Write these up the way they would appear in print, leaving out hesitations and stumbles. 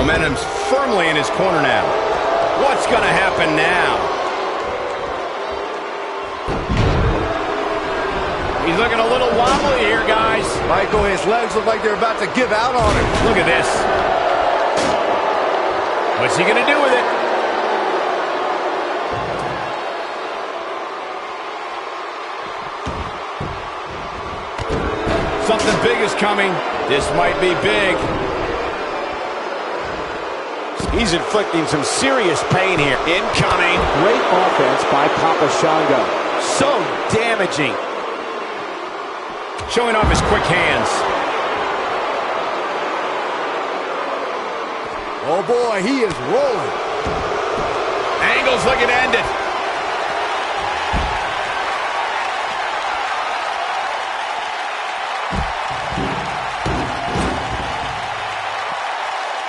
Momentum's firmly in his corner now. What's going to happen now? He's looking a little wobbly here, guys. Michael, his legs look like they're about to give out on him. Look at this. What's he going to do with it? Something big is coming. This might be big. He's inflicting some serious pain here. Incoming. Great offense by Papa Shango. So damaging. Showing off his quick hands. Oh boy, he is rolling. Angle's looking to end it.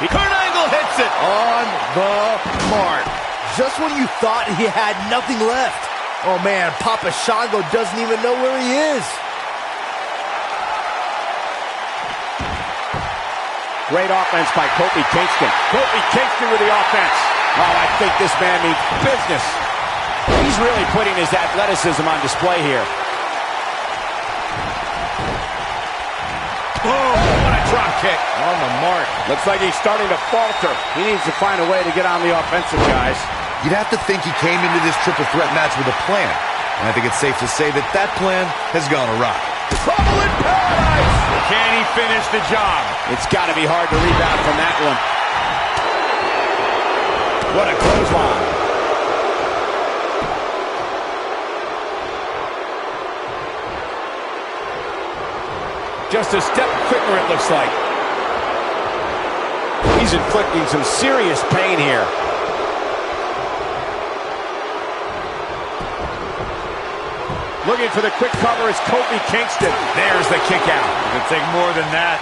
Kurt Angle hits it. On the mark. Just when you thought he had nothing left. Oh man, Papa Shango doesn't even know where he is. Great offense by Kofi Kingston. Kofi Kingston with the offense. Oh, I think this man means business. He's really putting his athleticism on display here. Boom, what a drop kick. On the mark. Looks like he's starting to falter. He needs to find a way to get on the offensive, guys. You'd have to think he came into this triple threat match with a plan. And I think it's safe to say that that plan has gone awry. Trouble in paradise. Can he finish the job? It's got to be hard to rebound from that one. What a clothesline. Just a step quicker, it looks like. He's inflicting some serious pain here. Looking for the quick cover is Kofi Kingston. There's the kick out. It'll take more than that.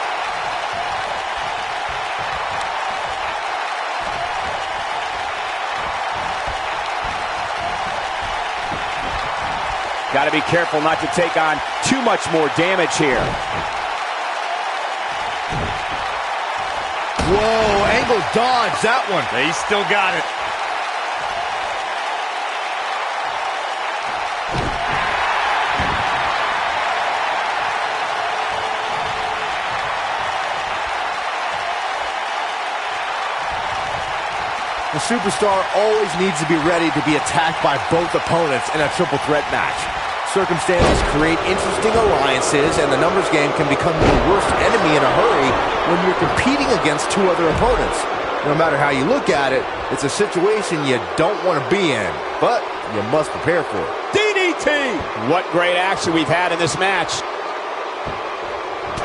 Got to be careful not to take on too much more damage here. Whoa, Angle dodged that one. He's still got it. The superstar always needs to be ready to be attacked by both opponents in a triple threat match. Circumstances create interesting alliances, and the numbers game can become your worst enemy in a hurry when you're competing against two other opponents. No matter how you look at it, it's a situation you don't want to be in, but you must prepare for it. DDT! What great action we've had in this match.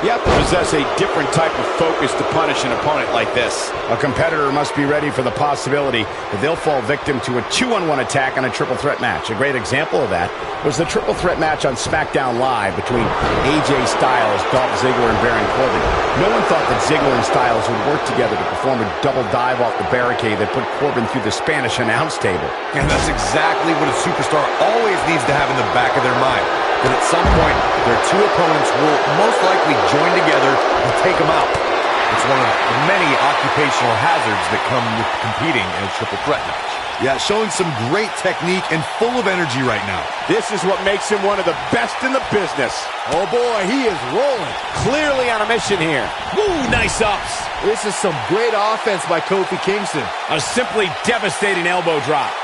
You have to possess a different type of focus to punish an opponent like this. A competitor must be ready for the possibility that they'll fall victim to a 2-on-1 attack on a triple threat match. A great example of that was the triple threat match on SmackDown Live between AJ Styles, Dolph Ziggler, and Baron Corbin. No one thought that Ziggler and Styles would work together to perform a double dive off the barricade that put Corbin through the Spanish announce table. And that's exactly what a superstar always needs to have in the back of their mind. That at some point, their two opponents will most likely join together and take them out. It's one of the many occupational hazards that come with competing in a triple threat match. Yeah, showing some great technique and full of energy right now. This is what makes him one of the best in the business. Oh boy, he is rolling. Clearly on a mission here. Woo, nice ups. This is some great offense by Kofi Kingston. A simply devastating elbow drop.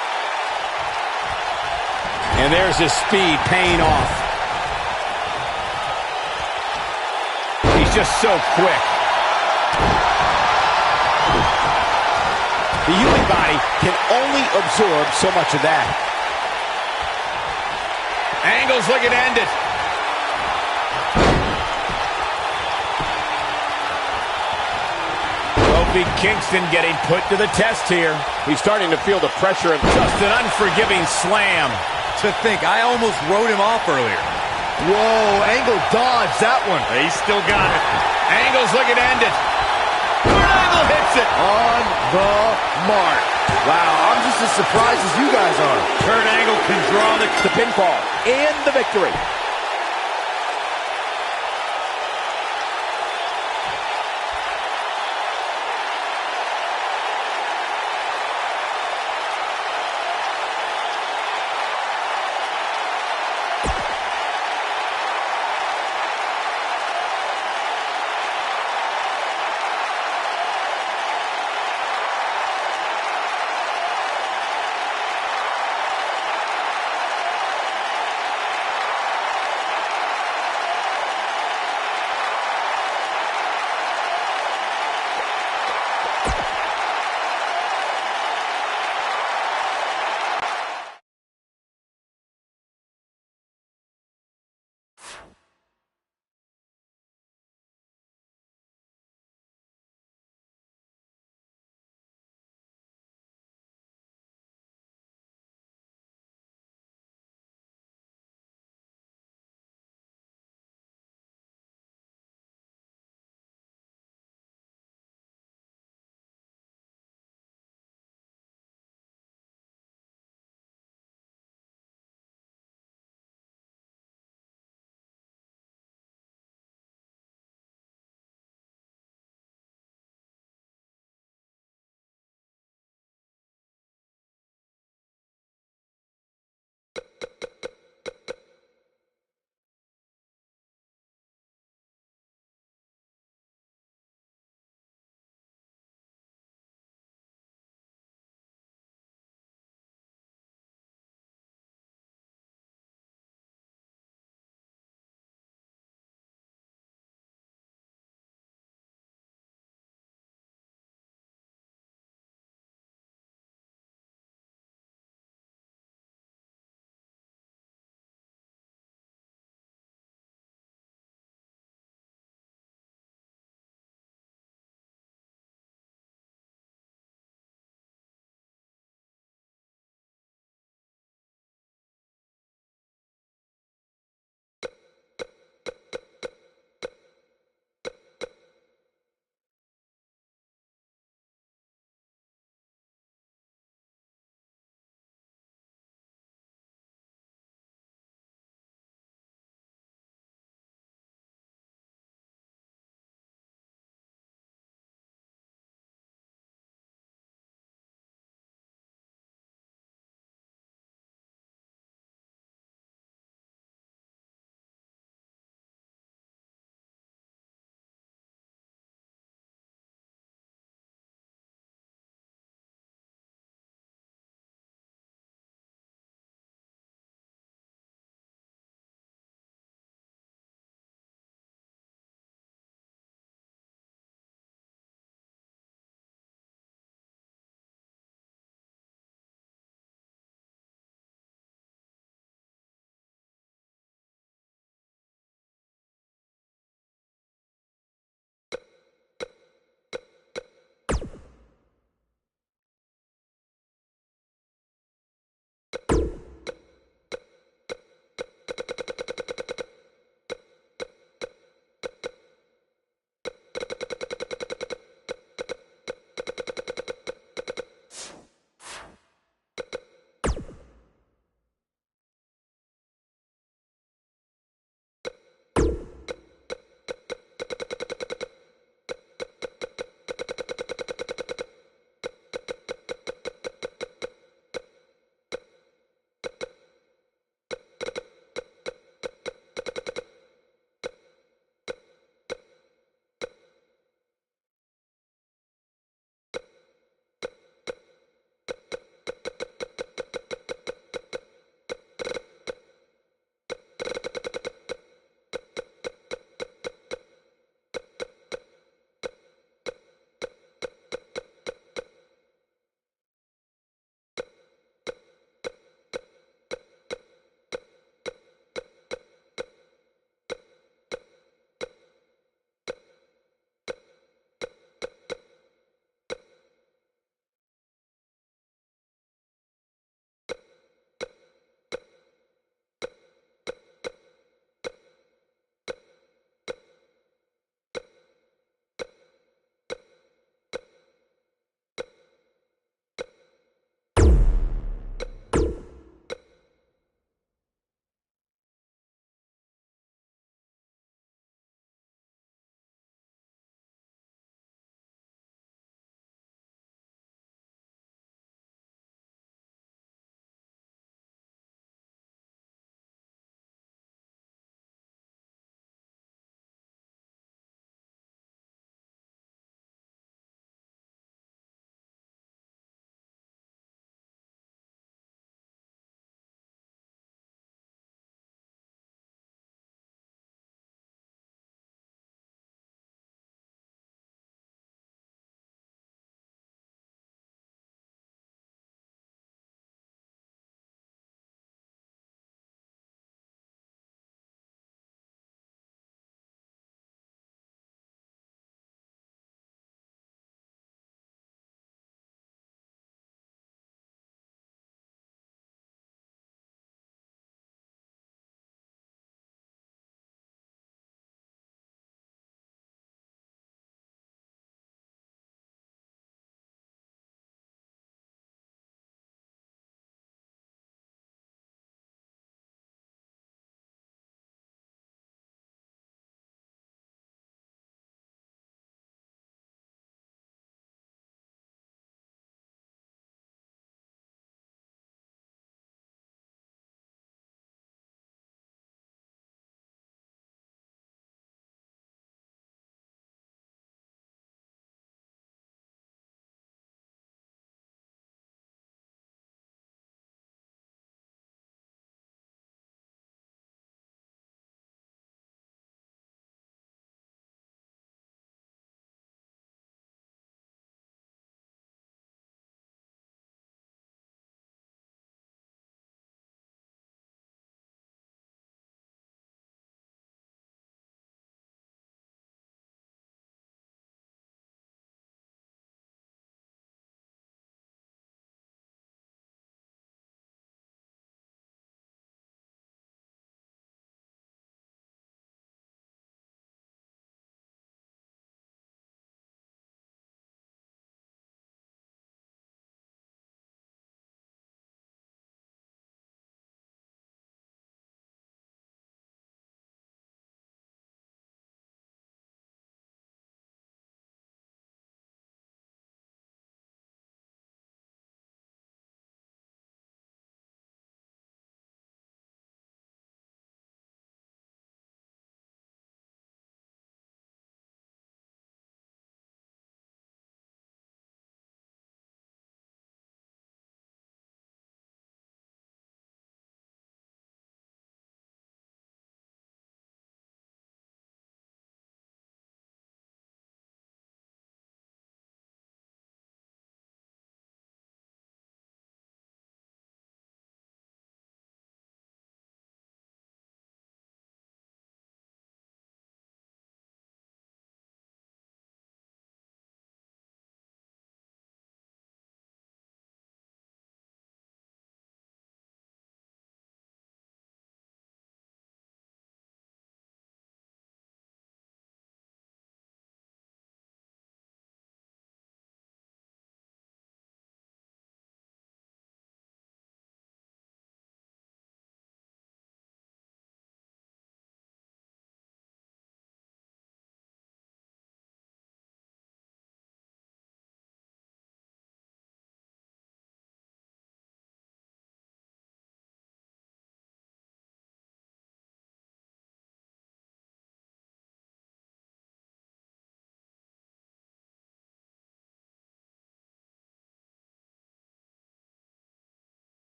And there's his speed paying off. He's just so quick. The human body can only absorb so much of that. Angle's looking to end it. Kofi Kingston getting put to the test here. He's starting to feel the pressure of Just an unforgiving slam. To think, I almost wrote him off earlier. Whoa, Angle dodged that one. He's still got it. Angle's looking to end it. Angle hits it. On the mark. Wow, I'm just as surprised as you guys are. Kurt Angle can draw the pinfall and the victory.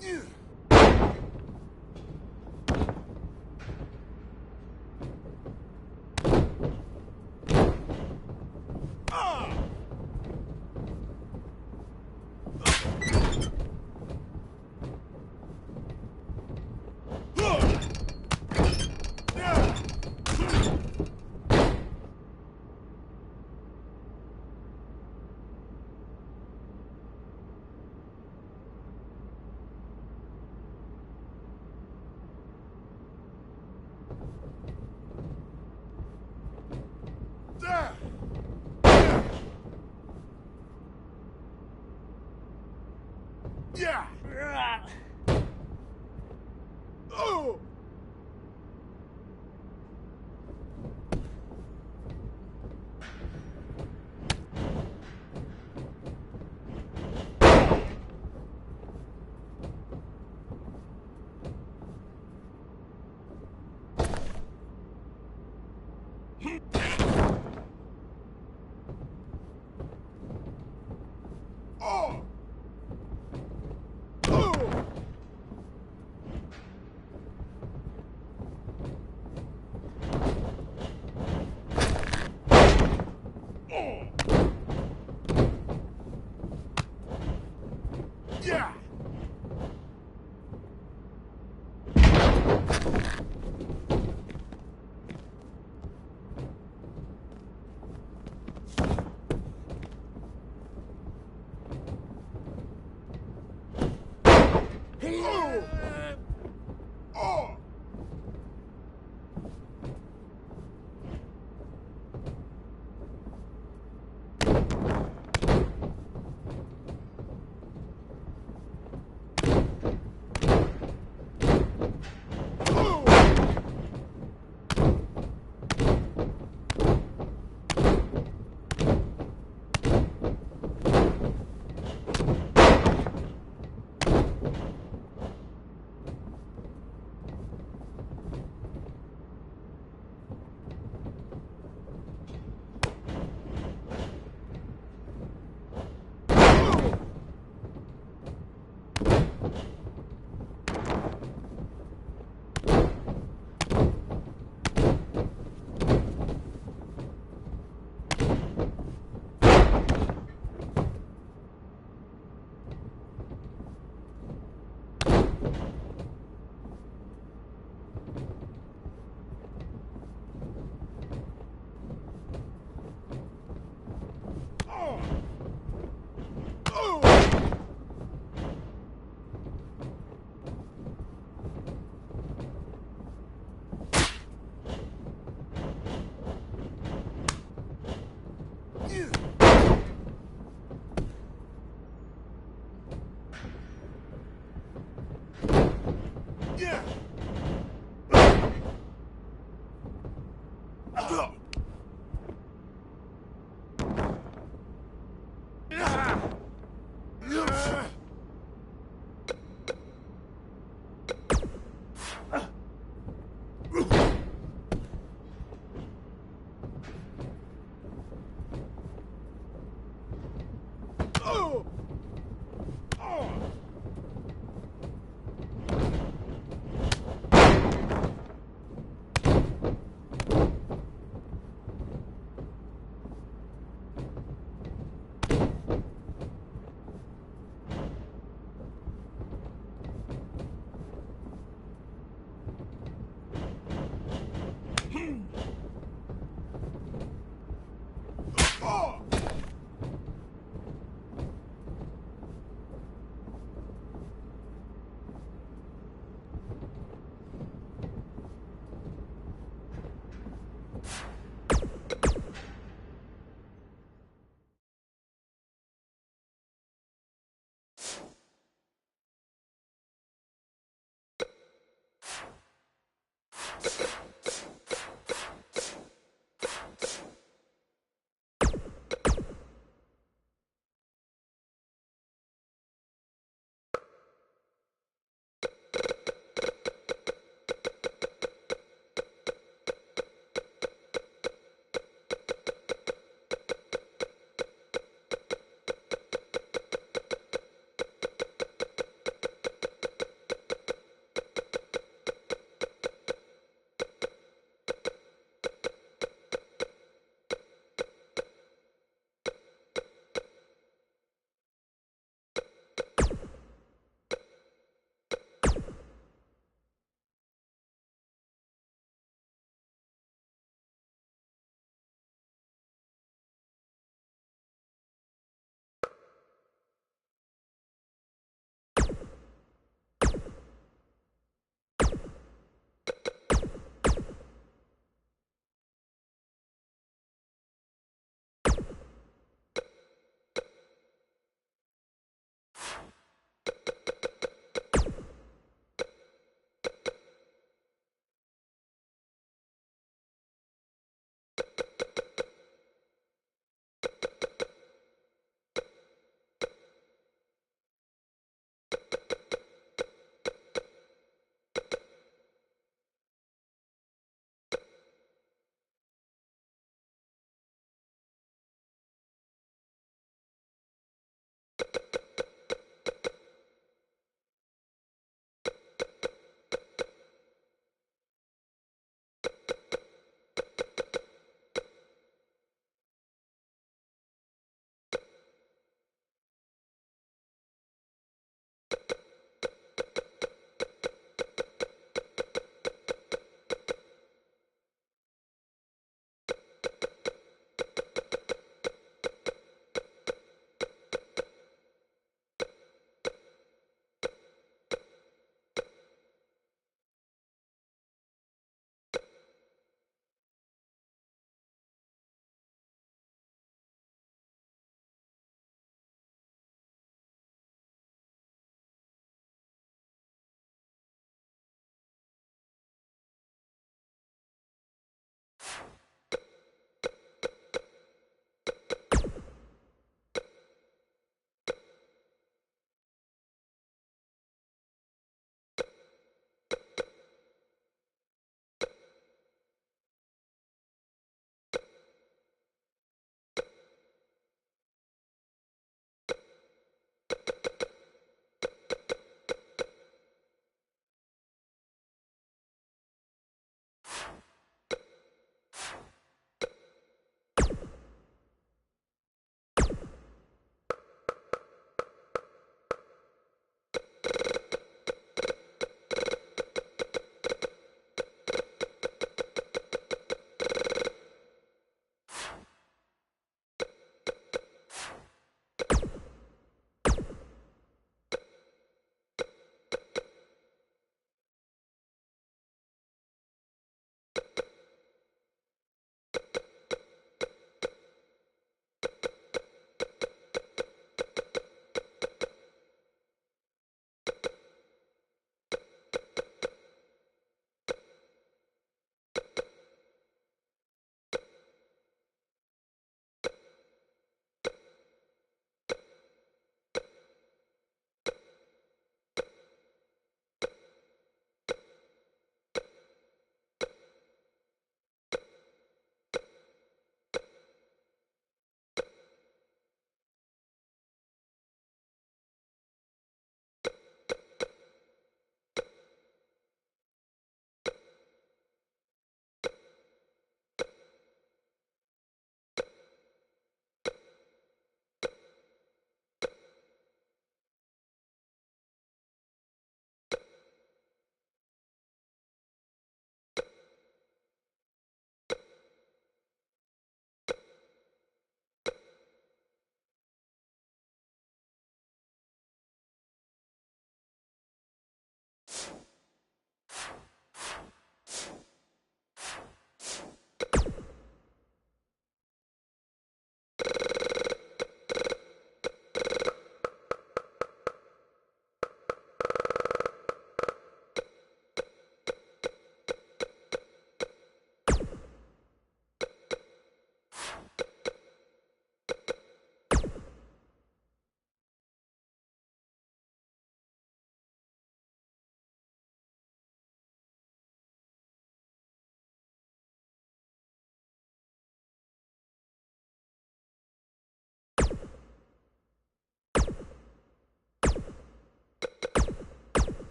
Yeah. Oh. Yeah.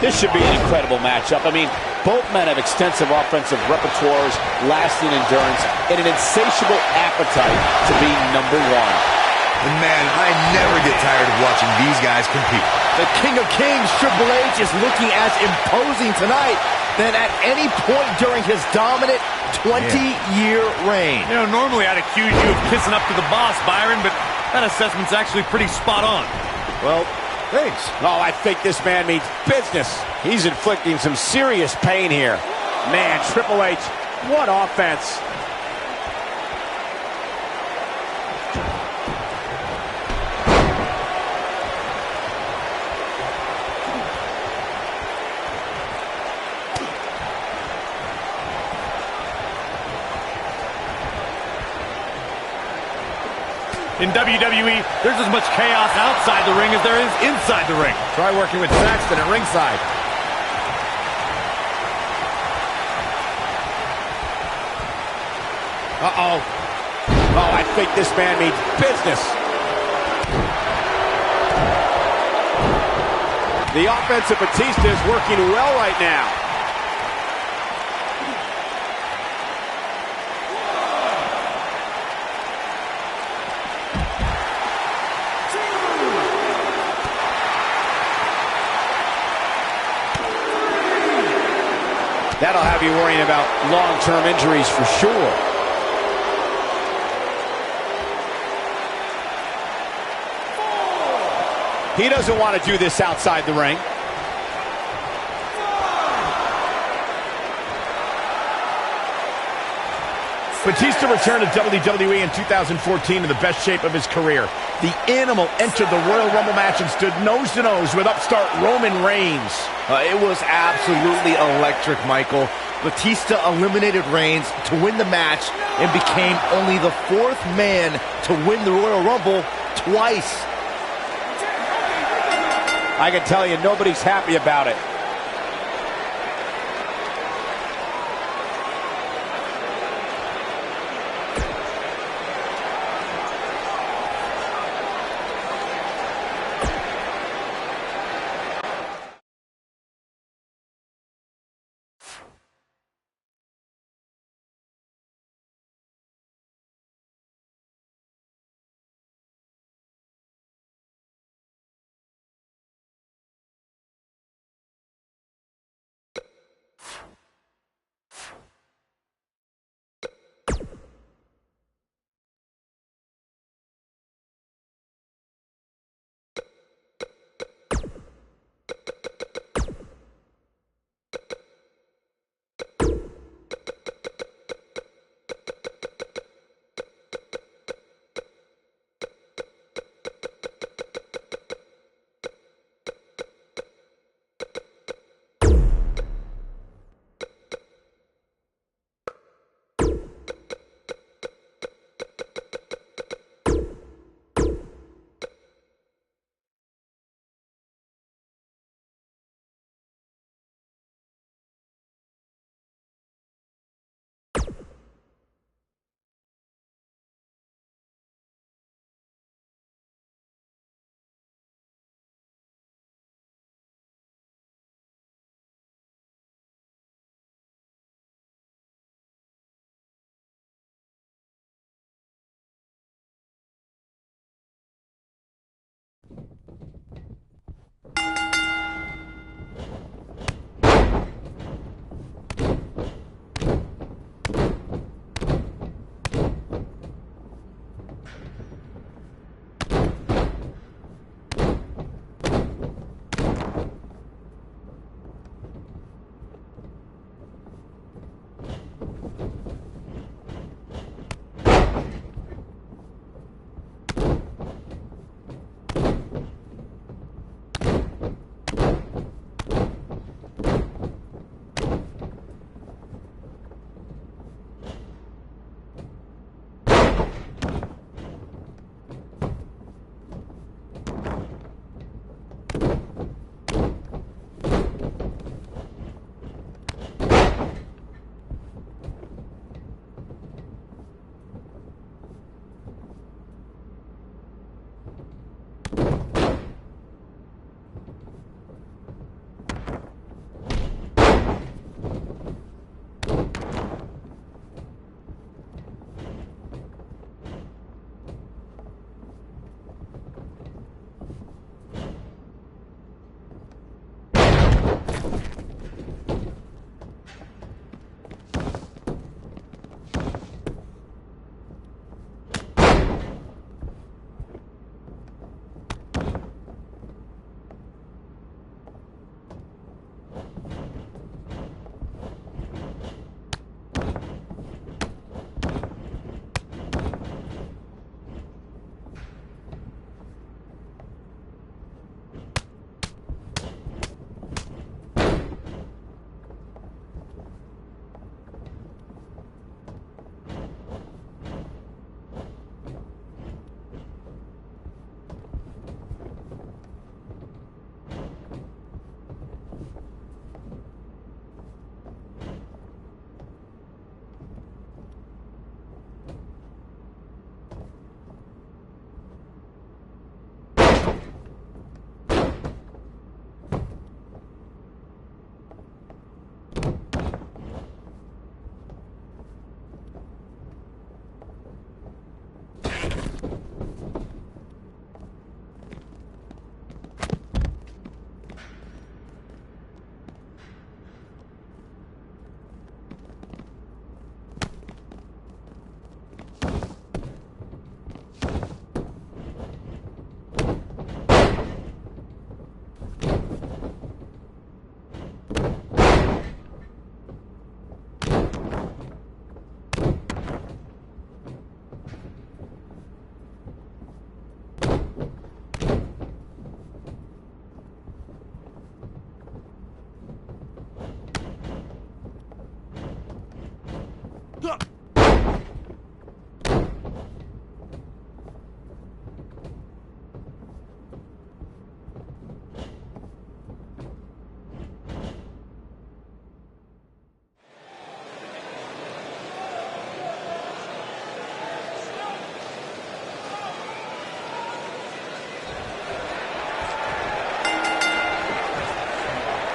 This should be an incredible matchup. I mean, both men have extensive offensive repertoires, lasting endurance, and an insatiable appetite to be number one. And man, I never get tired of watching these guys compete. The King of Kings, Triple H, is looking as imposing tonight than at any point during his dominant 20-year reign. You know, normally I'd accuse you of kissing up to the boss, Byron, but that assessment's actually pretty spot on. Well, thanks. Oh, I think this man means business. He's inflicting some serious pain here. Man, Triple H, what offense. In WWE, there's as much chaos outside the ring as there is inside the ring. Try working with Saxton at ringside. Uh-oh. Oh, I think this man means business. The offense of Batista is working well right now. That'll have you worrying about long-term injuries for sure. He doesn't want to do this outside the ring. Batista returned to WWE in 2014 in the best shape of his career. The Animal entered the Royal Rumble match and stood nose-to-nose with upstart Roman Reigns. It was absolutely electric, Michael. Batista eliminated Reigns to win the match and became only the fourth man to win the Royal Rumble twice. I can tell you, nobody's happy about it.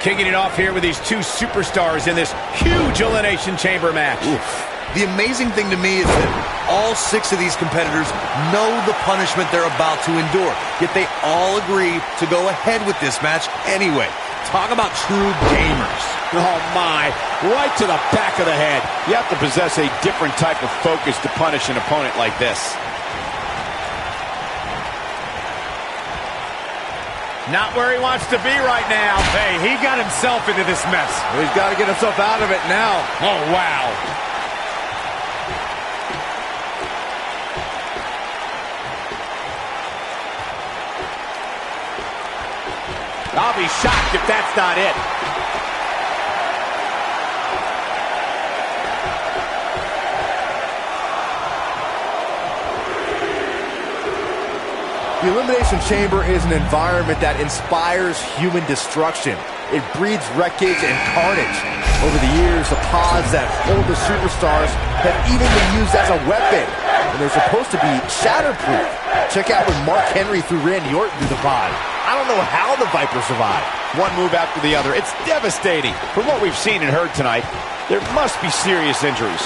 Kicking it off here with these two superstars in this huge Elimination Chamber match. Oof. The amazing thing to me is that all 6 of these competitors know the punishment they're about to endure, yet they all agree to go ahead with this match anyway. Talk about true gamers. Oh my, right to the back of the head. You have to possess a different type of focus to punish an opponent like this. Not where he wants to be right now. Hey, he got himself into this mess. He's got to get himself out of it now. Oh, wow. I'll be shocked if that's not it. The Elimination Chamber is an environment that inspires human destruction. It breeds wreckage and carnage. Over the years, the pods that hold the superstars have even been used as a weapon. And they're supposed to be shatterproof. Check out when Mark Henry threw Randy Orton through the pod. I don't know how the Viper survived. One move after the other. It's devastating. From what we've seen and heard tonight, there must be serious injuries.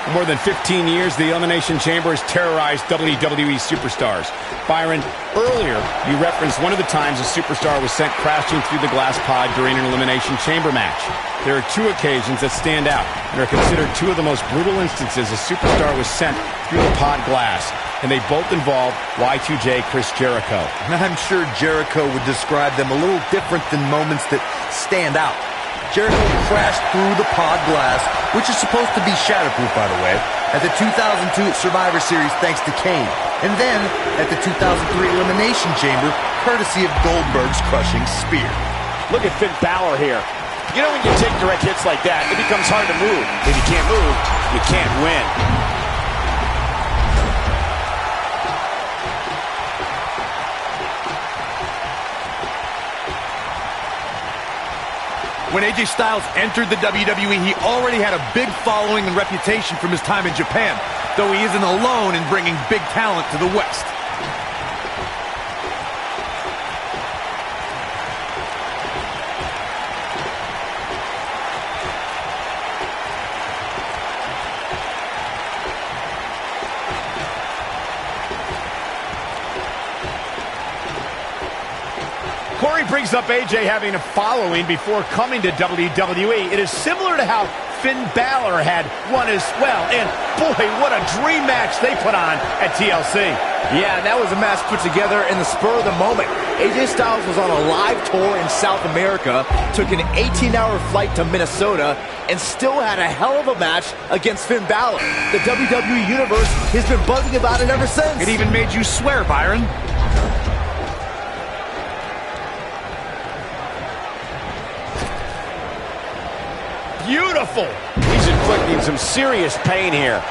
For more than 15 years, the Elimination Chamber has terrorized WWE superstars. Byron, earlier you referenced one of the times a superstar was sent crashing through the glass pod during an Elimination Chamber match. There are 2 occasions that stand out and are considered 2 of the most brutal instances a superstar was sent through the pod glass, and they both involve Y2J Chris Jericho. And I'm sure Jericho would describe them a little different than moments that stand out. Jericho crashed through the pod glass, which is supposed to be shatterproof, by the way, at the 2002 Survivor Series thanks to Kane. And then at the 2003 Elimination Chamber, courtesy of Goldberg's crushing spear. Look at Finn Balor here. You know when you take direct hits like that, it becomes hard to move. If you can't move, you can't win. When AJ Styles entered the WWE, he already had a big following and reputation from his time in Japan, though he isn't alone in bringing big talent to the West. Corey brings up AJ having a following before coming to WWE. It is similar to how Finn Balor had one as well. And boy, what a dream match they put on at TLC. Yeah, that was a match put together in the spur of the moment. AJ Styles was on a live tour in South America, took an 18-hour flight to Minnesota, and still had a hell of a match against Finn Balor. The WWE Universe has been buzzing about it ever since. It even made you swear, Byron. Beautiful. He's inflicting some serious pain here.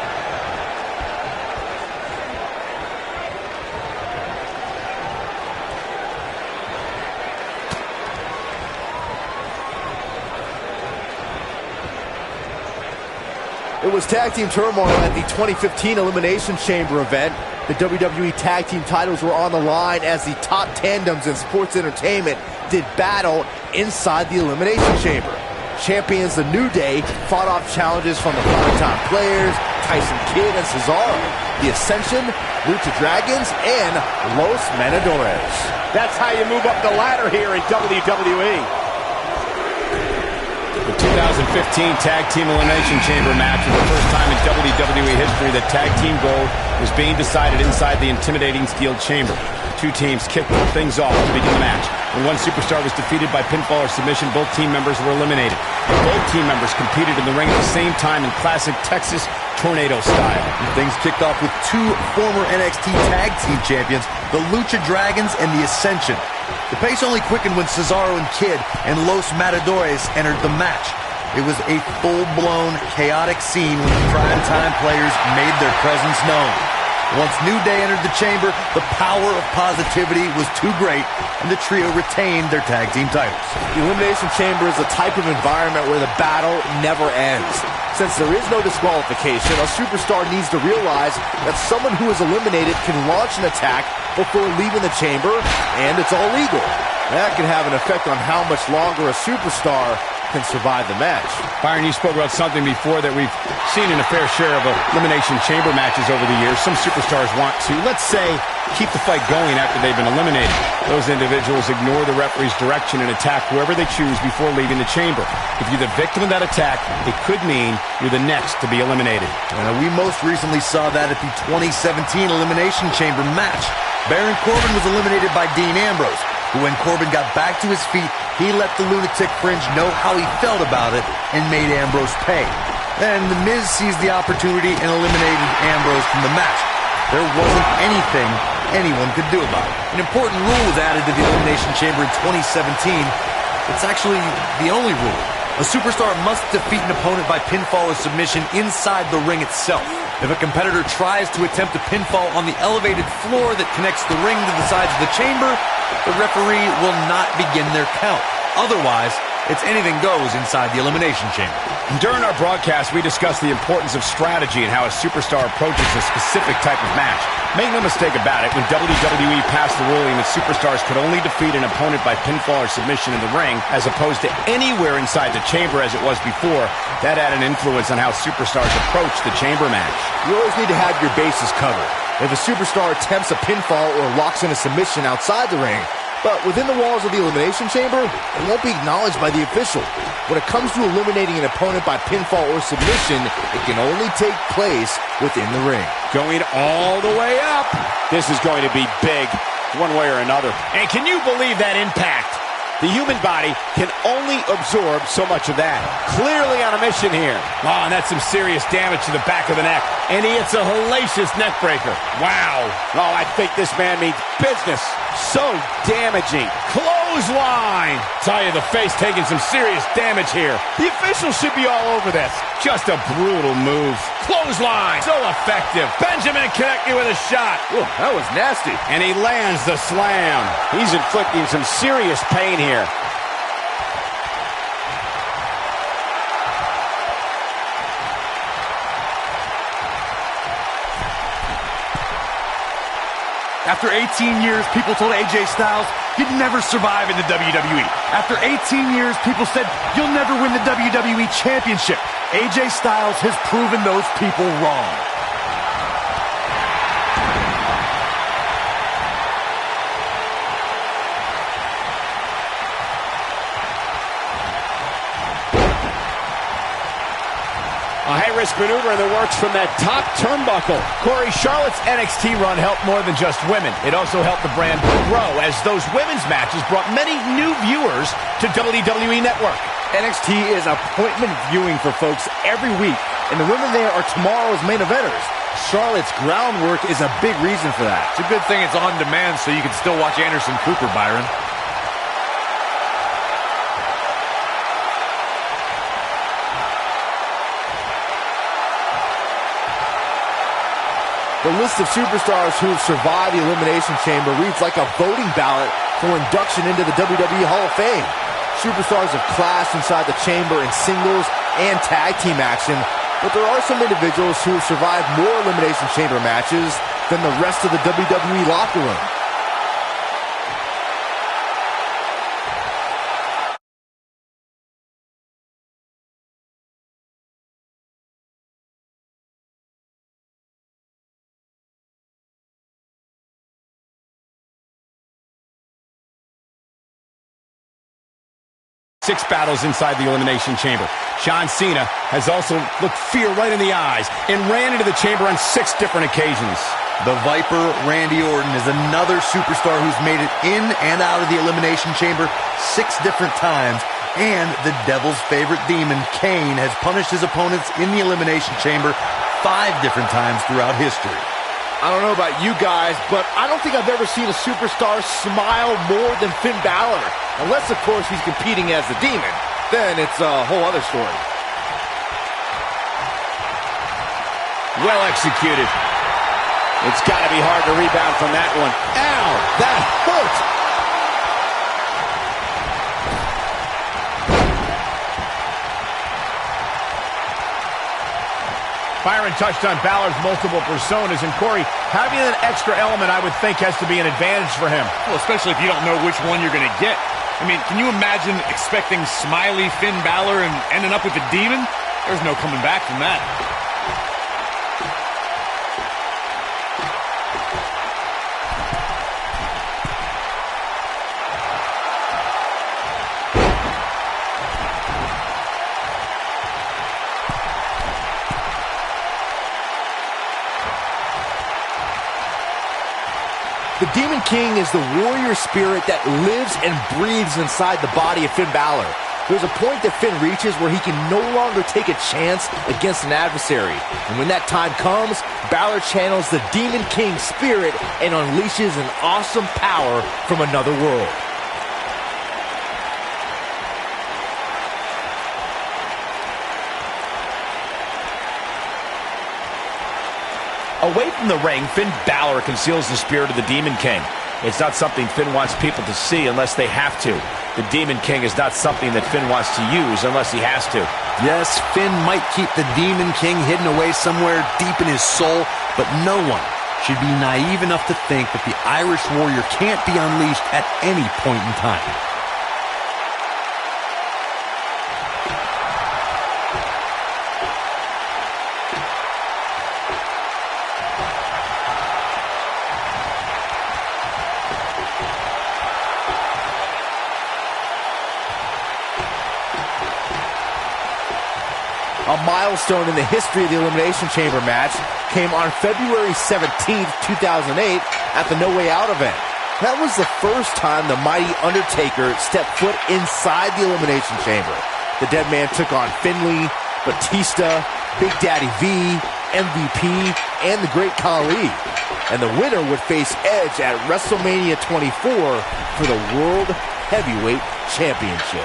It was tag team turmoil at the 2015 Elimination Chamber event. The WWE tag team titles were on the line as the top tandems in sports entertainment did battle inside the Elimination Chamber. Champions The New Day fought off challenges from the Primetime Players, Tyson Kidd and Cesaro, The Ascension, Lucha Dragons, and Los Matadores. That's how you move up the ladder here in WWE. The 2015 Tag Team Elimination Chamber match was the first time in WWE history that Tag Team Gold was being decided inside the intimidating steel chamber. 2 teams kicked things off to begin the match. When one superstar was defeated by pinfall or submission, both team members were eliminated. And both team members competed in the ring at the same time in classic Texas tornado style. And things kicked off with 2 former NXT Tag Team Champions, the Lucha Dragons and the Ascension. The pace only quickened when Cesaro and Kidd and Los Matadores entered the match. It was a full-blown, chaotic scene when the Primetime Players made their presence known. Once New Day entered the chamber, the power of positivity was too great, and the trio retained their tag team titles. The Elimination Chamber is a type of environment where the battle never ends. Since there is no disqualification, a superstar needs to realize that someone who is eliminated can launch an attack before leaving the chamber, and it's all legal. That can have an effect on how much longer a superstar can survive the match. Byron, you spoke about something before that we've seen in a fair share of Elimination Chamber matches over the years. Some superstars want to, let's say, keep the fight going after they've been eliminated. Those individuals ignore the referee's direction and attack whoever they choose before leaving the chamber. If you're the victim of that attack, it could mean you're the next to be eliminated. We most recently saw that at the 2017 Elimination Chamber match. Baron Corbin was eliminated by Dean Ambrose, who when Corbin got back to his feet, he let the Lunatic Fringe know how he felt about it and made Ambrose pay. Then The Miz seized the opportunity and eliminated Ambrose from the match. There wasn't anything anyone could do about it. An important rule was added to the Elimination Chamber in 2017. It's actually the only rule. A superstar must defeat an opponent by pinfall or submission inside the ring itself. If a competitor tries to attempt a pinfall on the elevated floor that connects the ring to the sides of the chamber, the referee will not begin their count. Otherwise, it's anything goes inside the Elimination Chamber. During our broadcast, we discussed the importance of strategy and how a superstar approaches a specific type of match. Make no mistake about it, when WWE passed the ruling that superstars could only defeat an opponent by pinfall or submission in the ring, as opposed to anywhere inside the chamber as it was before, that had an influence on how superstars approach the chamber match. You always need to have your bases covered. If a superstar attempts a pinfall or locks in a submission outside the ring, but within the walls of the Elimination Chamber, it won't be acknowledged by the official. When it comes to eliminating an opponent by pinfall or submission, it can only take place within the ring. Going all the way up. This is going to be big, one way or another. And can you believe that impact? The human body can only absorb so much of that. Clearly on a mission here. Oh, and that's some serious damage to the back of the neck. And he hits a hellacious neck breaker. Wow. Oh, I think this man means business. So damaging. Clothesline. Tell you, the face taking some serious damage here. The officials should be all over this. Just a brutal move. Clothesline. So effective. Benjamin connecting with a shot. Ooh, that was nasty. And he lands the slam. He's inflicting some serious pain here. After 18 years, people told AJ Styles he'd never survive in the WWE. After 18 years, people said you'll never win the WWE Championship. AJ Styles has proven those people wrong. A high-risk maneuver in the works from that top turnbuckle. Corey, Charlotte's NXT run helped more than just women. It also helped the brand grow, as those women's matches brought many new viewers to WWE Network. NXT is appointment viewing for folks every week, and the women there are tomorrow's main eventers. Charlotte's groundwork is a big reason for that. It's a good thing it's on demand so you can still watch Anderson Cooper, Byron. The list of superstars who have survived the Elimination Chamber reads like a voting ballot for induction into the WWE Hall of Fame. Superstars have clashed inside the chamber in singles and tag team action, but there are some individuals who have survived more Elimination Chamber matches than the rest of the WWE locker room. Six battles inside the Elimination Chamber. John Cena has also looked fear right in the eyes and ran into the chamber on 6 different occasions. The Viper, Randy Orton, is another superstar who's made it in and out of the Elimination Chamber 6 different times. And the Devil's favorite demon, Kane, has punished his opponents in the Elimination Chamber 5 different times throughout history. I don't know about you guys, but I don't think I've ever seen a superstar smile more than Finn Balor. Unless, of course, he's competing as the demon. Then it's a whole other story. Well executed. It's got to be hard to rebound from that one. Ow! That hurt! Byron touched on Balor's multiple personas, and Corey, having an extra element, I would think, has to be an advantage for him. Well, especially if you don't know which one you're going to get. I mean, can you imagine expecting smiley Finn Balor and ending up with the Demon? There's no coming back from that. The Demon King is the warrior spirit that lives and breathes inside the body of Finn Balor. There's a point that Finn reaches where he can no longer take a chance against an adversary. And when that time comes, Balor channels the Demon King spirit and unleashes an awesome power from another world. Away from the ring, Finn Balor conceals the spirit of the Demon King. It's not something Finn wants people to see unless they have to. The Demon King is not something that Finn wants to use unless he has to. Yes, Finn might keep the Demon King hidden away somewhere deep in his soul, but no one should be naive enough to think that the Irish Warrior can't be unleashed at any point in time. A milestone in the history of the Elimination Chamber match came on February 17th, 2008 at the No Way Out event. That was the first time the mighty Undertaker stepped foot inside the Elimination Chamber. The Dead Man took on Finlay, Batista, Big Daddy V, MVP, and the Great Khali. And the winner would face Edge at WrestleMania 24 for the World Heavyweight Championship.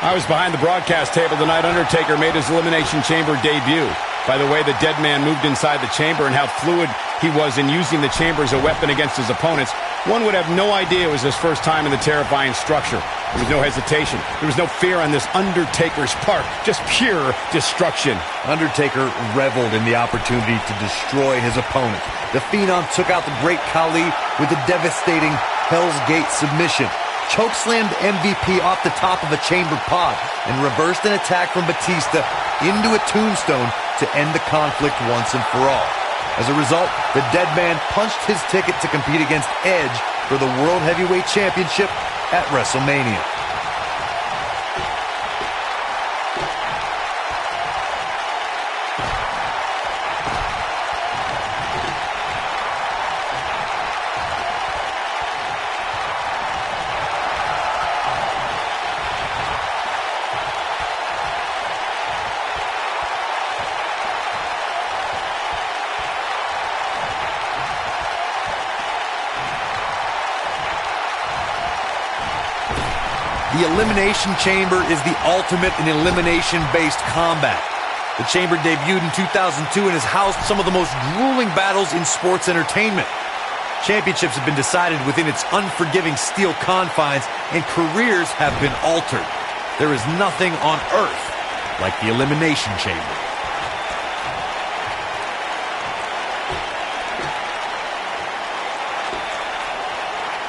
I was behind the broadcast table the night Undertaker made his Elimination Chamber debut. By the way the Dead Man moved inside the chamber and how fluid he was in using the chamber as a weapon against his opponents, one would have no idea it was his first time in the terrifying structure. There was no hesitation. There was no fear on this Undertaker's part. Just pure destruction. Undertaker reveled in the opportunity to destroy his opponent. The Phenom took out the Great Khali with a devastating Hell's Gate submission. Chokeslammed MVP off the top of a chamber pod and reversed an attack from Batista into a tombstone to end the conflict once and for all. As a result, the Dead Man punched his ticket to compete against Edge for the World Heavyweight Championship at WrestleMania. The Elimination Chamber is the ultimate in elimination-based combat. The Chamber debuted in 2002 and has housed some of the most grueling battles in sports entertainment. Championships have been decided within its unforgiving steel confines, and careers have been altered. There is nothing on earth like the Elimination Chamber.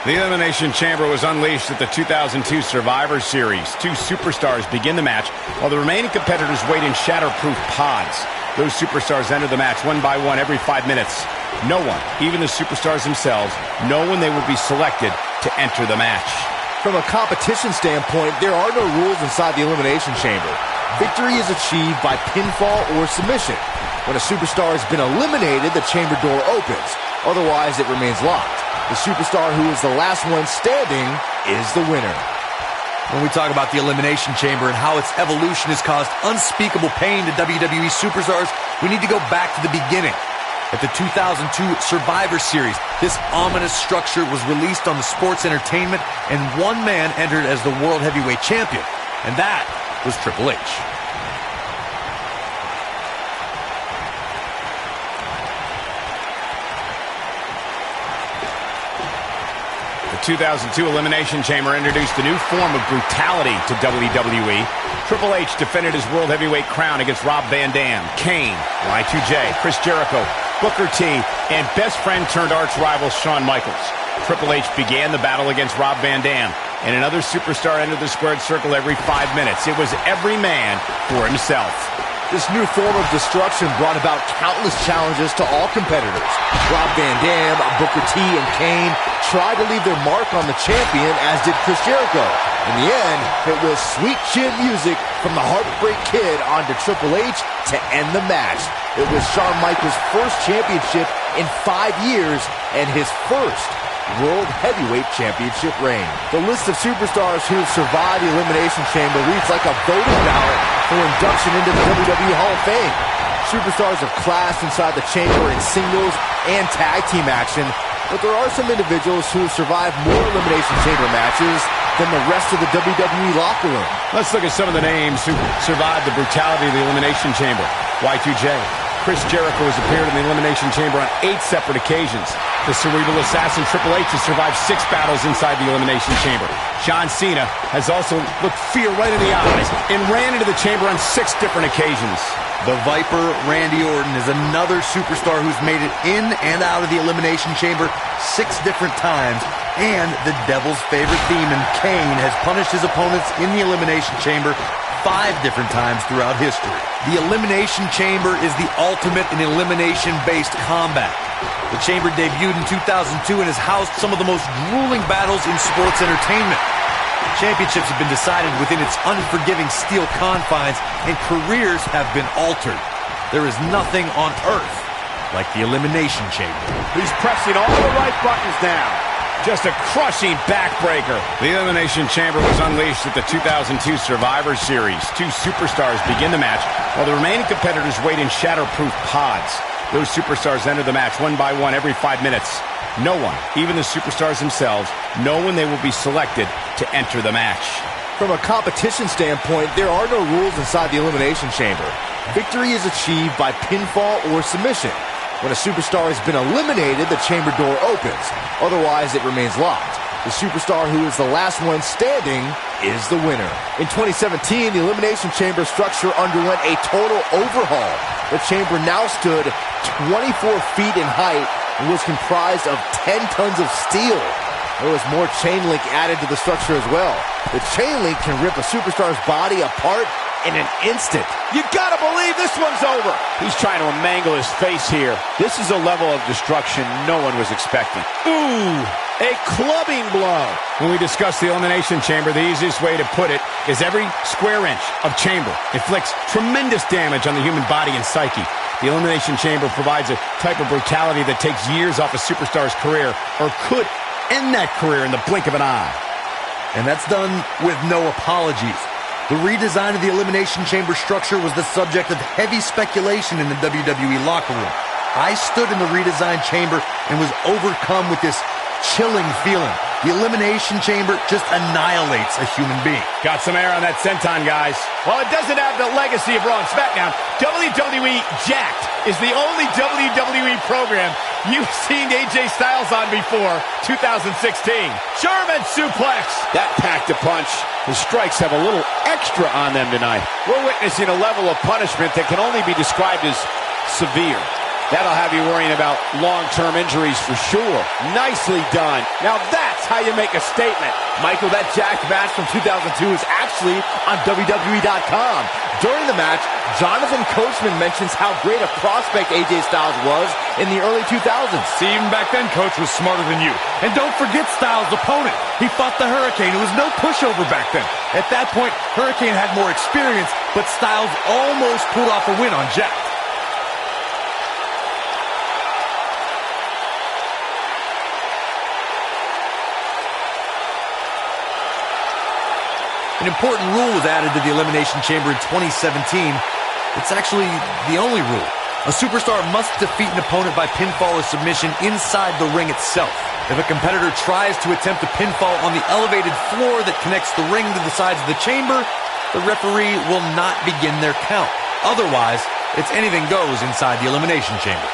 The Elimination Chamber was unleashed at the 2002 Survivor Series. Two superstars begin the match, while the remaining competitors wait in shatterproof pods. Those superstars enter the match one by one every 5 minutes. No one, even the superstars themselves, know when they will be selected to enter the match. From a competition standpoint, there are no rules inside the Elimination Chamber. Victory is achieved by pinfall or submission. When a superstar has been eliminated, the chamber door opens. Otherwise, it remains locked. The superstar who is the last one standing is the winner. When we talk about the Elimination Chamber and how its evolution has caused unspeakable pain to WWE superstars, we need to go back to the beginning. At the 2002 Survivor Series, this ominous structure was released on the sports entertainment, and one man entered as the World Heavyweight Champion, and that was Triple H. The 2002 Elimination Chamber introduced a new form of brutality to WWE. Triple H defended his World Heavyweight crown against Rob Van Dam, Kane, Y2J, Chris Jericho, Booker T, and best friend turned arch rival Shawn Michaels. Triple H began the battle against Rob Van Dam, and another superstar entered the squared circle every 5 minutes. It was every man for himself. This new form of destruction brought about countless challenges to all competitors. Rob Van Dam, Booker T, and Kane tried to leave their mark on the champion, as did Chris Jericho. In the end, it was sweet chin music from the Heartbreak Kid onto Triple H to end the match. It was Shawn Michaels' first championship in 5 years and his first World Heavyweight Championship reign. The list of superstars who have survived the Elimination Chamber reads like a voting ballot for induction into the WWE Hall of Fame. Superstars have clashed inside the chamber in singles and tag team action, but there are some individuals who have survived more Elimination Chamber matches than the rest of the WWE locker room. Let's look at some of the names who survived the brutality of the Elimination Chamber. Y2J. Chris Jericho has appeared in the Elimination Chamber on 8 separate occasions. The cerebral assassin Triple H has survived 6 battles inside the Elimination Chamber. John Cena has also looked fear right in the eyes and ran into the chamber on 6 different occasions. The Viper, Randy Orton, is another superstar who's made it in and out of the Elimination Chamber 6 different times. And the Devil's favorite demon, Kane, has punished his opponents in the Elimination Chamber 5 different times throughout history. The Elimination Chamber is the ultimate in elimination-based combat. The Chamber debuted in 2002 and has housed some of the most grueling battles in sports entertainment. Championships have been decided within its unforgiving steel confines, and careers have been altered. There is nothing on earth like the Elimination Chamber. He's pressing all the right buttons now. Just a crushing backbreaker. The Elimination Chamber was unleashed at the 2002 Survivor Series. 2 superstars begin the match, while the remaining competitors wait in shatterproof pods. Those superstars enter the match one by one every 5 minutes. No one, even the superstars themselves, know when they will be selected to enter the match. From a competition standpoint, there are no rules inside the Elimination Chamber. Victory is achieved by pinfall or submission. When a superstar has been eliminated, the chamber door opens. Otherwise, it remains locked. The superstar who is the last one standing is the winner. In 2017, the Elimination Chamber structure underwent a total overhaul. The chamber now stood 24 feet in height and was comprised of 10 tons of steel. There was more chain link added to the structure as well. The chain link can rip a superstar's body apart in an instant. You gotta believe this one's over. He's trying to mangle his face here. This is a level of destruction no one was expecting. Ooh, a clubbing blow. When we discuss the Elimination Chamber, the easiest way to put it is every square inch of chamber inflicts tremendous damage on the human body and psyche. The Elimination Chamber provides a type of brutality that takes years off a superstar's career, or could end that career in the blink of an eye. And that's done with no apologies. The redesign of the Elimination Chamber structure was the subject of heavy speculation in the WWE locker room. I stood in the redesigned chamber and was overcome with this chilling feeling. The Elimination Chamber just annihilates a human being. Got some air on that senton, guys. While it doesn't have the legacy of Raw and SmackDown, WWE Jacked is the only WWE program you've seen AJ Styles on before 2016. German suplex. That packed a punch. The strikes have a little extra on them tonight. We're witnessing a level of punishment that can only be described as severe. That'll have you worrying about long-term injuries for sure. Nicely done. Now that's how you make a statement. Michael, that jacked match from 2002 is actually on WWE.com. During the match, Jonathan Coachman mentions how great a prospect AJ Styles was in the early 2000s. See, even back then, Coach was smarter than you. And don't forget Styles' opponent. He fought the Hurricane. It was no pushover back then. At that point, Hurricane had more experience, but Styles almost pulled off a win on Jack. An important rule was added to the Elimination Chamber in 2017. It's actually the only rule. A superstar must defeat an opponent by pinfall or submission inside the ring itself. If a competitor tries to attempt a pinfall on the elevated floor that connects the ring to the sides of the chamber, the referee will not begin their count. Otherwise, it's anything goes inside the Elimination Chamber.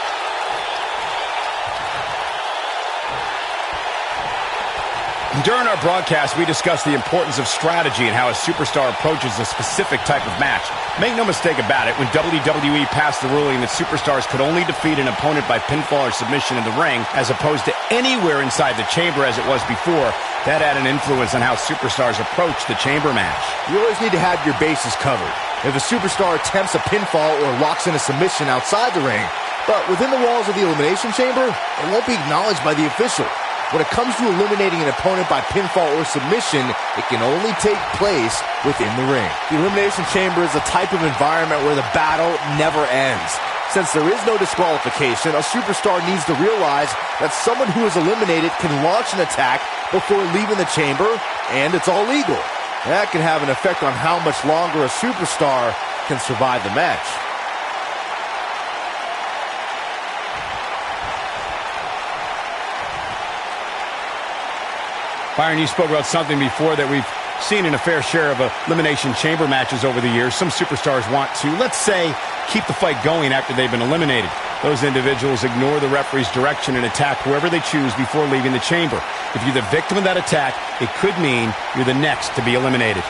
During our broadcast, we discussed the importance of strategy and how a superstar approaches a specific type of match. Make no mistake about it, when WWE passed the ruling that superstars could only defeat an opponent by pinfall or submission in the ring, as opposed to anywhere inside the chamber as it was before, that had an influence on how superstars approach the chamber match. You always need to have your bases covered. If a superstar attempts a pinfall or locks in a submission outside the ring, but within the walls of the Elimination Chamber, it won't be acknowledged by the official. When it comes to eliminating an opponent by pinfall or submission, it can only take place within the ring. The Elimination Chamber is a type of environment where the battle never ends. Since there is no disqualification, a superstar needs to realize that someone who is eliminated can launch an attack before leaving the chamber, and it's all legal. That can have an effect on how much longer a superstar can survive the match. Byron, you spoke about something before that we've seen in a fair share of Elimination Chamber matches over the years. Some superstars want to, let's say, keep the fight going after they've been eliminated. Those individuals ignore the referee's direction and attack whoever they choose before leaving the chamber. If you're the victim of that attack, it could mean you're the next to be eliminated.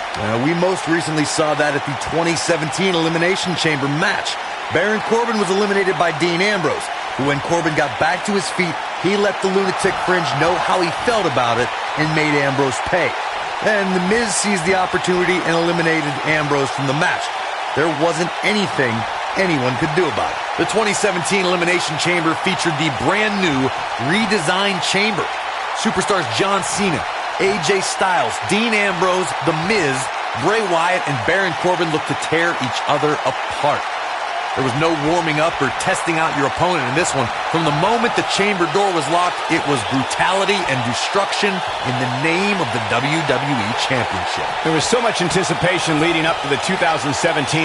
We most recently saw that at the 2017 Elimination Chamber match. Baron Corbin was eliminated by Dean Ambrose, but when Corbin got back to his feet, he let the lunatic fringe know how he felt about it and made Ambrose pay. Then The Miz seized the opportunity and eliminated Ambrose from the match. There wasn't anything anyone could do about it. The 2017 Elimination Chamber featured the brand new redesigned chamber. Superstars John Cena, AJ Styles, Dean Ambrose, The Miz, Bray Wyatt, and Baron Corbin looked to tear each other apart. There was no warming up or testing out your opponent in this one. From the moment the chamber door was locked, it was brutality and destruction in the name of the WWE Championship. There was so much anticipation leading up to the 2017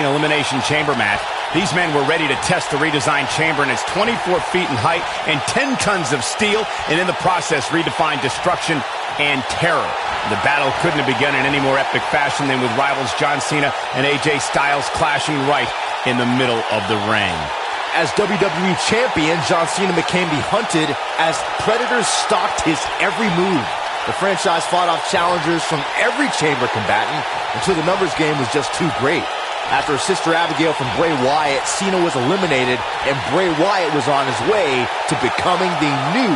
Elimination Chamber match. These men were ready to test the redesigned chamber, and it's 24 feet in height and 10 tons of steel, and in the process redefined destruction and terror. The battle couldn't have begun in any more epic fashion than with rivals John Cena and AJ Styles clashing right in the middle of the ring. As WWE Champion, John Cena became the hunted as predators stalked his every move. The franchise fought off challengers from every chamber combatant until the numbers game was just too great. After Sister Abigail from Bray Wyatt, Cena was eliminated, and Bray Wyatt was on his way to becoming the new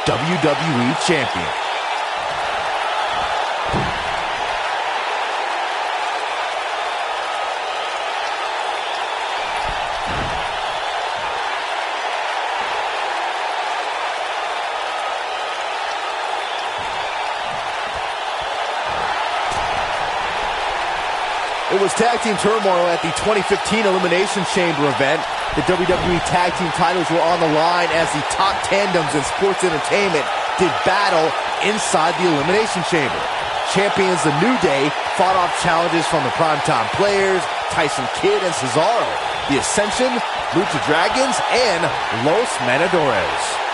WWE Champion. It was tag team turmoil at the 2015 Elimination Chamber event. The WWE Tag Team titles were on the line as the top tandems in sports entertainment did battle inside the Elimination Chamber. Champions The New Day fought off challenges from the Primetime Players, Tyson Kidd and Cesaro, The Ascension, Lucha Dragons, and Los Matadores.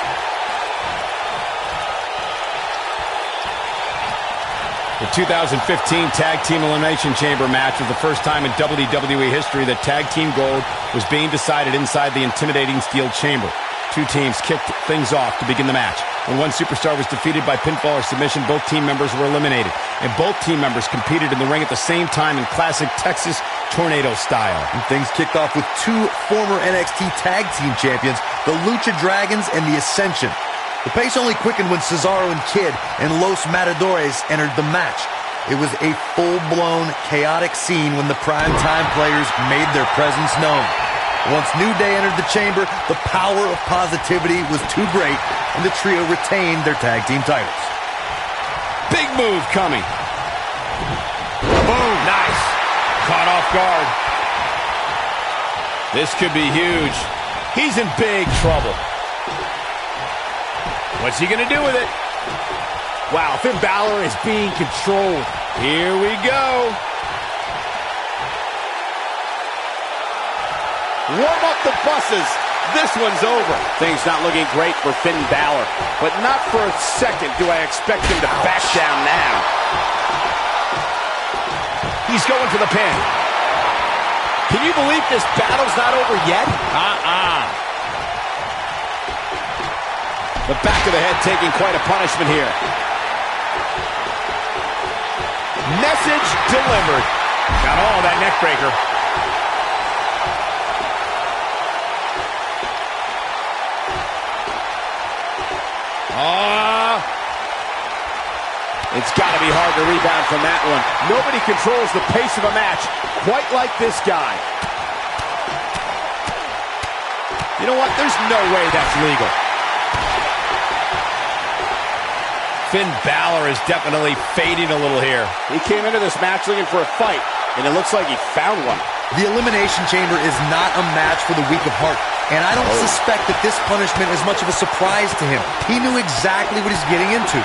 The 2015 Tag Team Elimination Chamber match was the first time in WWE history that Tag Team Gold was being decided inside the intimidating steel chamber. Two teams kicked things off to begin the match. When one superstar was defeated by pinfall or submission, both team members were eliminated. And both team members competed in the ring at the same time in classic Texas Tornado style. And things kicked off with two former NXT Tag Team champions, the Lucha Dragons and the Ascension. The pace only quickened when Cesaro and Kidd and Los Matadores entered the match. It was a full-blown, chaotic scene when the Primetime Players made their presence known. Once New Day entered the chamber, the power of positivity was too great, and the trio retained their tag team titles. Big move coming. Boom, nice. Caught off guard. This could be huge. He's in big trouble. What's he going to do with it? Wow, Finn Balor is being controlled. Here we go. Warm up the buses. This one's over. Things not looking great for Finn Balor, but not for a second do I expect him to back down now. He's going for the pin. Can you believe this battle's not over yet? The back of the head taking quite a punishment here. Message delivered. Got all that neck breaker. It's got to be hard to rebound from that one. Nobody controls the pace of a match quite like this guy. You know what? There's no way that's legal. Finn Balor is definitely fading a little here. He came into this match looking for a fight, and it looks like he found one. The Elimination Chamber is not a match for the weak of heart, and I don't suspect that this punishment is much of a surprise to him. He knew exactly what he's getting into.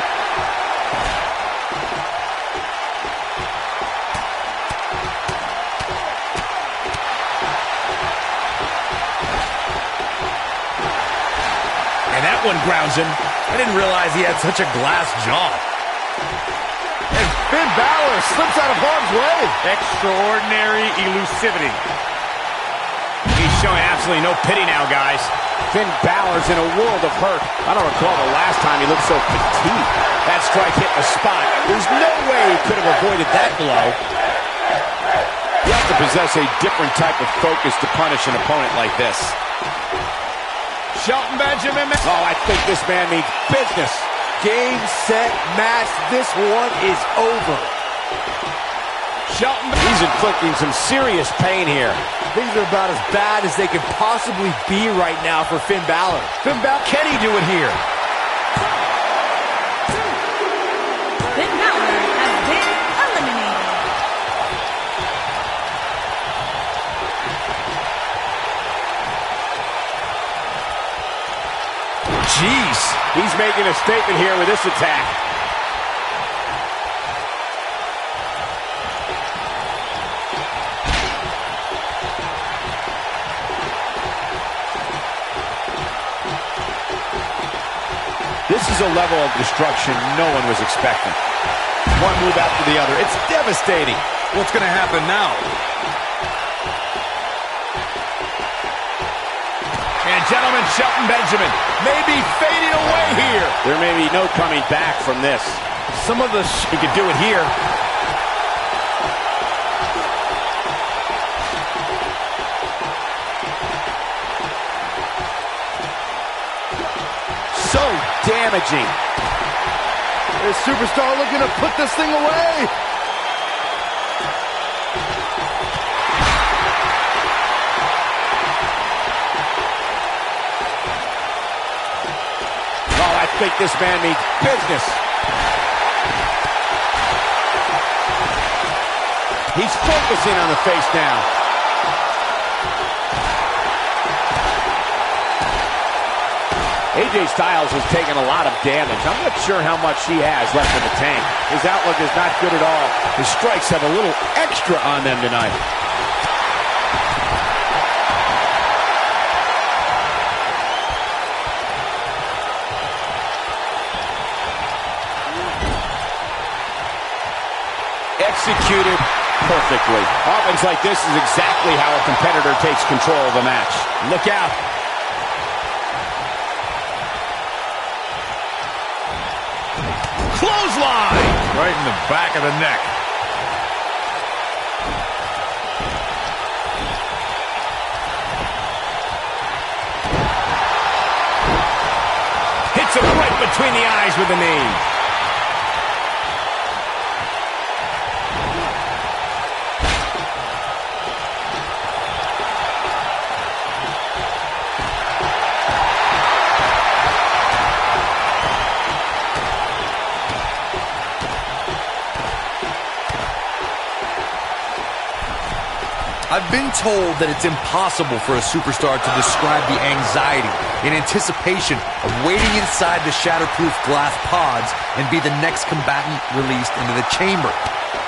And that one grounds him. I didn't realize he had such a glass jaw. And Finn Balor slips out of harm's way. Extraordinary elusivity. He's showing absolutely no pity now, guys. Finn Balor's in a world of hurt. I don't recall the last time he looked so fatigued. That strike hit the spot. There's no way he could have avoided that blow. You have to possess a different type of focus to punish an opponent like this. Shelton Benjamin. Oh, I think this man means business. Game, set, match. This one is over. Shelton. He's inflicting some serious pain here. Things are about as bad as they could possibly be right now for Finn Balor. Finn Balor. Can he do it here? Finn Balor has been eliminated. Jeez. He's making a statement here with this attack. This is a level of destruction no one was expecting. One move after the other. It's devastating. What's going to happen now? And gentlemen, Shelton Benjamin may be fading away here. There may be no coming back from this. Some of the he could do it here. So damaging. This superstar looking to put this thing away. Oh, I think this man means business. He's focusing on the face now. AJ Styles has taken a lot of damage. I'm not sure how much he has left in the tank. His outlook is not good at all. His strikes have a little extra on them tonight. Executed perfectly. Offense like this is exactly how a competitor takes control of a match. Look out. Clothesline! Right in the back of the neck. Hits him right between the eyes with the knee. I've been told that it's impossible for a superstar to describe the anxiety and anticipation of waiting inside the shatterproof glass pods and be the next combatant released into the chamber.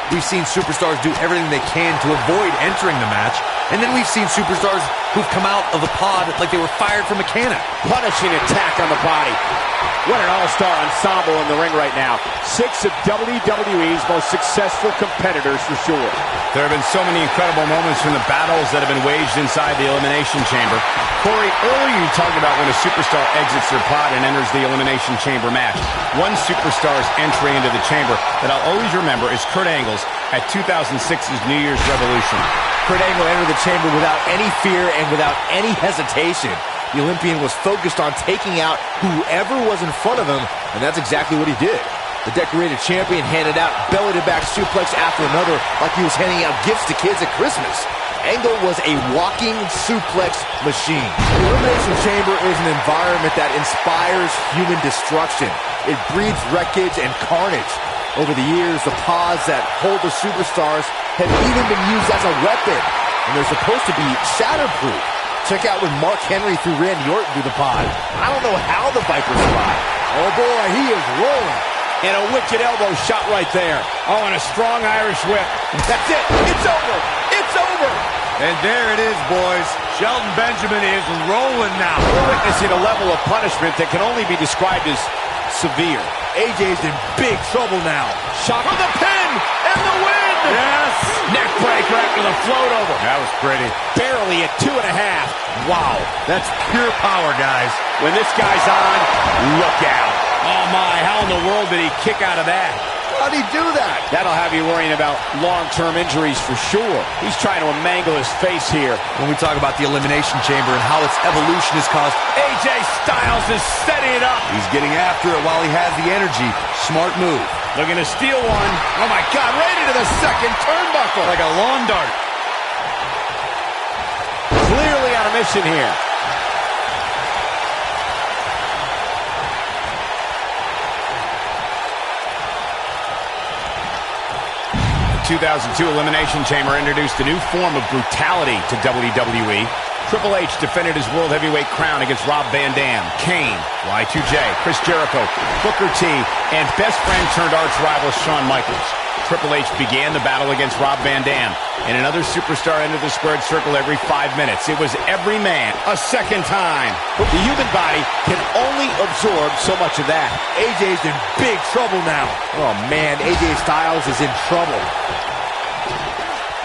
We've seen superstars do everything they can to avoid entering the match, and then we've seen superstars who've come out of the pod like they were fired from a cannon. Punishing attack on the body. What an all-star ensemble in the ring right now. 6 of WWE's most successful competitors for sure. There have been so many incredible moments from the battles that have been waged inside the Elimination Chamber. Corey, earlier you talked about when a superstar exits their pod and enters the Elimination Chamber match. One superstar's entry into the chamber that I'll always remember is Kurt Angle's at 2006's New Year's Revolution. Kurt Angle entered the chamber without any fear and without any hesitation. The Olympian was focused on taking out whoever was in front of him, and that's exactly what he did. The decorated champion handed out belly-to-back suplex after another like he was handing out gifts to kids at Christmas. Angle was a walking suplex machine. The Elimination Chamber is an environment that inspires human destruction. It breeds wreckage and carnage. Over the years, the pods that hold the superstars have even been used as a weapon, and they're supposed to be shatterproof. Check out when Mark Henry threw Randy Orton through the pod. I don't know how the Viper survived. Oh boy, he is rolling. And a wicked elbow shot right there. Oh, and a strong Irish whip. That's it. It's over. It's over. And there it is, boys. Shelton Benjamin is rolling now. We're witnessing a level of punishment that can only be described as severe. AJ's in big trouble now. Shot for the pin and the win. Yes. Neck breaker after the float over. That was pretty. Barely at 2.5. Wow. That's pure power, guys. When this guy's on, look out. Oh my, how in the world did he kick out of that? How'd he do that? That'll have you worrying about long-term injuries for sure. He's trying to mangle his face here. When we talk about the Elimination Chamber and how its evolution has caused... AJ Styles is setting it up. He's getting after it while he has the energy. Smart move. Looking to steal one. Oh my God, right into the second turnbuckle. Like a lawn dart. Clearly on a mission here. The 2002 Elimination Chamber introduced a new form of brutality to WWE. Triple H defended his World Heavyweight crown against Rob Van Dam, Kane, Y2J, Chris Jericho, Booker T, and best friend turned arch rival Shawn Michaels. Triple H began the battle against Rob Van Dam, and another superstar entered the squared circle every 5 minutes. It was every man a second time. But the human body can only absorb so much of that. AJ's in big trouble now. Oh man, AJ Styles is in trouble.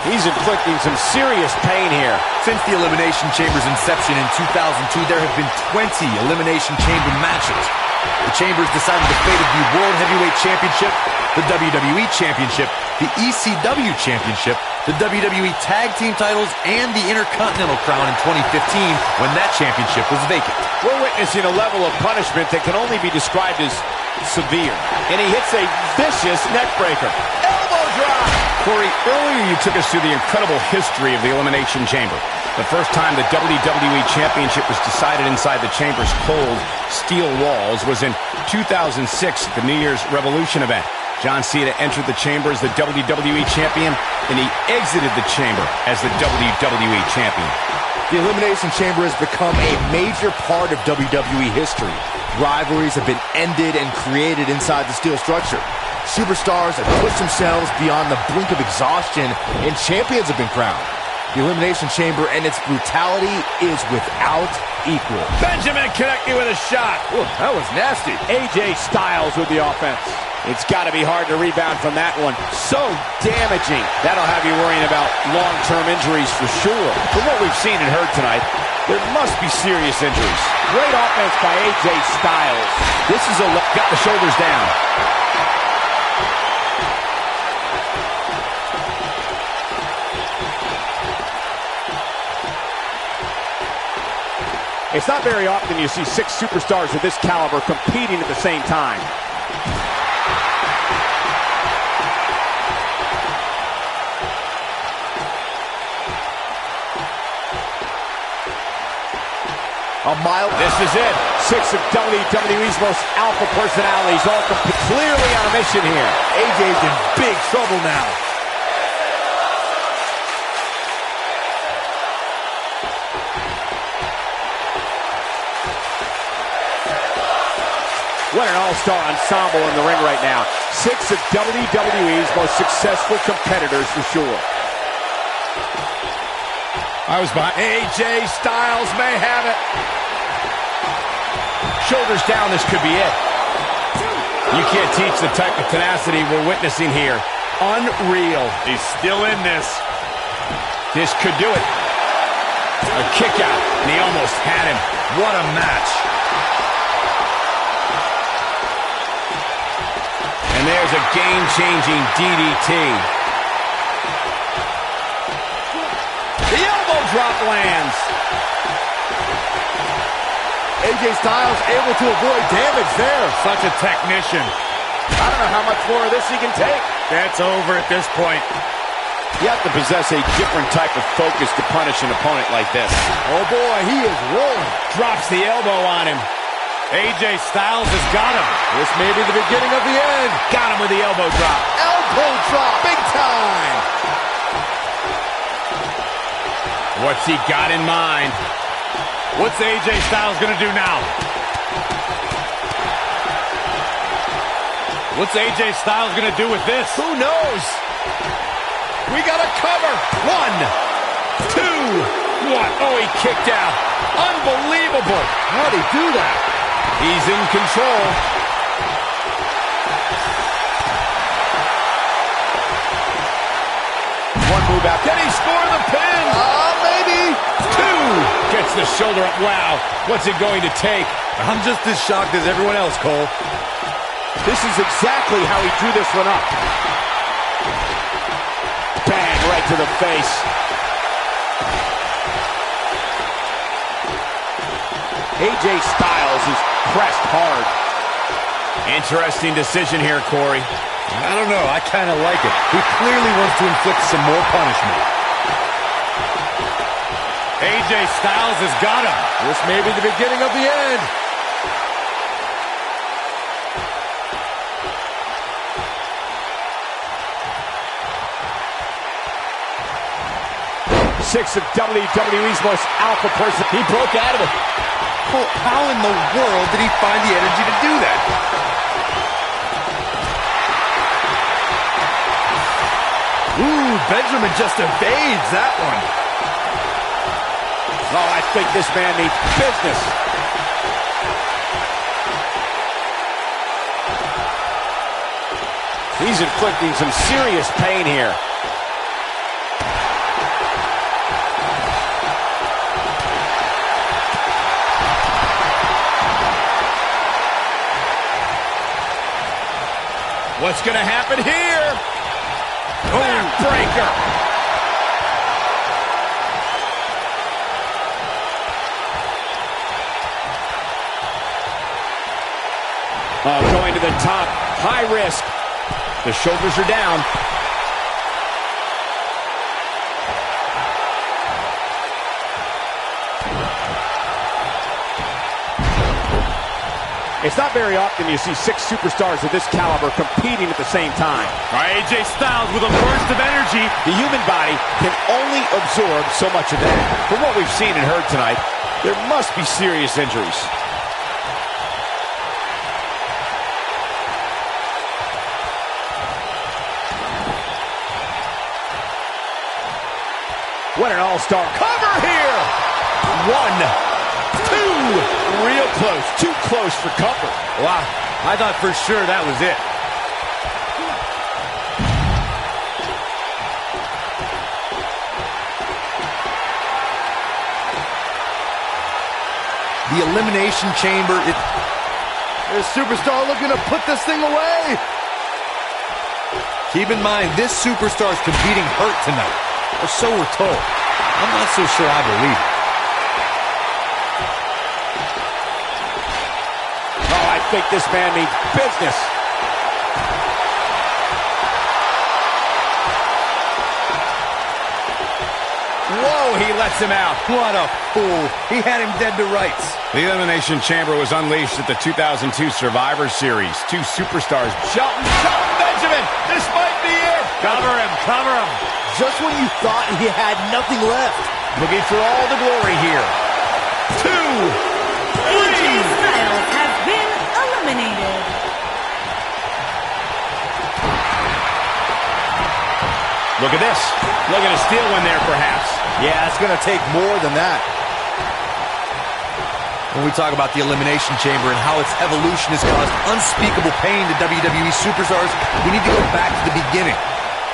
He's inflicting some serious pain here. Since the Elimination Chamber's inception in 2002, there have been 20 Elimination Chamber matches. The Chambers decided the fate of the World Heavyweight Championship, the WWE Championship, the ECW Championship, the WWE Tag Team titles, and the Intercontinental Crown in 2015 when that championship was vacant. We're witnessing a level of punishment that can only be described as severe. And he hits a vicious neck breaker. Elbow drop! Corey, earlier you took us through the incredible history of the Elimination Chamber. The first time the WWE Championship was decided inside the Chamber's cold steel walls was in 2006 at the New Year's Revolution event. John Cena entered the Chamber as the WWE Champion, and he exited the Chamber as the WWE Champion. The Elimination Chamber has become a major part of WWE history. Rivalries have been ended and created inside the steel structure. Superstars have pushed themselves beyond the brink of exhaustion, and champions have been crowned. The Elimination Chamber and its brutality is without equal. Benjamin connecting with a shot. Ooh, that was nasty. AJ Styles with the offense. It's got to be hard to rebound from that one. So damaging. That'll have you worrying about long-term injuries for sure. From what we've seen and heard tonight, there must be serious injuries. Great offense by AJ Styles. This is got the shoulders down. It's not very often you see 6 superstars of this caliber competing at the same time. This is it. 6 of WWE's most alpha personalities all clearly on a mission here. AJ's in big trouble now. What an all-star ensemble in the ring right now. 6 of WWE's most successful competitors for sure. I was behind. AJ Styles may have it. Shoulders down, this could be it. You can't teach the type of tenacity we're witnessing here. Unreal. He's still in this. This could do it. A kick out, and he almost had him. What a match. And there's a game-changing DDT. The elbow drop lands. AJ Styles able to avoid damage there. Such a technician. I don't know how much more of this he can take. That's over at this point. You have to possess a different type of focus to punish an opponent like this. Oh boy, he is rolling. Drops the elbow on him. AJ Styles has got him. This may be the beginning of the end. Got him with the elbow drop. Elbow drop, big time. What's he got in mind? What's AJ Styles going to do now? What's AJ Styles going to do with this? Who knows? We got a cover. 1, 2. What? Oh, he kicked out. Unbelievable. How'd he do that? He's in control. One move out. Can he score the pin? Maybe. 2. Gets the shoulder up. Wow. What's it going to take? I'm just as shocked as everyone else, Cole. This is exactly how he drew this one up. Bang, right to the face. AJ Styles is pressed hard. Interesting decision here, Corey. I don't know. I kind of like it. He clearly wants to inflict some more punishment. AJ Styles has got him. This may be the beginning of the end. Six of WWE's most alpha person. He broke out of it. Cole, how in the world did he find the energy to do that? Ooh, Benjamin just evades that one. Oh, I think this man needs business. He's inflicting some serious pain here. What's going to happen here? Backbreaker. Oh, going to the top. High risk. The shoulders are down. It's not very often you see 6 superstars of this caliber competing at the same time. All right, AJ Styles with a burst of energy. The human body can only absorb so much of that. From what we've seen and heard tonight, there must be serious injuries. What an all-star cover here! 1, 2, real close, too close for comfort. Wow, I thought for sure that was it. The Elimination Chamber, This superstar looking to put this thing away. keep in mind, this superstar's competing hurt tonight. Or so we're told. I'm not so sure I believe it. Oh, I think this man needs business. Whoa, he lets him out. What a fool. He had him dead to rights. The Elimination Chamber was unleashed at the 2002 Survivor Series. 2 superstars. Shelton, Benjamin. This might be it. Cover him, cover him. Just when you thought he had nothing left. Looking for all the glory here. 2, 3. AJ Styles has been eliminated. Look at this. Looking to steal one there, perhaps. Yeah, it's going to take more than that. When we talk about the Elimination Chamber and how its evolution has caused unspeakable pain to WWE superstars, we need to go back to the beginning.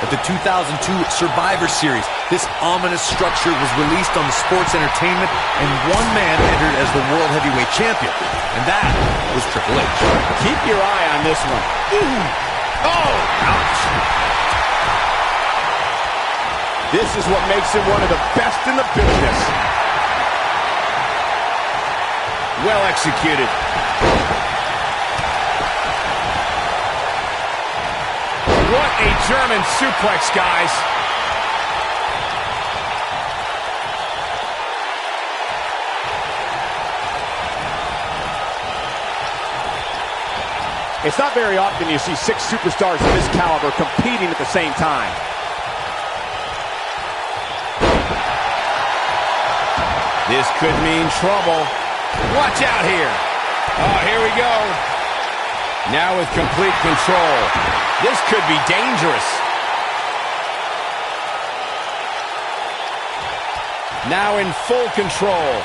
At the 2002 Survivor Series, this ominous structure was released on the sports entertainment, and one man entered as the World Heavyweight Champion, and that was Triple H. Keep your eye on this one. Oh! Ouch! This is what makes him one of the best in the business. Well executed. What a German suplex, guys. It's not very often you see 6 superstars of this caliber competing at the same time. This could mean trouble. Watch out here. Oh, here we go. Now with complete control. This could be dangerous. Now in full control.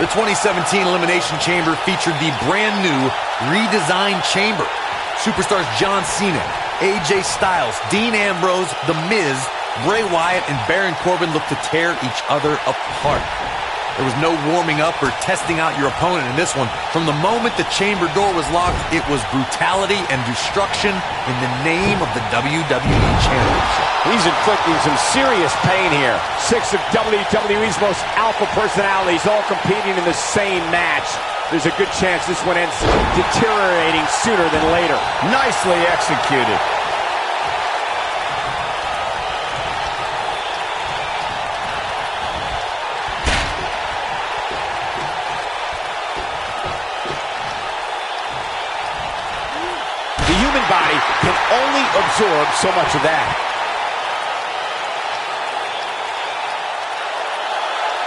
The 2017 Elimination Chamber featured the brand new redesigned chamber. Superstars John Cena, AJ Styles, Dean Ambrose, The Miz, Bray Wyatt, and Baron Corbin look to tear each other apart. There was no warming up or testing out your opponent in this one. From the moment the chamber door was locked, it was brutality and destruction in the name of the WWE Championship. He's inflicting some serious pain here. 6 of WWE's most alpha personalities all competing in the same match. There's a good chance this one ends deteriorating sooner than later. Nicely executed. The human body can only absorb so much of that.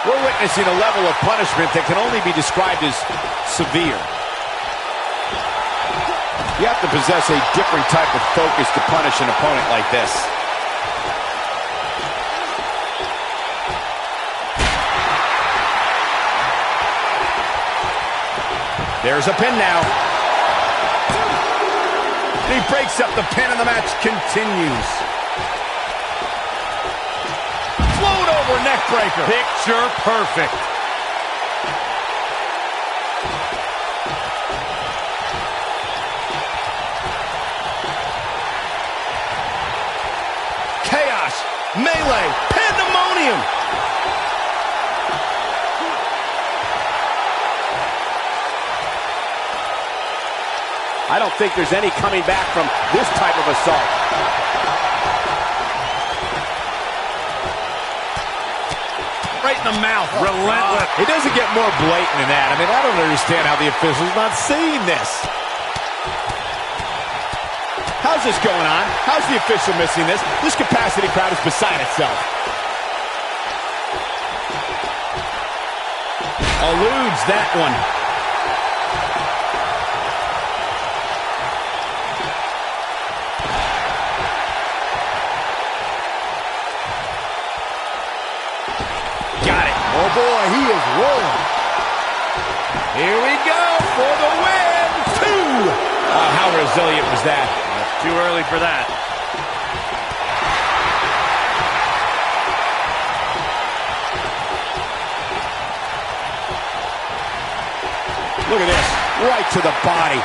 We're witnessing a level of punishment that can only be described as severe. You have to possess a different type of focus to punish an opponent like this. There's a pin now. He breaks up the pin and the match continues. Float over neck breaker. Picture perfect. Chaos, melee, pandemonium. I don't think there's any coming back from this type of assault. Right in the mouth. Relentless. It doesn't get more blatant than that. I mean, I don't understand how the official's not seeing this. How's this going on? How's the official missing this? This capacity crowd is beside itself. Eludes that one. Oh boy, he is rolling. Here we go for the win. 2. How resilient was that? Too early for that. Look at this. Right to the body.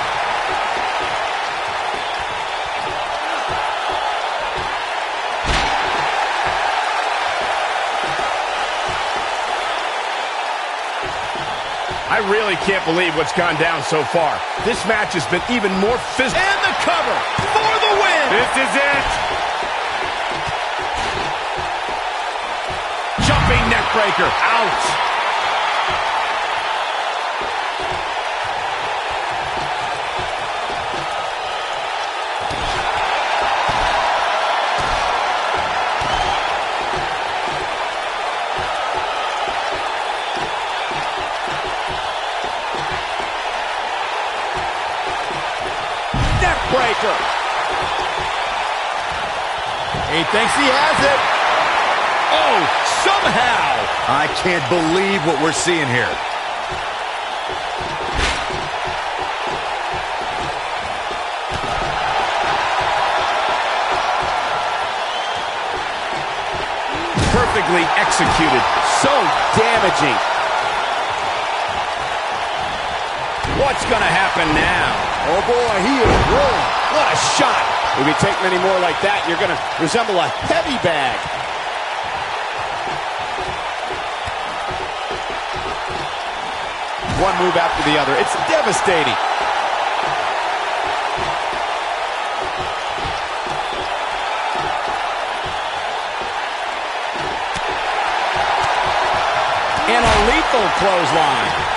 I really can't believe what's gone down so far. This match has been even more physical. And the cover for the win. This is it. Jumping neck breaker. Ouch. Breaker. He thinks he has it. Oh, somehow. I can't believe what we're seeing here. Perfectly executed. So damaging. What's going to happen now? Oh, boy, he is rolling. What a shot. If you take many more like that, you're going to resemble a heavy bag. One move after the other. It's devastating. And a lethal clothesline.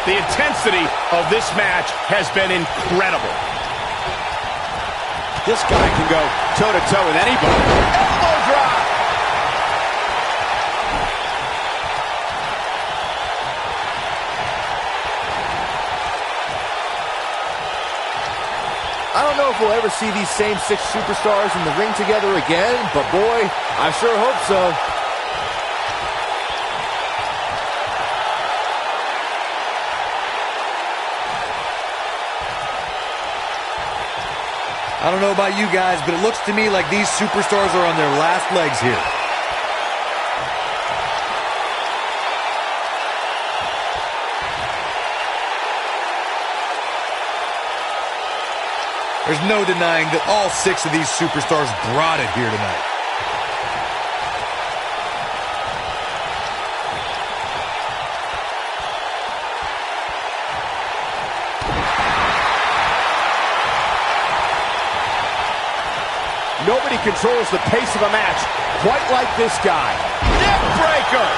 The intensity of this match has been incredible. This guy can go toe-to-toe with anybody. Elbow drop! I don't know if we'll ever see these same 6 superstars in the ring together again, but boy, I sure hope so. I don't know about you guys, but it looks to me like these superstars are on their last legs here. There's no denying that all 6 of these superstars brought it here tonight. Nobody controls the pace of a match quite like this guy. Neck breaker!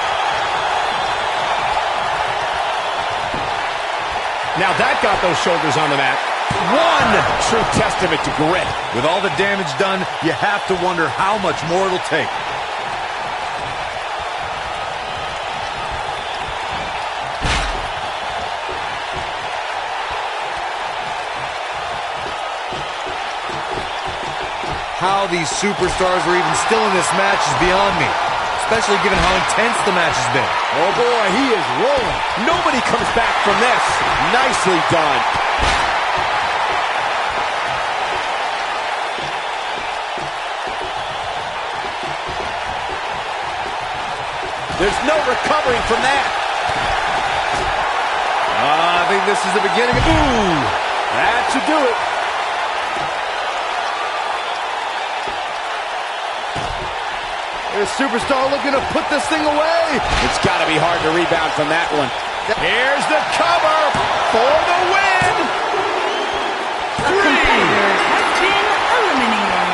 Now that got those shoulders on the mat. One true testament to grit. With all the damage done, you have to wonder how much more it'll take. How these superstars are even still in this match is beyond me, especially given how intense the match has been. Oh boy, he is rolling. Nobody comes back from this. Nicely done. There's no recovering from that. I think this is the beginning of... Ooh, that should do it. There's a superstar looking to put this thing away. It's got to be hard to rebound from that one. Here's the cover for the win. A competitor has been eliminated.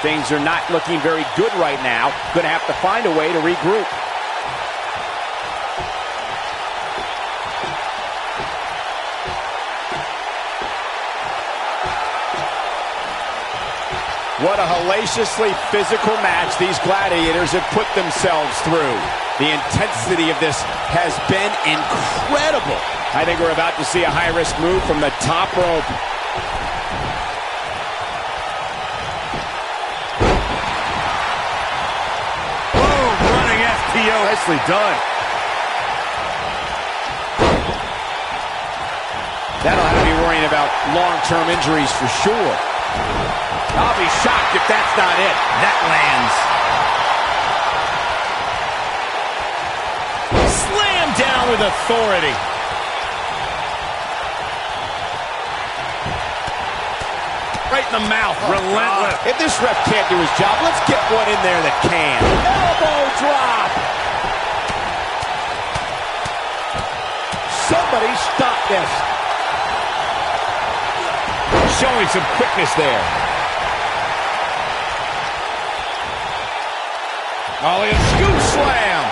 Things are not looking very good right now. Going to have to find a way to regroup. What a hellaciously physical match these gladiators have put themselves through. The intensity of this has been incredible. I think we're about to see a high-risk move from the top rope. Boom, running FTO. Nicely done. That'll have me worrying about long-term injuries for sure. I'll be shocked if that's not it. That lands. Slam down with authority. Right in the mouth. Relentless. If this ref can't do his job, let's get one in there that can. Elbow drop. Somebody stop this. Showing some quickness there. Ollie, a scoop slam.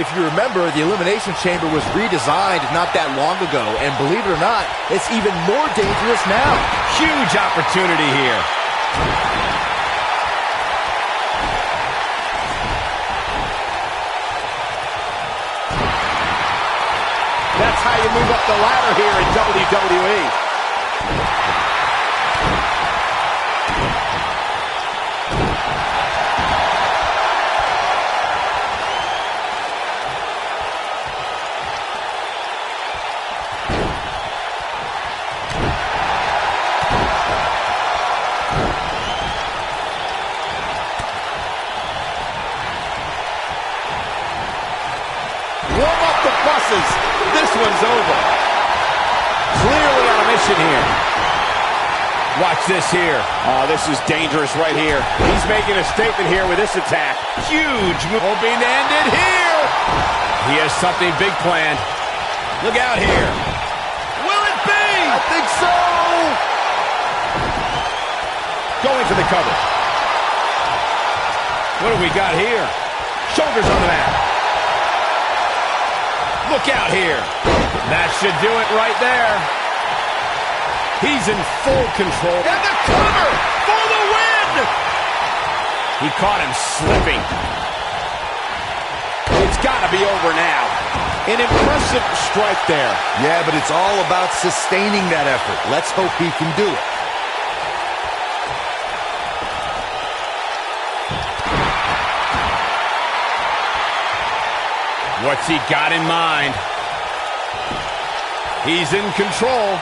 If you remember, the Elimination Chamber was redesigned not that long ago, and believe it or not, it's even more dangerous now. Huge opportunity here. That's how you move up the ladder here in WWE. Warm up the buses. This one's over. Clearly on a mission here. Watch this here. Oh, this is dangerous right here. He's making a statement here with this attack. Huge move. Hoping to end it here. He has something big planned. Look out here. Will it be? I think so. Going for the cover. What do we got here? Shoulders on the mat. Look out here. That should do it right there. He's in full control. And the cover for the win! He caught him slipping. It's got to be over now. An impressive strike there. Yeah, but it's all about sustaining that effort. Let's hope he can do it. What's he got in mind? He's in control.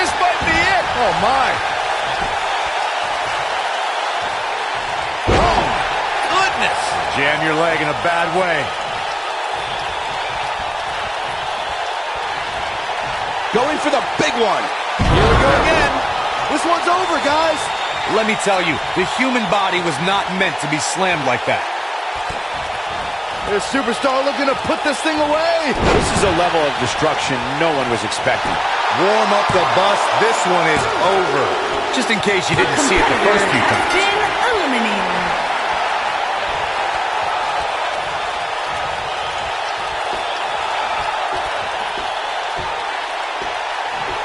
This might be it. Oh, my. Oh, goodness. Jam your leg in a bad way. Going for the big one. Here we go again. This one's over, guys. Let me tell you, the human body was not meant to be slammed like that. There's Superstar looking to put this thing away. This is a level of destruction no one was expecting. Warm up the bus. This one is over. Just in case you didn't see it the first few times. Been eliminated.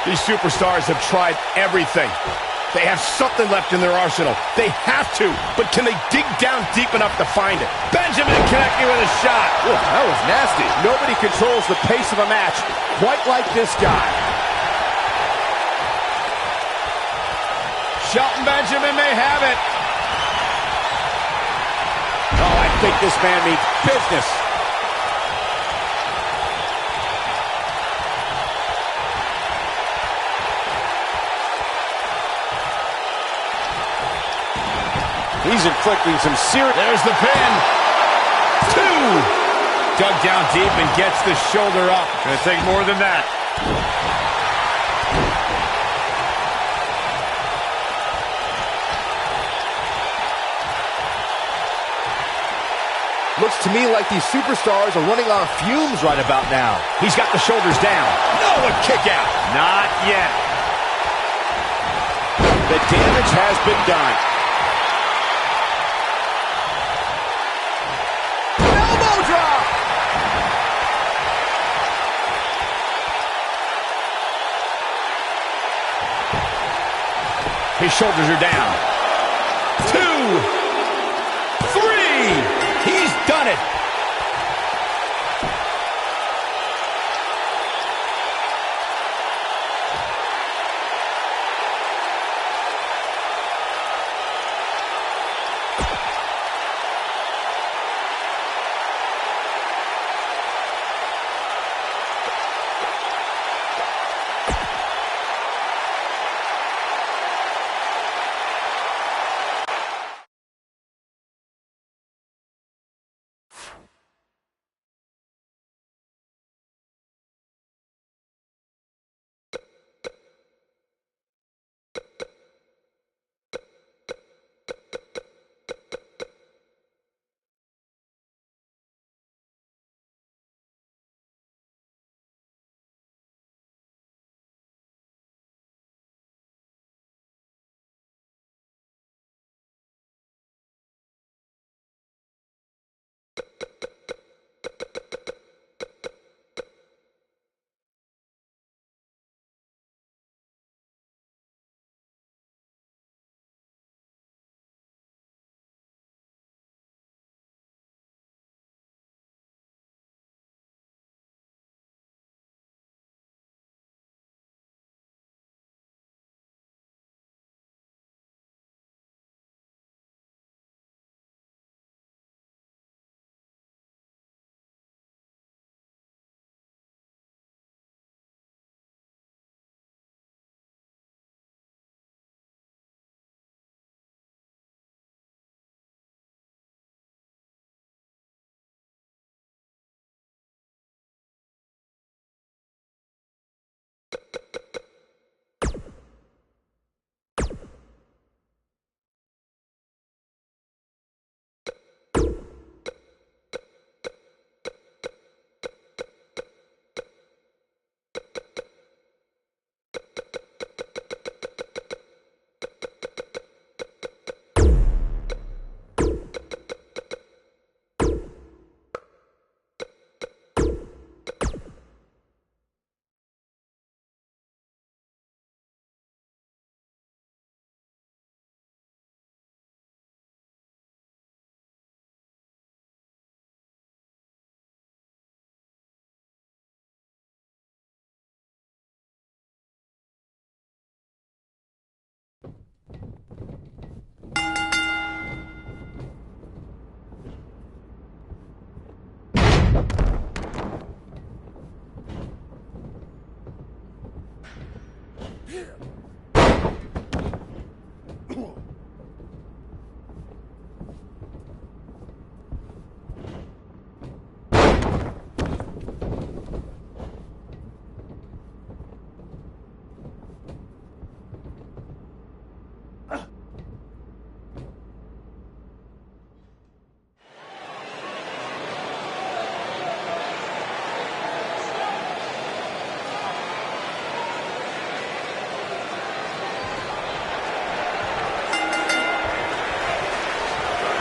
These superstars have tried everything. They have something left in their arsenal. They have to, but can they dig down deep enough to find it? Benjamin connecting with a shot. Ooh, that was nasty. Nobody controls the pace of a match quite like this guy. Shelton Benjamin may have it. Oh, I think this man means business. He's inflicting some serious... There's the pin. 2. Dug down deep and gets the shoulder up. Gonna take more than that. Looks to me like these superstars are running on fumes right about now. He's got the shoulders down. No, a kick out. Not yet. The damage has been done. Elbow drop. His shoulders are down. 2, 3. He's done it.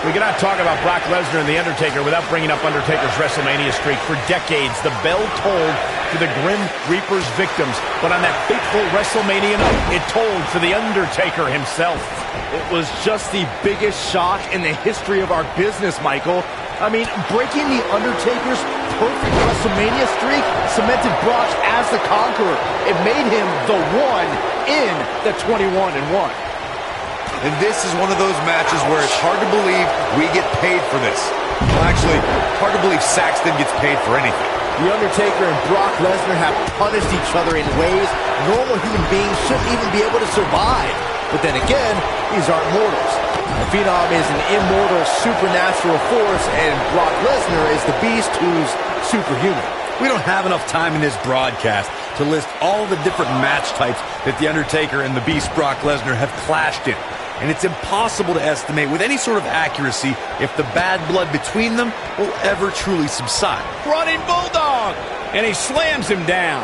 We cannot talk about Brock Lesnar and The Undertaker without bringing up Undertaker's WrestleMania streak. For decades, the bell tolled for the Grim Reaper's victims. But on that fateful WrestleMania night, it tolled for The Undertaker himself. It was just the biggest shock in the history of our business, Michael. I mean, breaking The Undertaker's perfect WrestleMania streak cemented Brock as the conqueror. It made him the one in the 21-1. And this is one of those matches where it's hard to believe we get paid for this. Well, actually, hard to believe Saxton gets paid for anything. The Undertaker and Brock Lesnar have punished each other in ways normal human beings shouldn't even be able to survive. But then again, these aren't mortals. The Phenom is an immortal supernatural force, and Brock Lesnar is the beast who's superhuman. We don't have enough time in this broadcast to list all the different match types that The Undertaker and the Beast Brock Lesnar have clashed in. And it's impossible to estimate with any sort of accuracy if the bad blood between them will ever truly subside. Running Bulldog! And he slams him down,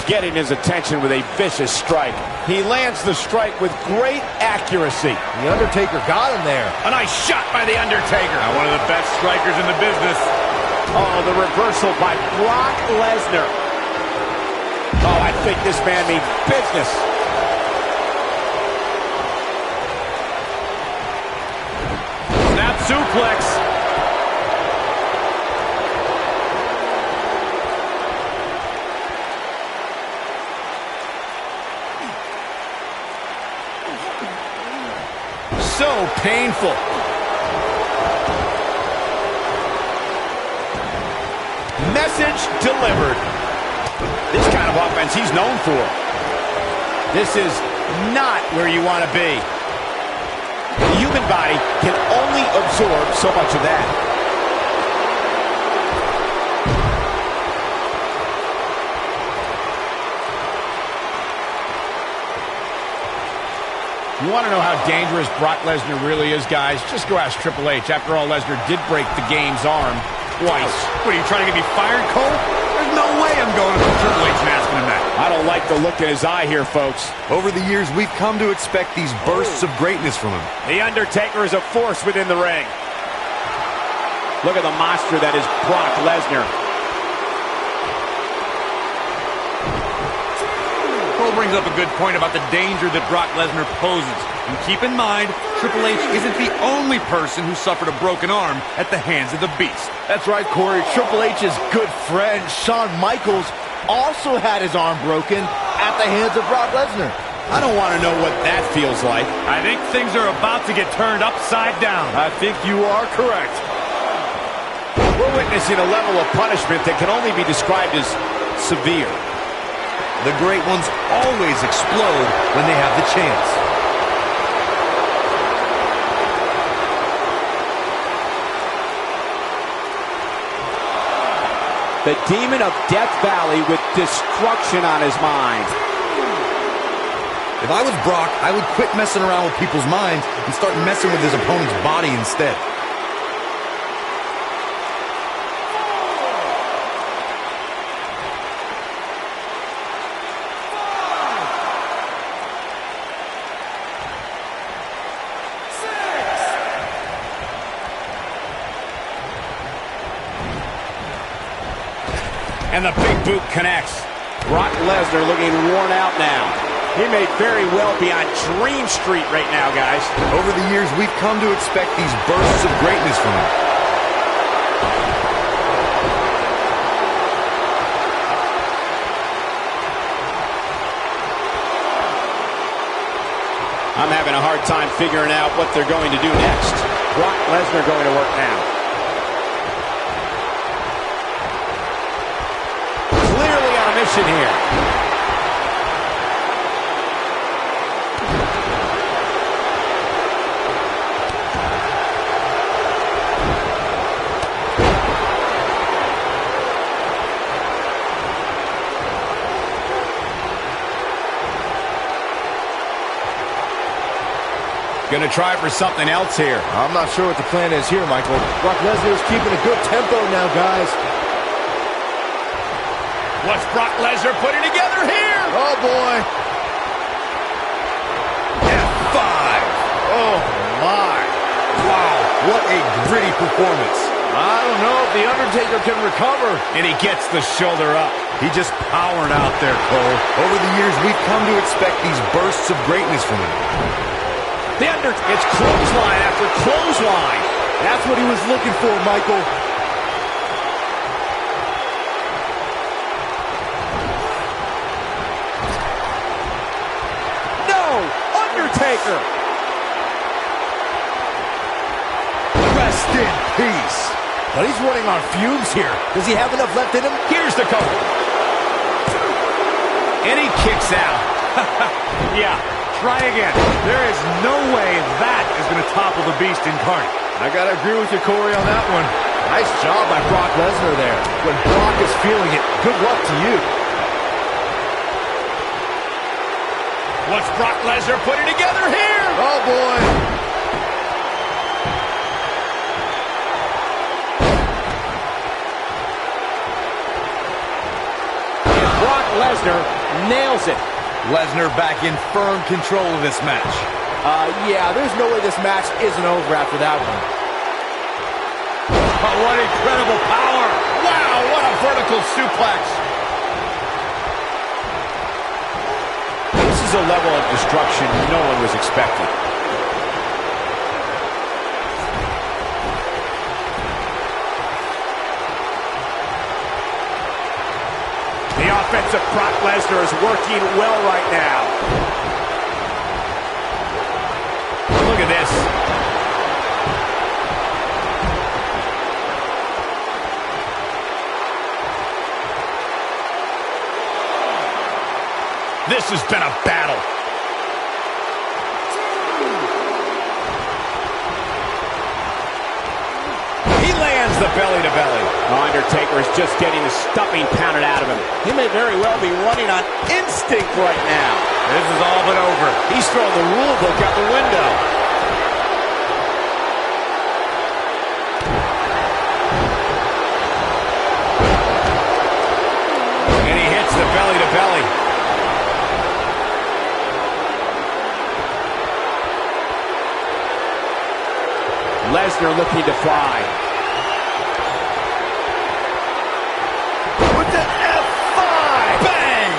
getting his attention with a vicious strike. He lands the strike with great accuracy. The Undertaker got him there. A nice shot by The Undertaker. One of the best strikers in the business. Oh, the reversal by Brock Lesnar. Oh, I think this man means business. Snap suplex. So painful. Message delivered. This kind of offense he's known for. This is not where you want to be. The human body can only absorb so much of that. You want to know how dangerous Brock Lesnar really is, guys? Just go ask Triple H. After all, Lesnar did break the game's arm twice. What, are you trying to get me fired, Cole? There's no way I'm going to Triple H and asking him that. I don't like the look in his eye here, folks. Over the years, we've come to expect these bursts of greatness from him. The Undertaker is a force within the ring. Look at the monster that is Brock Lesnar. Cole brings up a good point about the danger that Brock Lesnar poses. And keep in mind, Triple H isn't the only person who suffered a broken arm at the hands of the Beast. That's right, Corey. Triple H's good friend, Shawn Michaels, also had his arm broken at the hands of Brock Lesnar. I don't want to know what that feels like. I think things are about to get turned upside down. I think you are correct. We're witnessing a level of punishment that can only be described as severe. The great ones always explode when they have the chance. The demon of Death Valley with destruction on his mind. If I was Brock, I would quit messing around with people's minds and start messing with his opponent's body instead. And the big boot connects. Brock Lesnar looking worn out now. He may very well be on Dream Street right now, guys. Over the years, we've come to expect these bursts of greatness from him. I'm having a hard time figuring out what they're going to do next. Brock Lesnar going to work now. Clearly on a mission here. Gonna try for something else here. I'm not sure what the plan is here, Michael. Brock Lesnar is keeping a good tempo now, guys. What's Brock Lesnar putting together here? Oh, boy. F5. Oh, my. Wow, What a gritty performance. I don't know if The Undertaker can recover. And he gets the shoulder up. He just powered out there, Cole. Over the years, we've come to expect these bursts of greatness from him. The Undertaker, it's clothesline after clothesline. That's what he was looking for, Michael. No! Undertaker! Rest in peace. But he's running on fumes here. Does he have enough left in him? Here's the cover. And he kicks out. Yeah, try again. There is no way that is going to topple the beast incarnate. I gotta agree with you, Corey, on that one. Nice job by Brock Lesnar there. When Brock is feeling it, good luck to you. What's Brock Lesnar putting together here? Oh, boy. And Brock Lesnar nails it. Lesnar back in firm control of this match. Yeah, there's no way this match isn't over after that one. Oh, what incredible power. Wow, what a vertical suplex. This is a level of destruction no one was expecting. The offense of Brock Lesnar is working well right now. Look at this. This has been a battle. He lands the belly to belly. Undertaker is just getting the stuffing pounded out of him. He may very well be running on instinct right now. This is all but over. He's throwing the rule book out the window. And he hits the belly to belly. Lesnar looking to fly. With the F5! Bang!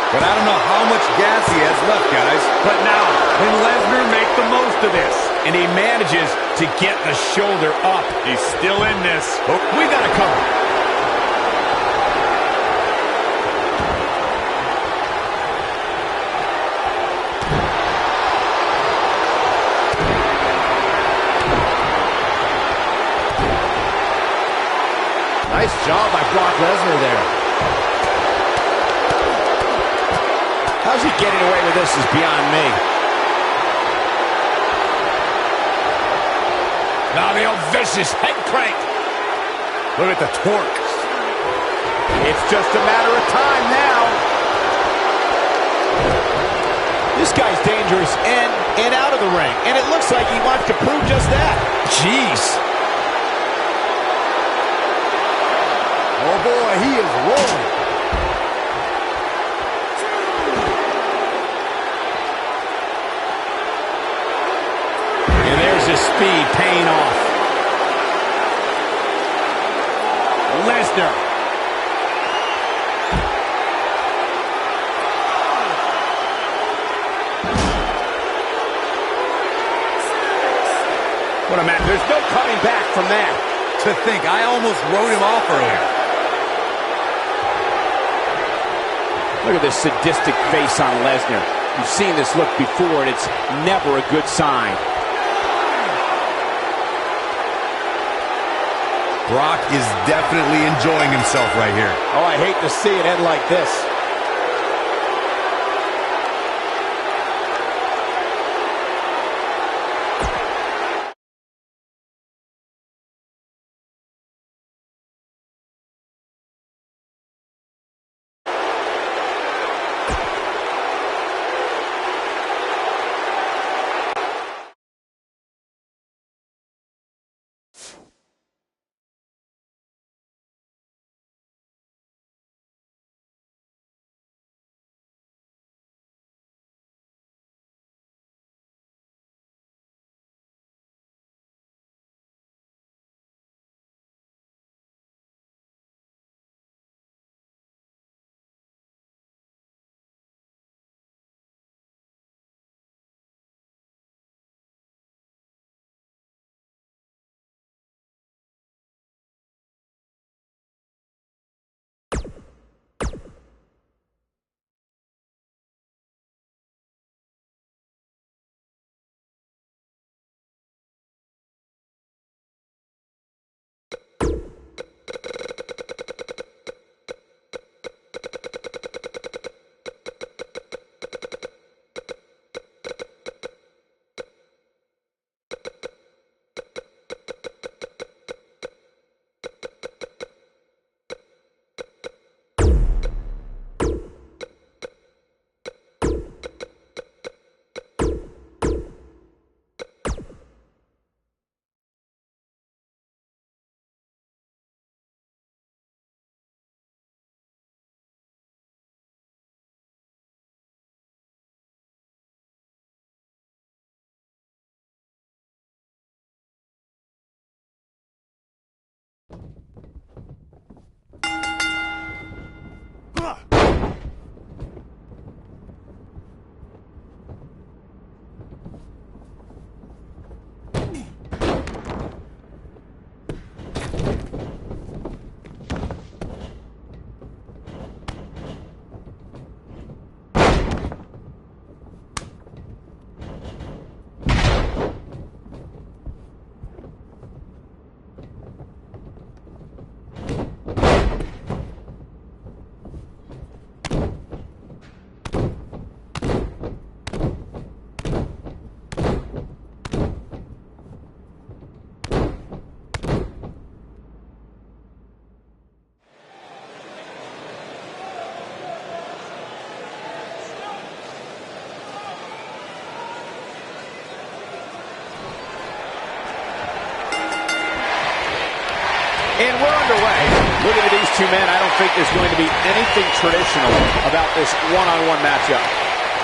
But I don't know how much gas he has left, guys. But now, can Lesnar make the most of this? And he manages to get the shoulder up. He's still in this. Oh, we got to cover. Nice job by Brock Lesnar there. How's he getting away with this is beyond me. Now the old vicious head crank. Look at the torque. It's just a matter of time now. This guy's dangerous in and out of the ring. And it looks like he wants to prove just that. Jeez. Oh boy, he is rolling. And there's his speed paying off. Lesnar. What a match. There's no coming back from that. To think, I almost wrote him off earlier. Look at this sadistic face on Lesnar. You've seen this look before, and it's never a good sign. Brock is definitely enjoying himself right here. Oh, I hate to see it end like this. And we're underway. Looking at these two men, I don't think there's going to be anything traditional about this one-on-one matchup.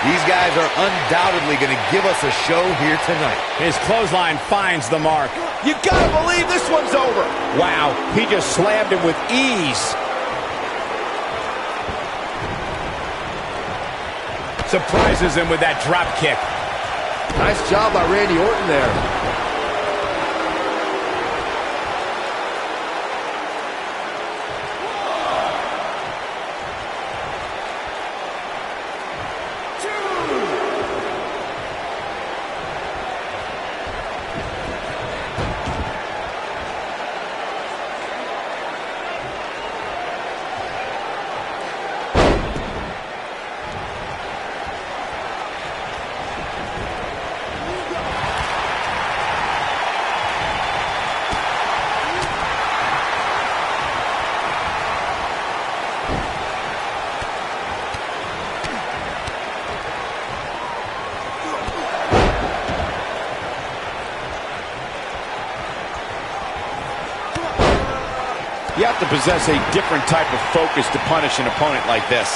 These guys are undoubtedly going to give us a show here tonight. His clothesline finds the mark. You gotta believe this one's over. Wow, he just slammed him with ease. Surprises him with that drop kick. Nice job by Randy Orton there. You have to possess a different type of focus to punish an opponent like this.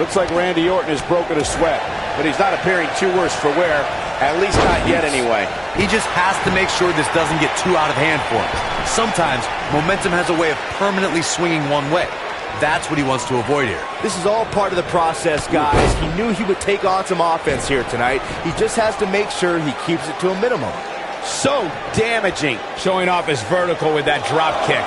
Looks like Randy Orton has broken a sweat, but he's not appearing too worse for wear, at least not yet anyway. He just has to make sure this doesn't get too out of hand for him. Sometimes, momentum has a way of permanently swinging one way. That's what he wants to avoid here. This is all part of the process, guys. He knew he would take on some offense here tonight. He just has to make sure he keeps it to a minimum. So damaging. Showing off his vertical with that drop kick.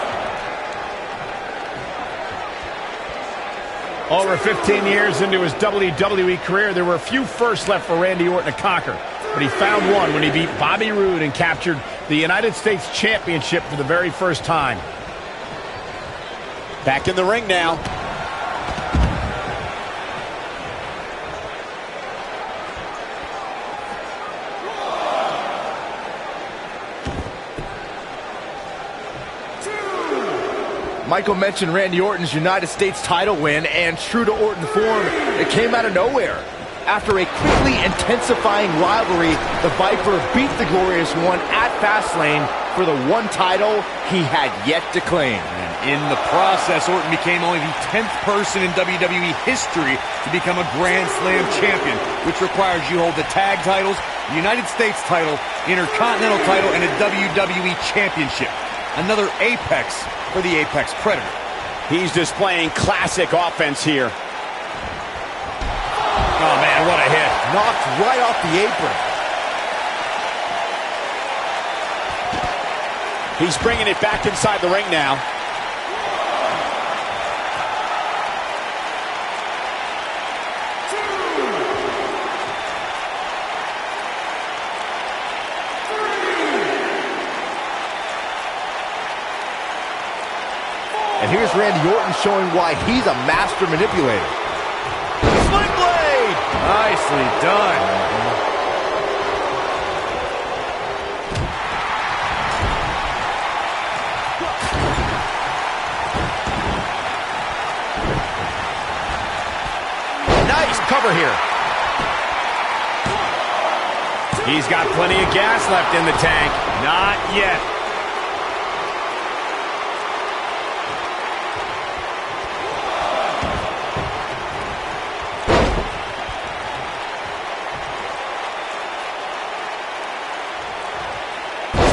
Over 15 years into his WWE career, there were a few firsts left for Randy Orton to conquer. But he found one when he beat Bobby Roode and captured the United States Championship for the very first time. Back in the ring now. Michael mentioned Randy Orton's United States title win, and true to Orton form, it came out of nowhere. After a quickly intensifying rivalry, the Viper beat the Glorious One at Fastlane for the one title he had yet to claim. And in the process, Orton became only the 10th person in WWE history to become a Grand Slam champion, which requires you hold the tag titles, the United States title, Intercontinental title, and a WWE championship. Another apex for the Apex Predator. He's displaying classic offense here. Oh, man, what a hit. Knocked right off the apron. He's bringing it back inside the ring now. And here's Randy Orton showing why he's a master manipulator. Sling blade! Nicely done. Nice cover here. He's got plenty of gas left in the tank. Not yet.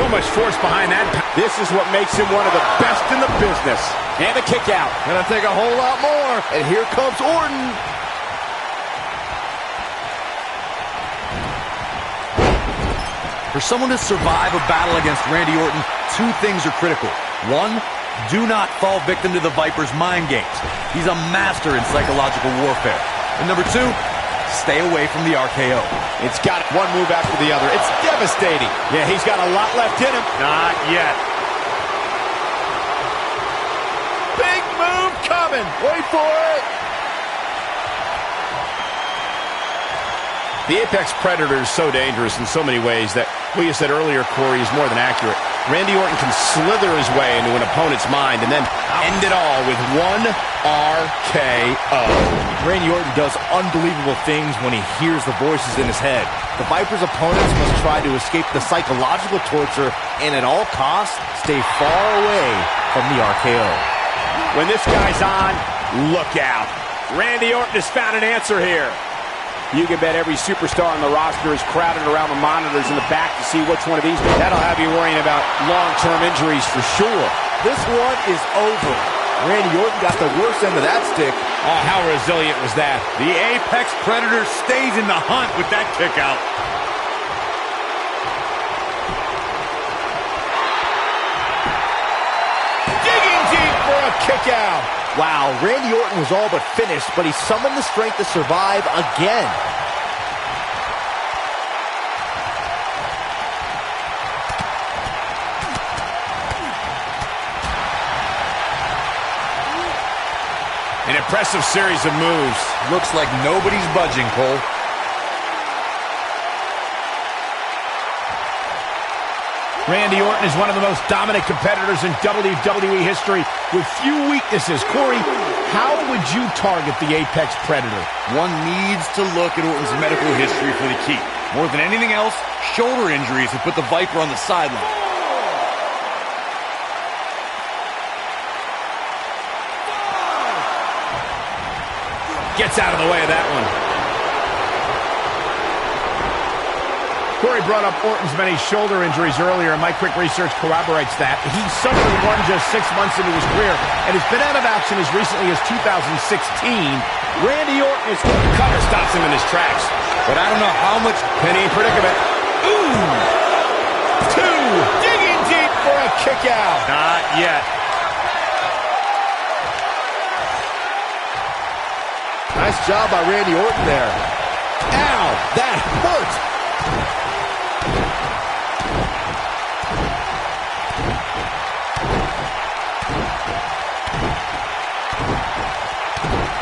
So much force behind that. This is what makes him one of the best in the business. And the kick out. Gonna take a whole lot more. And here comes Orton. For someone to survive a battle against Randy Orton, two things are critical. One, do not fall victim to the Viper's mind games. He's a master in psychological warfare. And number two, stay away from the RKO. It's got one move after the other. It's devastating. Yeah, he's got a lot left in him. Not yet. Big move coming. Wait for it. The Apex Predator is so dangerous in so many ways that what you said earlier, Corey, is more than accurate. Randy Orton can slither his way into an opponent's mind and then end it all with one RKO. Randy Orton does unbelievable things when he hears the voices in his head. The Viper's opponents must try to escape the psychological torture and at all costs stay far away from the RKO. When this guy's on, look out. Randy Orton has found an answer here. You can bet every superstar on the roster is crowded around the monitors in the back to see which one of these. That'll have you worrying about long-term injuries for sure. This one is over. Randy Orton got the worst end of that stick. Oh, how resilient was that? The Apex Predator stays in the hunt with that kick out. Digging deep for a kick out. Wow, Randy Orton was all but finished, but he summoned the strength to survive again. An impressive series of moves. Looks like nobody's budging, Cole. Randy Orton is one of the most dominant competitors in WWE history with few weaknesses. Corey, how would you target the Apex Predator? One needs to look at Orton's medical history for the key. More than anything else, shoulder injuries have put the Viper on the sideline. Gets out of the way of that one. Corey brought up Orton's many shoulder injuries earlier, and my quick research corroborates that. He suffered one just 6 months into his career and has been out of action as recently as 2016. Randy Orton is Cutter stops him in his tracks. But I don't know how much Penny predicament. ooh, two, digging deep for a kick out. not yet. Nice job by Randy Orton there. Ow, that hurt.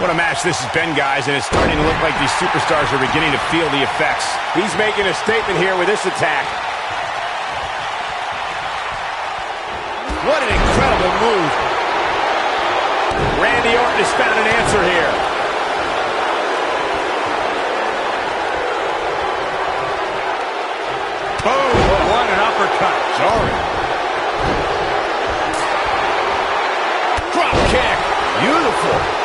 What a match this has been, guys, and it's starting to look like these superstars are beginning to feel the effects. He's making a statement here with this attack. What an incredible move. Randy Orton has found an answer here. Boom! What an uppercut. Jarring. Drop kick. Beautiful.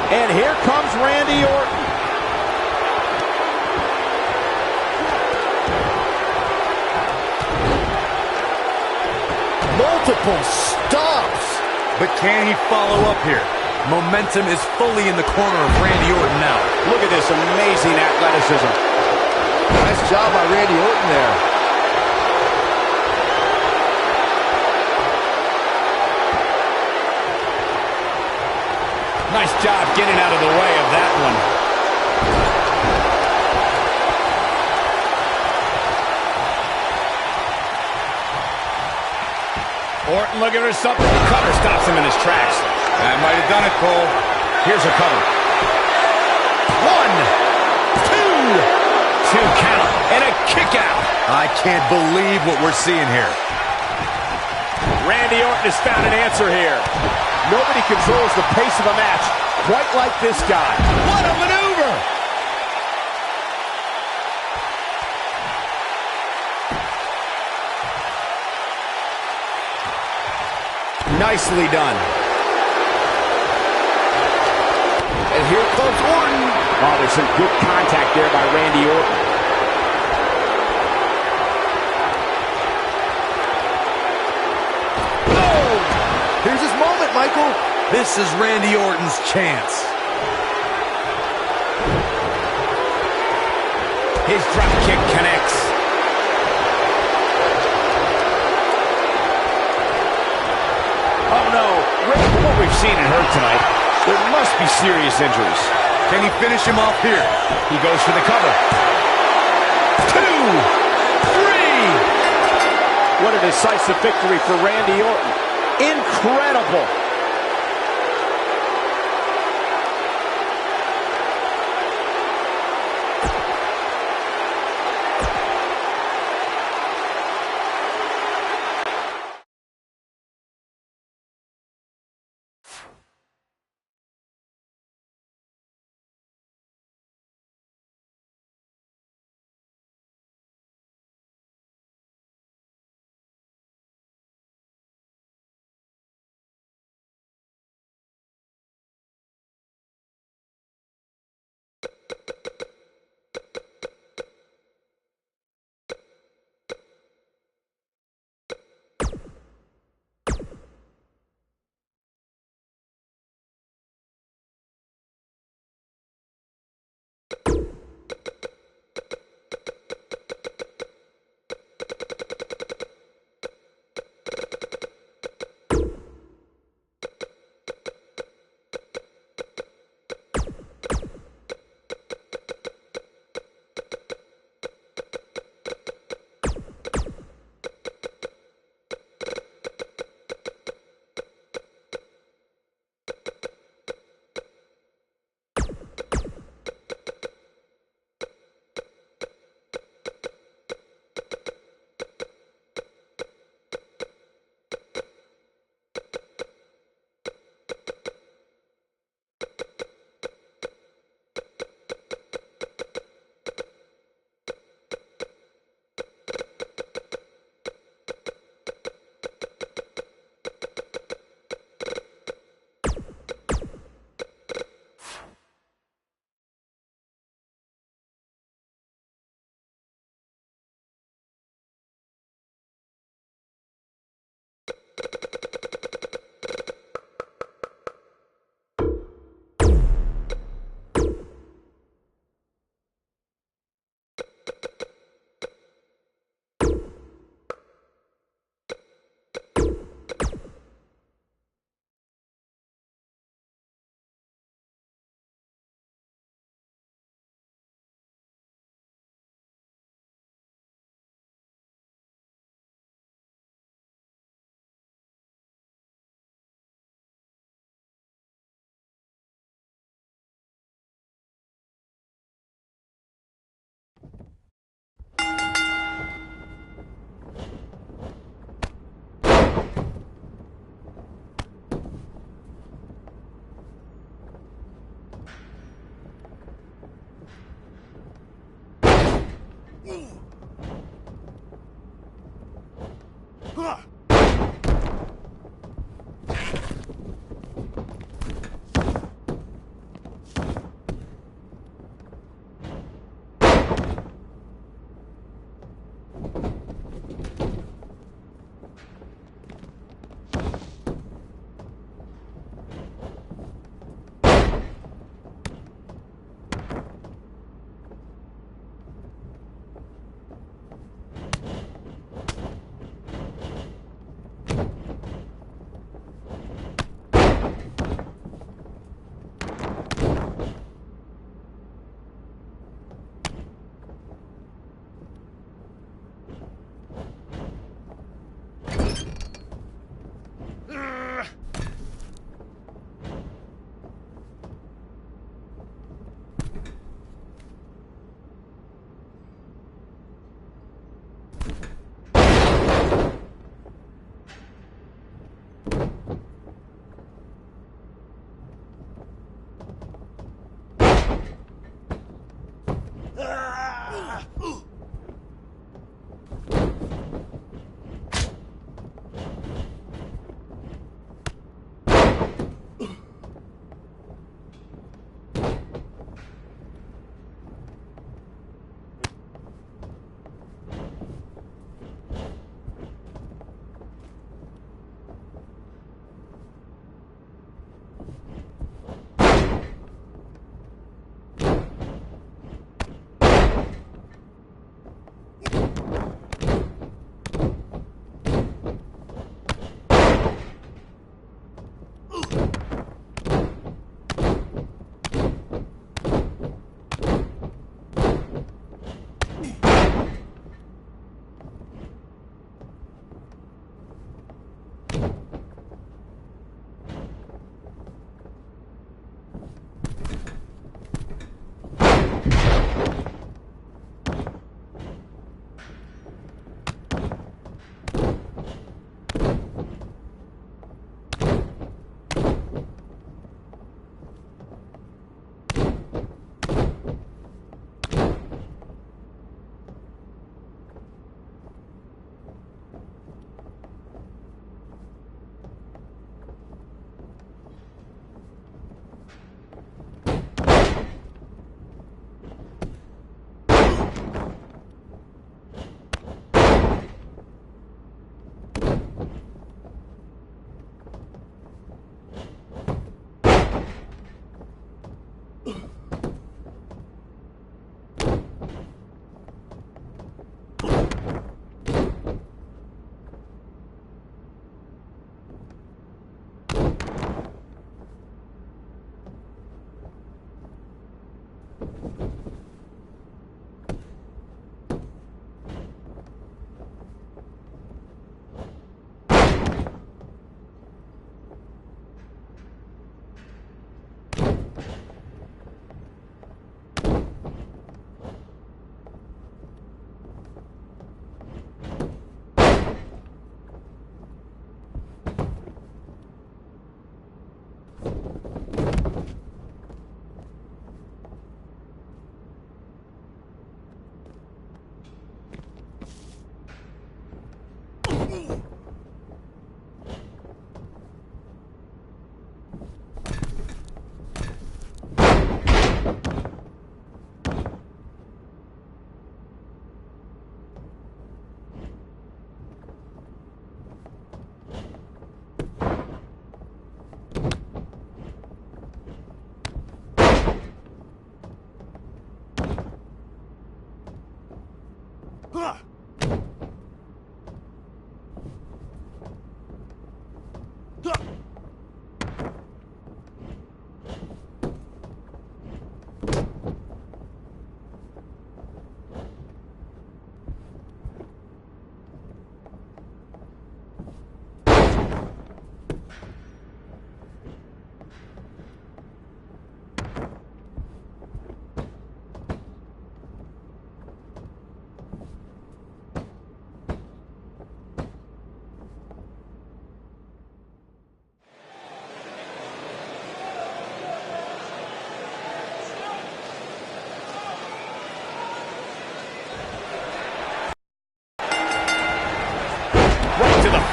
And here comes Randy Orton. Multiple stops. But can he follow up here? Momentum is fully in the corner of Randy Orton now. Look at this amazing athleticism. Nice job by Randy Orton there. Nice job getting out of the way of that one. Orton looking for something. The cutter stops him in his tracks. That might have done it, Cole. Here's a cover. 1, 2. 2 count. And a kick out. I can't believe what we're seeing here. Randy Orton has found an answer here. Nobody controls the pace of a match quite like this guy. What a maneuver! Nicely done. And here comes Orton. Oh, there's some good contact there by Randy Orton. Here's his moment, Michael. This is Randy Orton's chance. His drop kick connects. Oh no, from what we've seen and heard tonight, there must be serious injuries. Can he finish him off here? He goes for the cover. 2, 3. What a decisive victory for Randy Orton. Incredible.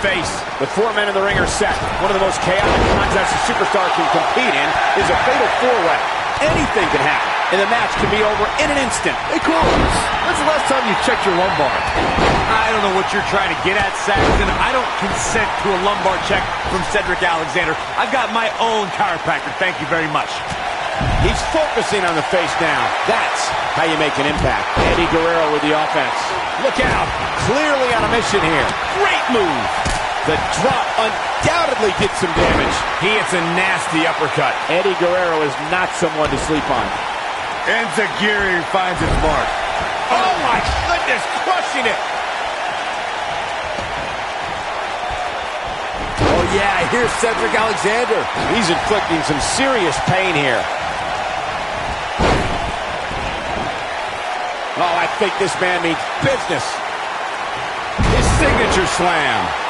Face. The four men in the ring are set. One of the most chaotic contests a superstar can compete in is a fatal four-way. Anything can happen, and the match can be over in an instant. Hey, Coles, when's the last time you checked your lumbar? I don't know what you're trying to get at, Saxton. I don't consent to a lumbar check from Cedric Alexander. I've got my own chiropractor. Thank you very much. He's focusing on the face now. That's how you make an impact. Eddie Guerrero with the offense. Look out. Clearly on a mission here. Great move. The drop undoubtedly did some damage. He hits a nasty uppercut. Eddie Guerrero is not someone to sleep on. And Zagiri finds its mark. Oh my goodness, crushing it. Oh yeah, here's Cedric Alexander. He's inflicting some serious pain here. Oh, I think this man means business. His signature slam.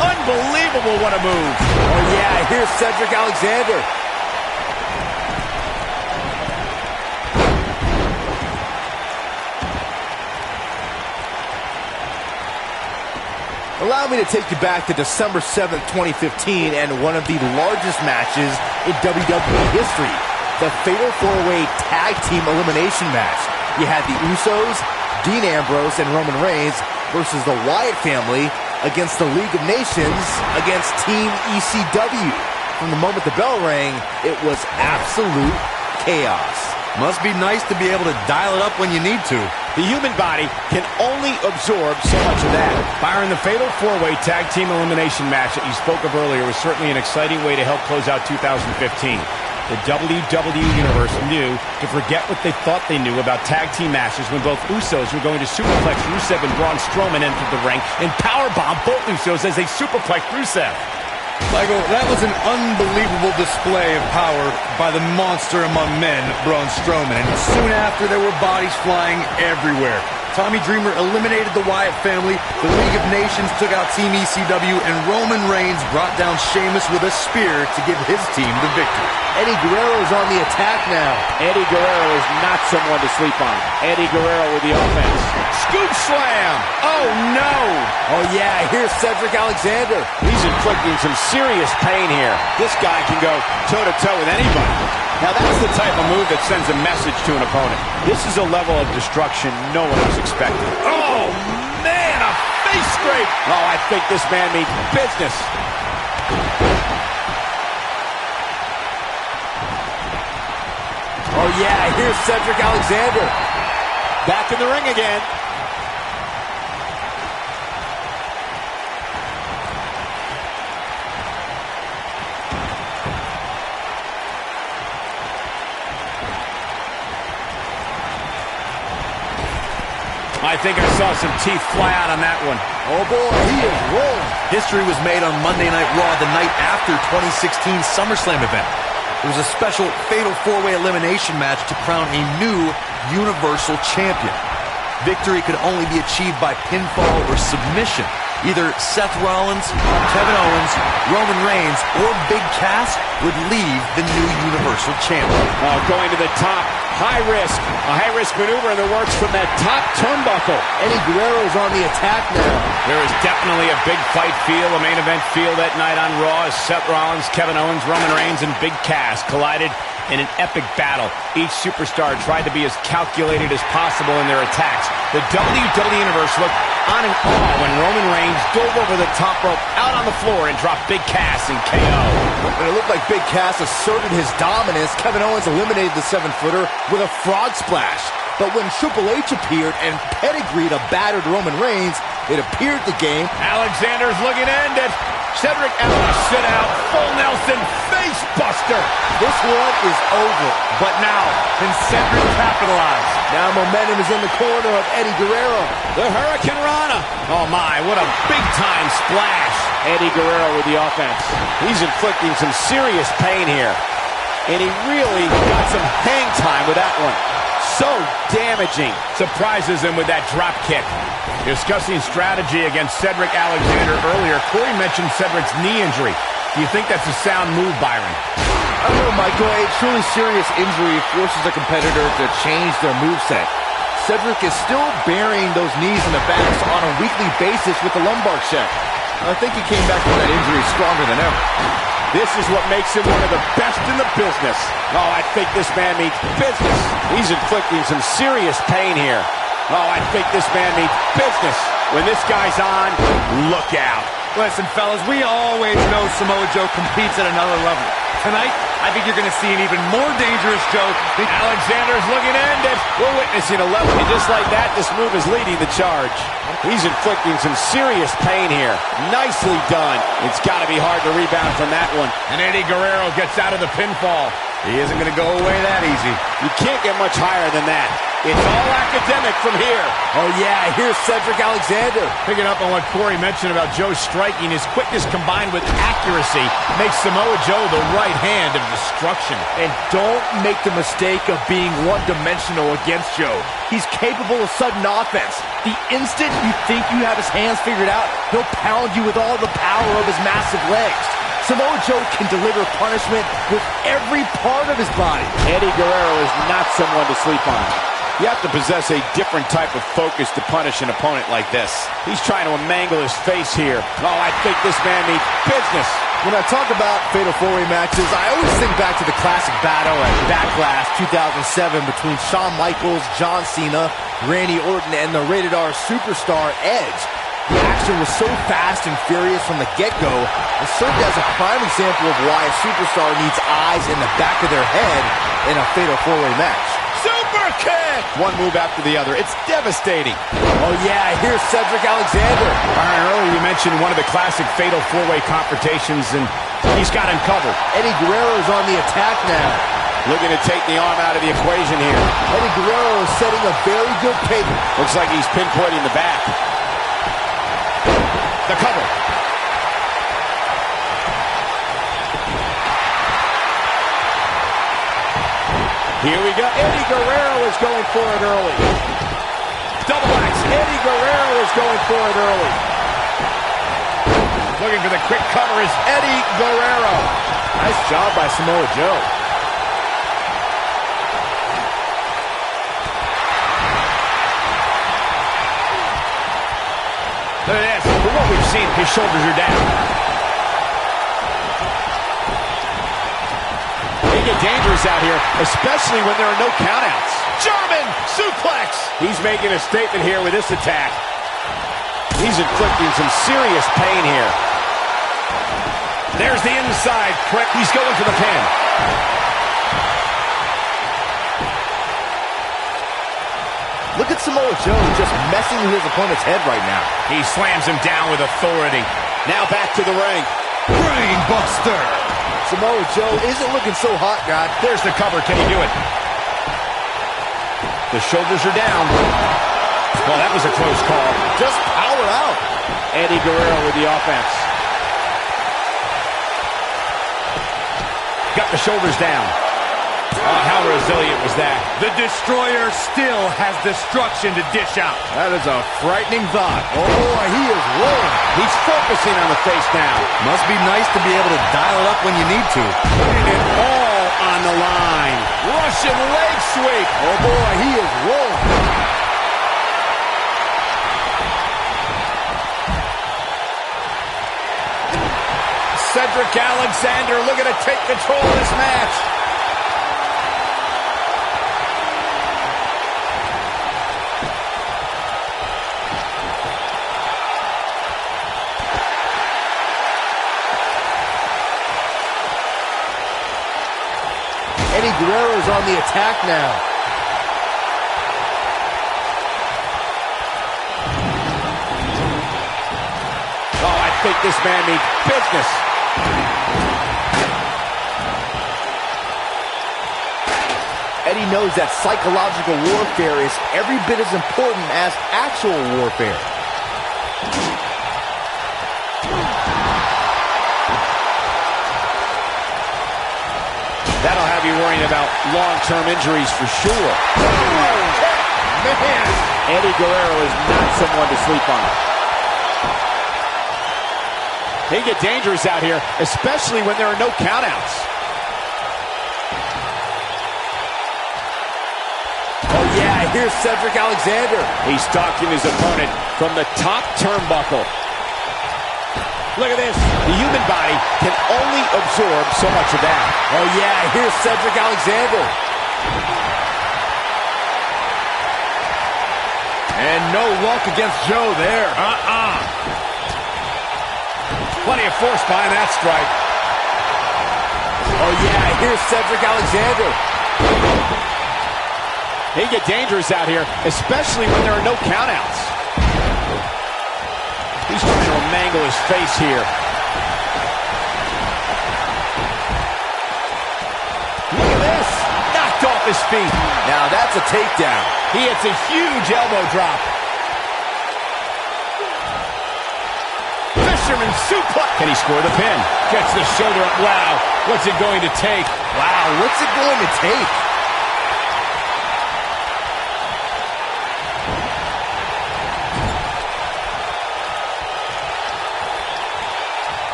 Unbelievable, what a move. Oh yeah, here's Cedric Alexander. Allow me to take you back to December 7th, 2015, and one of the largest matches in WWE history. The Fatal 4-Way Tag Team Elimination match. You had the Usos, Dean Ambrose, and Roman Reigns versus the Wyatt family against the League of Nations against Team ECW. From the moment the bell rang, it was absolute chaos. Must be nice to be able to dial it up when you need to. The human body can only absorb so much of that. Byron, the Fatal 4-Way Tag Team Elimination match that you spoke of earlier was certainly an exciting way to help close out 2015. The WWE Universe knew to forget what they thought they knew about tag team matches when both Usos were going to superplex Rusev and Braun Strowman entered the ring and powerbomb both Usos as they superplexed Rusev. Michael, that was an unbelievable display of power by the monster among men, Braun Strowman. And soon after, there were bodies flying everywhere. Tommy Dreamer eliminated the Wyatt family, the League of Nations took out Team ECW, and Roman Reigns brought down Sheamus with a spear to give his team the victory. Eddie Guerrero is on the attack now. Eddie Guerrero is not someone to sleep on. Eddie Guerrero with the offense. Scoop slam! Oh no! Oh yeah, here's Cedric Alexander. He's inflicting some serious pain here. This guy can go toe-to-toe with anybody. Now that's the type of move that sends a message to an opponent. This is a level of destruction no one was expecting. Oh man, a face scrape! Oh, I think this man means business. Oh yeah, here's Cedric Alexander. Back in the ring again. I think I saw some teeth fly out on that one. Oh boy, he is rolling. History was made on Monday Night Raw the night after 2016 SummerSlam event. It was a special fatal four-way elimination match to crown a new Universal Champion. Victory could only be achieved by pinfall or submission. Either Seth Rollins, Kevin Owens, Roman Reigns, or Big Cass would leave the new Universal Champion. Going to the top. High risk. A high-risk maneuver in the works from that top turnbuckle. Eddie Guerrero's on the attack now. There is definitely a big fight feel, a main event feel that night on Raw as Seth Rollins, Kevin Owens, Roman Reigns, and Big Cass collided in an epic battle. Each superstar tried to be as calculated as possible in their attacks. The WWE Universe looked on in awe when Roman Reigns dove over the top rope out on the floor and dropped Big Cass in KO. When it looked like Big Cass asserted his dominance, Kevin Owens eliminated the 7-footer with a frog splash. But when Triple H appeared and pedigreed a battered Roman Reigns, it appeared the game. Alexander's looking to end it. Cedric Allen sit out. Full Nelson face buster. This one is over. But now, can Cedric capitalize? Now momentum is in the corner of Eddie Guerrero. The Hurricane Rana. Oh my, what a big-time splash. Eddie Guerrero with the offense. He's inflicting some serious pain here. And he really got some hang time with that one. So damaging. Surprises him with that drop kick. Discussing strategy against Cedric Alexander earlier, Corey mentioned Cedric's knee injury. Do you think that's a sound move, Byron? I don't know, Michael. A truly serious injury forces a competitor to change their moveset. Cedric is still burying those knees in the backs on a weekly basis with the lumbar check. I think he came back from that injury stronger than ever. This is what makes him one of the best in the business. Oh, I think this man means business. He's inflicting some serious pain here. Oh, I think this man means business. When this guy's on, look out. Listen, fellas, we always know Samoa Joe competes at another level. Tonight, I think you're going to see an even more dangerous Joe. Alexander's looking to end it. We're witnessing a level. And just like that, this move is leading the charge. He's inflicting some serious pain here. Nicely done. It's got to be hard to rebound from that one. And Eddie Guerrero gets out of the pinfall. He isn't going to go away that easy. You can't get much higher than that. It's all academic from here. Oh yeah, here's Cedric Alexander. Picking up on what Corey mentioned about Joe striking, his quickness combined with accuracy makes Samoa Joe the right hand of destruction. And don't make the mistake of being one-dimensional against Joe. He's capable of sudden offense. The instant you think you have his hands figured out, he'll pound you with all the power of his massive legs. Samoa Joe can deliver punishment with every part of his body. Eddie Guerrero is not someone to sleep on. You have to possess a different type of focus to punish an opponent like this. He's trying to mangle his face here. Oh, I think this man means business. When I talk about fatal four-way matches, I always think back to the classic battle at Backlash 2007 between Shawn Michaels, John Cena, Randy Orton, and the Rated R superstar Edge. The action was so fast and furious from the get-go, it served as a prime example of why a superstar needs eyes in the back of their head in a fatal four-way match. Super kick! One move after the other. It's devastating. Oh yeah, here's Cedric Alexander. Byron, earlier you mentioned one of the classic fatal four-way confrontations, and he's got him covered. Eddie Guerrero's on the attack now. Looking to take the arm out of the equation here. Eddie Guerrero is setting a very good pace. Looks like he's pinpointing the back. The cover. Here we go. Eddie Guerrero is going for it early. Double axe. Eddie Guerrero is going for it early. Looking for the quick cover is Eddie Guerrero. Nice job by Samoa Joe. Look at this. From what we've seen, his shoulders are down. They get dangerous out here, especially when there are no countouts. German suplex. He's making a statement here with this attack. He's inflicting some serious pain here. There's the inside. He's going for the pin. 1, Look at Samoa Joe just messing with his opponent's head right now. He slams him down with authority. Now back to the ring. Brain buster. Samoa Joe isn't looking so hot, God. There's the cover. Can he do it? The shoulders are down. Well, that was a close call. Just power out. Eddie Guerrero with the offense. Got the shoulders down. Oh, how resilient was that? The Destroyer still has destruction to dish out. That is a frightening thought. Oh, boy, he is rolling. He's focusing on the face now. Must be nice to be able to dial it up when you need to. Putting it all on the line. Russian leg sweep. Oh, boy, he is rolling. Cedric Alexander looking to take control of this match. Eddie Guerrero's on the attack now. Oh, I think this man means business. Eddie knows that psychological warfare is every bit as important as actual warfare. That'll have you worrying about long-term injuries for sure. Man, Eddie Guerrero is not someone to sleep on. They get dangerous out here, especially when there are no countouts. oh yeah, here's Cedric Alexander. He's stalking his opponent from the top turnbuckle. Look at this. The human body can only absorb so much of that. Oh yeah, here's Cedric Alexander. And no luck against Joe there. Plenty of force behind that strike. Oh yeah, here's Cedric Alexander. They get dangerous out here, especially when there are no countouts. He's trying to mangle his face here. Look at this. Knocked off his feet. Now that's a takedown. He hits a huge elbow drop. Fisherman suplex. Can he score the pin? Gets the shoulder up. Wow. What's it going to take? Wow, what's it going to take?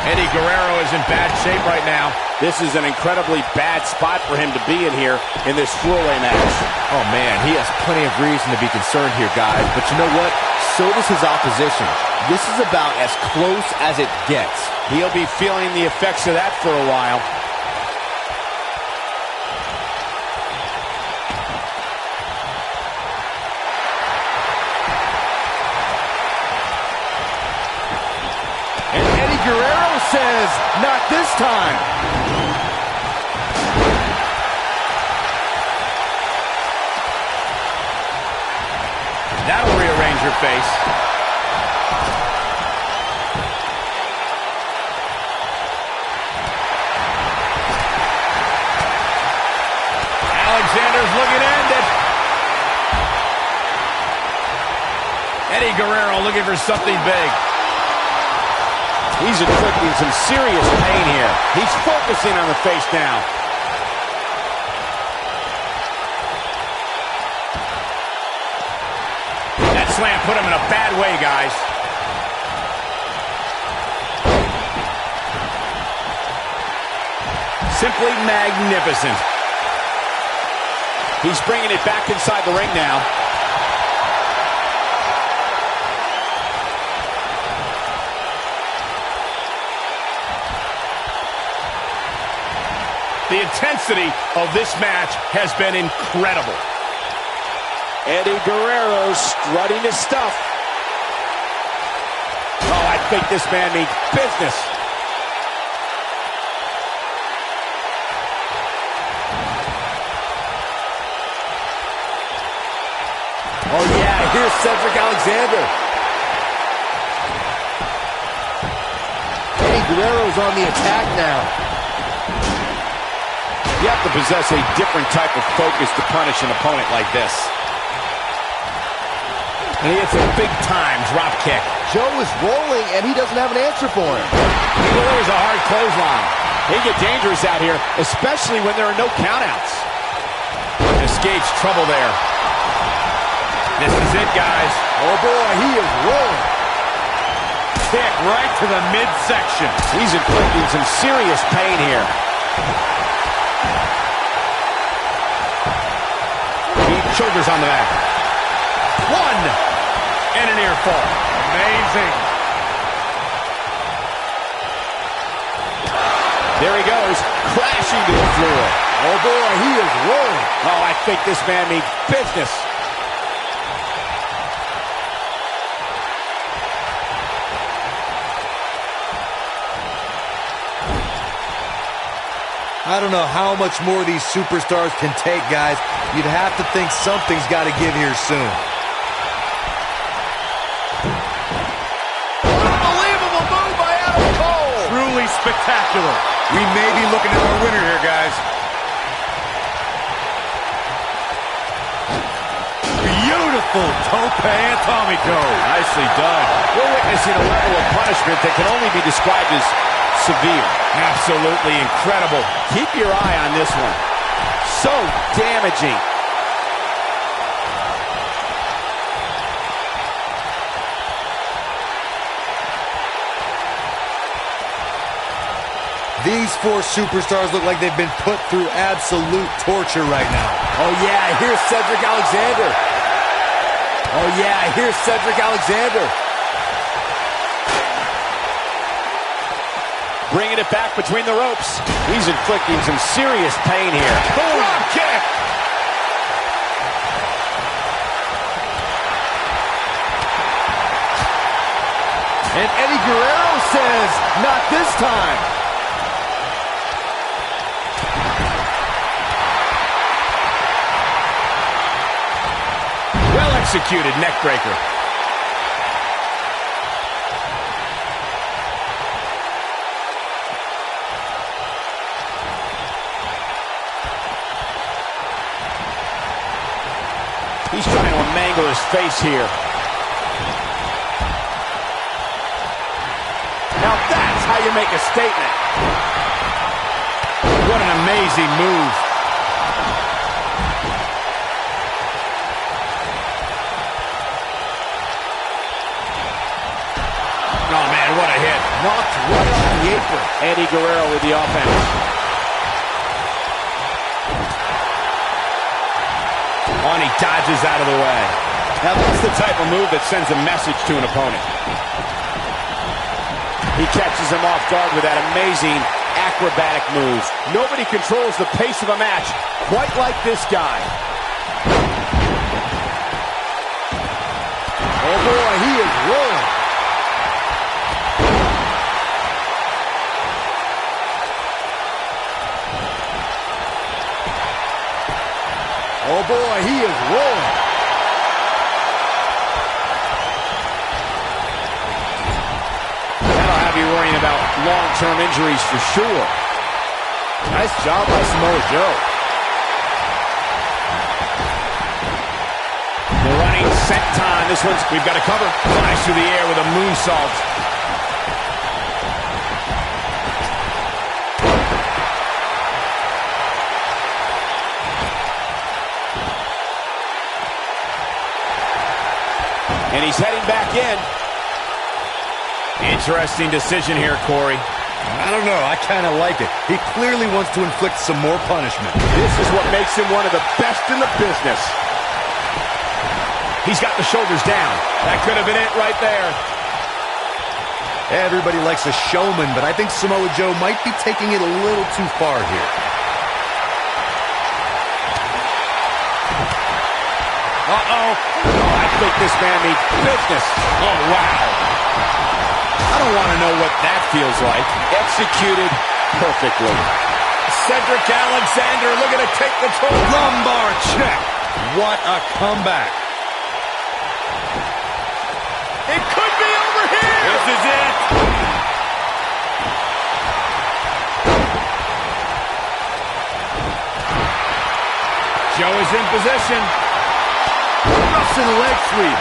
Eddie Guerrero is in bad shape right now. This is an incredibly bad spot for him to be in here in this four-way match. Oh man, he has plenty of reason to be concerned here, guys. But you know what? So does his opposition. This is about as close as it gets. He'll be feeling the effects of that for a while. And Eddie Guerrero says, not this time. That'll rearrange your face. Alexander's looking to end it. Eddie Guerrero looking for something big. He's inflicting some serious pain here. He's focusing on the face now. That slam put him in a bad way, guys. Simply magnificent. He's bringing it back inside the ring now. The intensity of this match has been incredible. Eddie Guerrero strutting his stuff. Oh, I think this man means business. here's Cedric Alexander. Eddie Guerrero's on the attack now. You have to possess a different type of focus to punish an opponent like this. And he hits a big-time drop kick. Joe is rolling, and he doesn't have an answer for him. He delivers a hard clothesline. They get dangerous out here, especially when there are no countouts. Escapes trouble there. This is it, guys. Oh, boy, he is rolling. Kick right to the midsection. He's inflicting some serious pain here. Shoulders on the back. One. And an ear fall. Amazing. There he goes, crashing to the floor. Oh, boy, he is rolling. Oh, I think this man means business. I don't know how much more these superstars can take, guys. You'd have to think something's got to give here soon. Unbelievable move by Adam Cole. Truly spectacular. We may be looking at our winner here, guys. Beautiful tope atomico. Nicely done. We're witnessing a level of punishment that can only be described as severe. Absolutely incredible. Keep your eye on this one. So damaging. These four superstars look like they've been put through absolute torture right now. Oh, yeah, here's Cedric Alexander. Oh, yeah, here's Cedric Alexander. Bringing it back between the ropes. He's inflicting some serious pain here. Drop kick. And Eddie Guerrero says, not this time. Well executed neck breaker. He's trying to mangle his face here. Now that's how you make a statement. What an amazing move. Oh, man, what a hit. Knocked right off the apron. Eddie Guerrero with the offense. And he dodges out of the way. Now that's the type of move that sends a message to an opponent. He catches him off guard with that amazing acrobatic move. Nobody controls the pace of a match quite like this guy. Oh, boy, he is rolling. Oh, boy, he is rolling. That'll have you worrying about long-term injuries for sure. Nice job by Samoa Joe. The running senton. This one's, we've got to cover. Flies through the air with a moonsault. And he's heading back in. Interesting decision here, Corey. I don't know. I kind of like it. He clearly wants to inflict some more punishment. This is what makes him one of the best in the business. He's got the shoulders down. That could have been it right there. Everybody likes a showman, but I think Samoa Joe might be taking it a little too far here. Uh-oh. Oh, I think this man means business. Oh, wow. I don't want to know what that feels like. Executed perfectly. Cedric Alexander looking to take control. Lumbar check. What a comeback. It could be over here. This is it. Joe is in position. Russian leg sweep.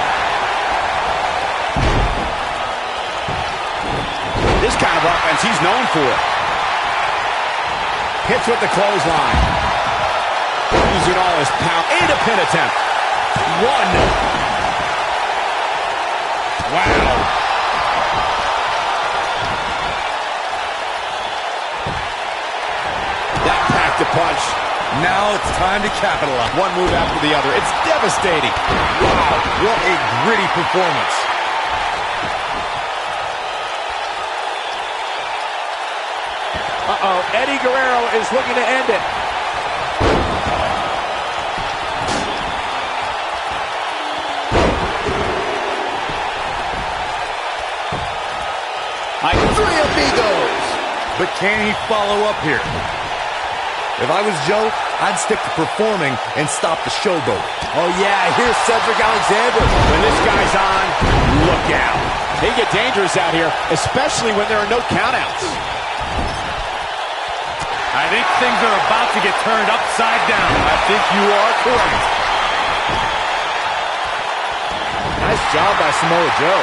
This kind of offense he's known for. Hits with the clothesline. Using all his power. And a pin attempt. One. Wow. That packed a punch. Now it's time to capitalize. One move after the other. It's devastating. Wow, what a gritty performance. Uh-oh, Eddie Guerrero is looking to end it. Three amigos. But can he follow up here? If I was Joe, I'd stick to performing and stop the showboat. Oh, yeah, here's Cedric Alexander. When this guy's on, look out. They get dangerous out here, especially when there are no countouts. I think things are about to get turned upside down. I think you are correct. Nice job by Samoa Joe.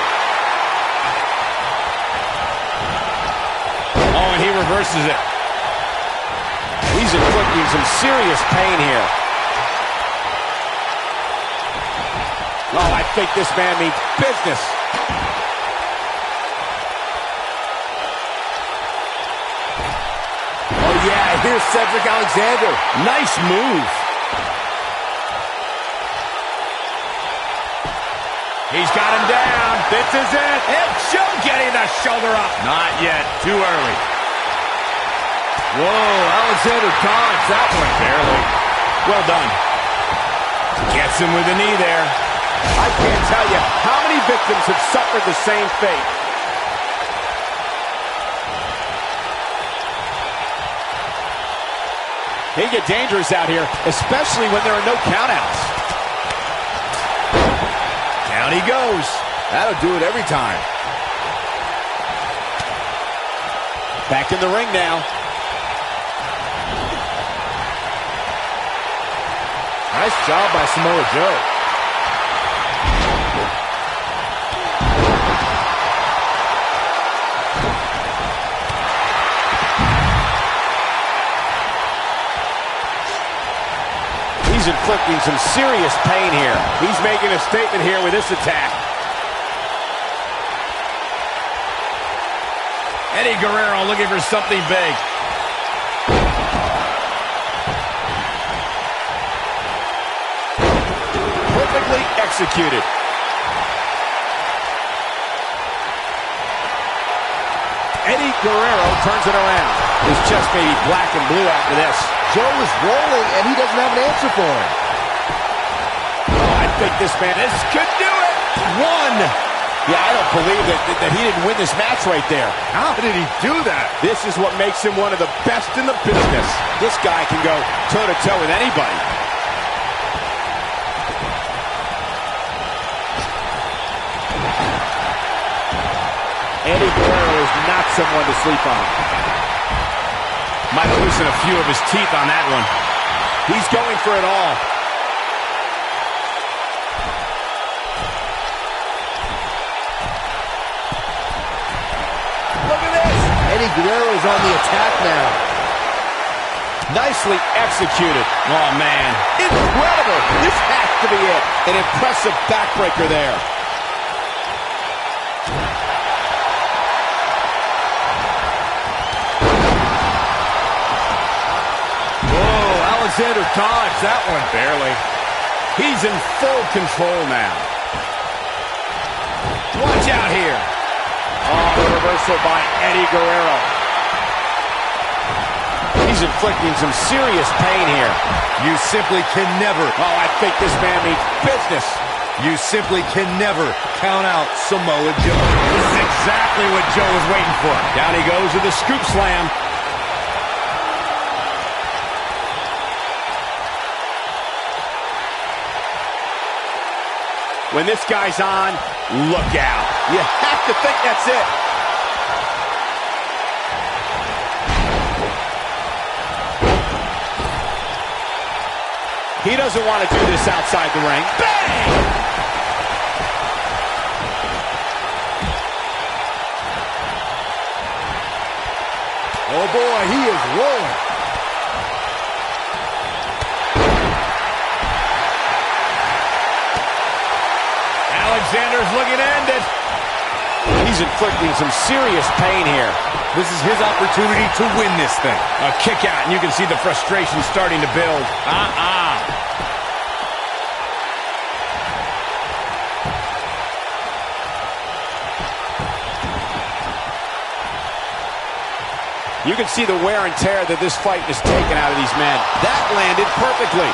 Oh, and he reverses it. He's inflicting some serious pain here. Oh, I think this man means business. Oh, yeah, here's Cedric Alexander. Nice move. He's got him down. This is it. And Joe getting the shoulder up. Not yet. Too early. Whoa, Alexander dodged that one. Barely. Well done. Gets him with a knee there. I can't tell you how many victims have suffered the same fate. They get dangerous out here, especially when there are no countouts. Down he goes. That'll do it every time. Back in the ring now. Nice job by Samoa Joe. He's inflicting some serious pain here. He's making a statement here with this attack. Eddie Guerrero looking for something big. Perfectly executed. Eddie Guerrero turns it around. His chest may be black and blue after this. Joe is rolling, and he doesn't have an answer for him. Oh, I think this man, this could do it. One. Yeah, I don't believe that he didn't win this match right there. How did he do that? This is what makes him one of the best in the business. This guy can go toe-to-toe with anybody. Eddie Guerrero is not someone to sleep on. Might loosen a few of his teeth on that one. He's going for it all. Look at this. Eddie Guerrero is on the attack now. Nicely executed. Oh, man. Incredible. This has to be it. An impressive backbreaker there. Alexander dodged that one. Barely. He's in full control now. Watch out here. Oh, the reversal by Eddie Guerrero. He's inflicting some serious pain here. You simply can never. Oh, I think this man means business. You simply can never count out Samoa Joe. This is exactly what Joe was waiting for. Down he goes with the scoop slam. When this guy's on, Look out. You have to think that's it. He doesn't want to do this outside the ring. Bang! Oh boy, he is rolling. Alexander's looking to end it. He's inflicting some serious pain here. This is his opportunity to win this thing. A kick out, and you can see the frustration starting to build. You can see the wear and tear that this fight has taken out of these men. That landed perfectly.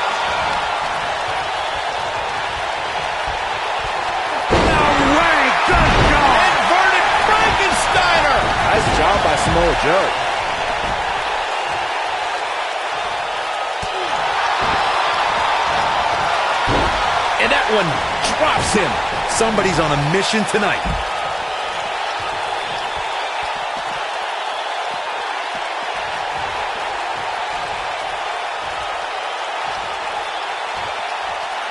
No way! Good job! Inverted Frankensteiner! Nice job by Samoa Joe. And that one drops him. Somebody's on a mission tonight.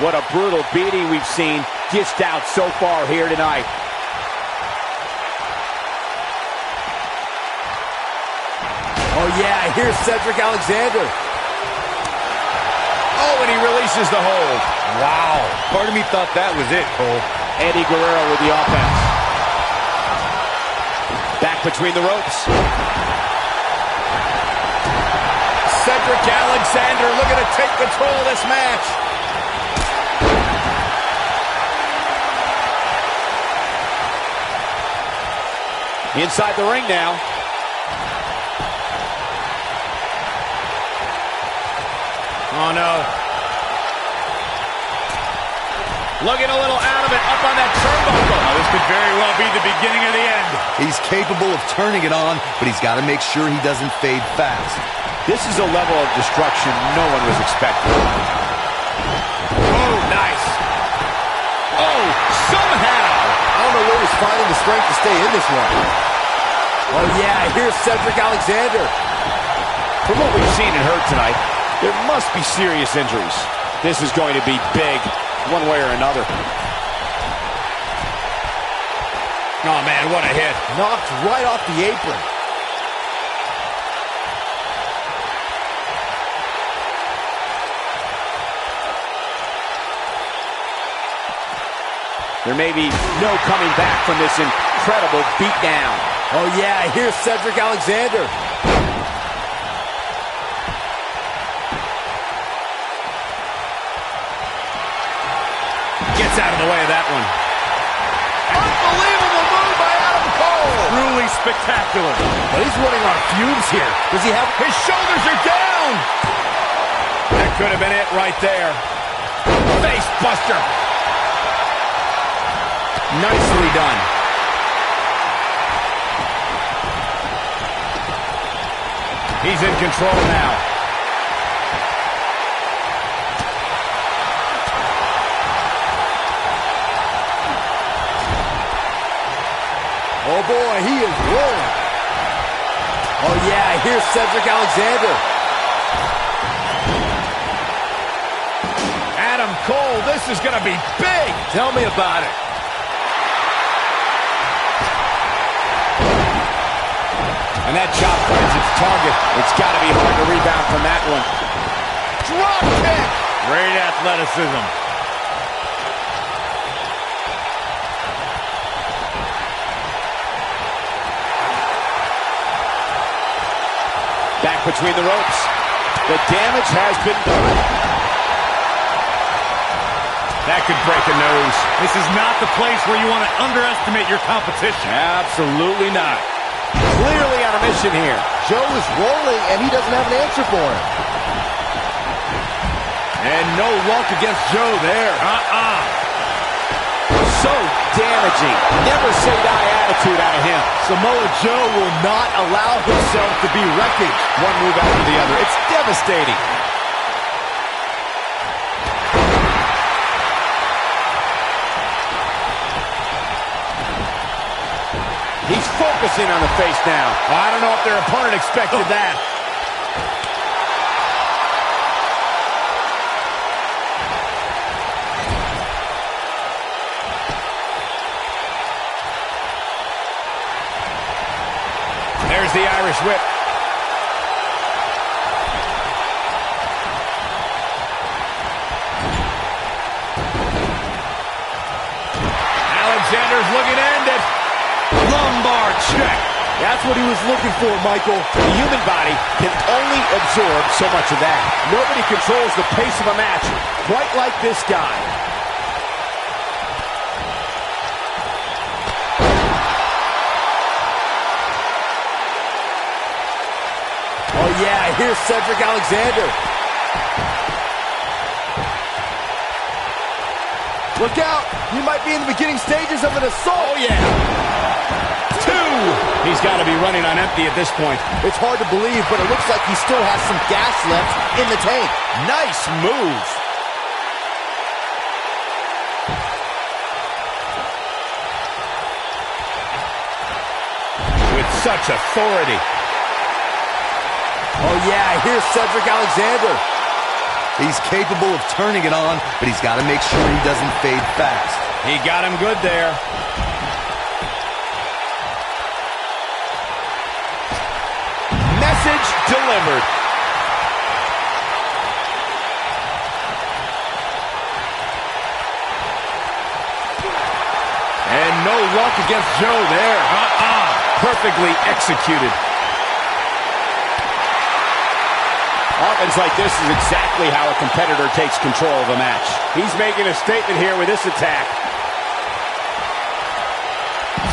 What a brutal beating we've seen dished out so far here tonight. Oh yeah, here's Cedric Alexander. Oh, and he releases the hold. Wow. Part of me thought that was it, Cole. Eddie Guerrero with the offense. Back between the ropes. Cedric Alexander looking to take control of this match. Inside the ring now. Oh, no. Looking a little out of it, up on that turnbuckle. Oh, this could very well be the beginning of the end. He's capable of turning it on, but he's got to make sure he doesn't fade fast. This is a level of destruction no one was expecting. Oh, nice. Oh, somehow. I don't know where he's finding the strength to stay in this one. Oh yeah, here's Cedric Alexander. From what we've seen and heard tonight, there must be serious injuries. This is going to be big, one way or another. Oh, man, what a hit. Knocked right off the apron. There may be no coming back from this incredible beatdown. Oh yeah, here's Cedric Alexander. Gets out of the way of that one. Unbelievable move by Adam Cole. Truly spectacular. But he's running on fumes here. Does he have... His shoulders are down. That could have been it right there. Face buster. Nicely done. He's in control now. Oh boy, he is rolling. Oh yeah, here's Cedric Alexander. Adam Cole, this is going to be big. Tell me about it. And that chop finds its target. It's got to be hard to rebound from that one. Drop kick. Great athleticism. Back between the ropes. The damage has been done. That could break a nose. This is not the place where you want to underestimate your competition. Absolutely not. Clearly on a mission here. Joe is rolling, and he doesn't have an answer for him. And no luck against Joe there. So damaging. Never say die attitude out of him. Samoa Joe will not allow himself to be wrecked. One move after the other. It's devastating. focusing on the face now. I don't know if their opponent expected that. There's the Irish whip. Alexander's looking to end it. Lumbar check. That's what he was looking for, Michael. The human body can only absorb so much of that. Nobody controls the pace of a match quite like this guy. Oh, yeah, here's Cedric Alexander. Look out! He might be in the beginning stages of an assault. Oh, yeah. 2. He's got to be running on empty at this point. It's hard to believe, but it looks like he still has some gas left in the tank. Nice move. With such authority. Oh, yeah, here's Cedric Alexander. He's capable of turning it on, but he's got to make sure he doesn't fade fast. He got him good there. Message delivered. And no luck against Joe there. Perfectly executed. Offense like this is exactly how a competitor takes control of a match. He's making a statement here with this attack.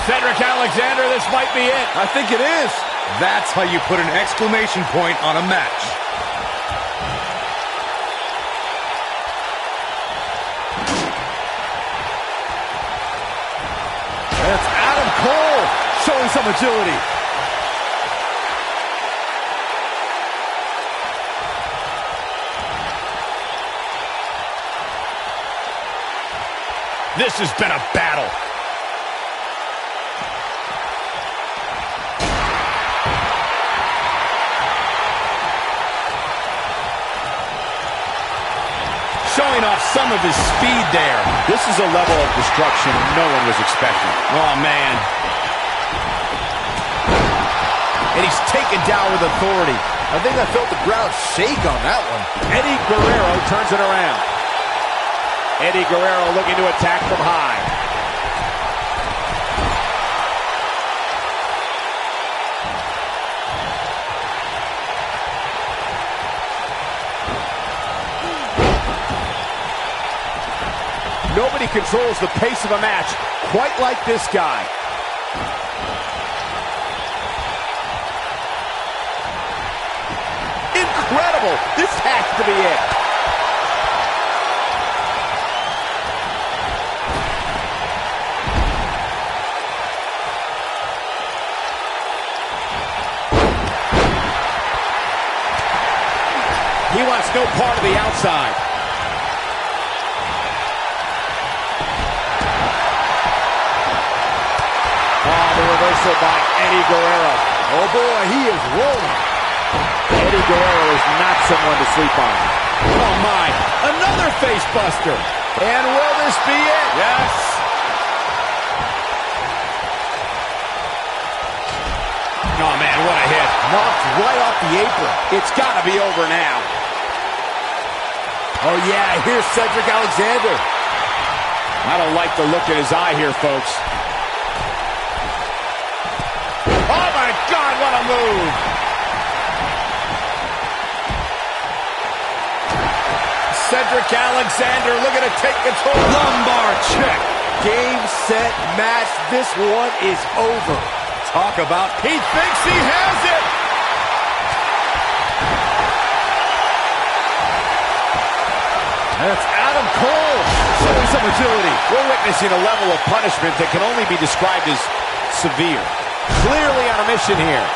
Cedric Alexander, this might be it. I think it is. That's how you put an exclamation point on a match. That's Adam Cole showing some agility. This has been a battle. Showing off some of his speed there. This is a level of destruction no one was expecting. Oh, man. And he's taken down with authority. I think I felt the ground shake on that one. Eddie Guerrero turns it around. Eddie Guerrero looking to attack from high. Nobody controls the pace of a match quite like this guy. Incredible! This has to be it. He wants no part of the outside. Oh, the reversal by Eddie Guerrero. Oh boy, he is rolling. Eddie Guerrero is not someone to sleep on. Oh my, another face buster. And will this be it? Yes. Oh man, what a hit. Knocked right off the apron. It's got to be over now. Oh yeah, here's Cedric Alexander. I don't like the look in his eye here, folks. Oh my God, what a move. Cedric Alexander looking to take control. Lumbar check. Game, set, match. This one is over. Talk about... He thinks he has it. That's Adam Cole showing some agility. We're witnessing a level of punishment that can only be described as severe. Clearly on a mission here.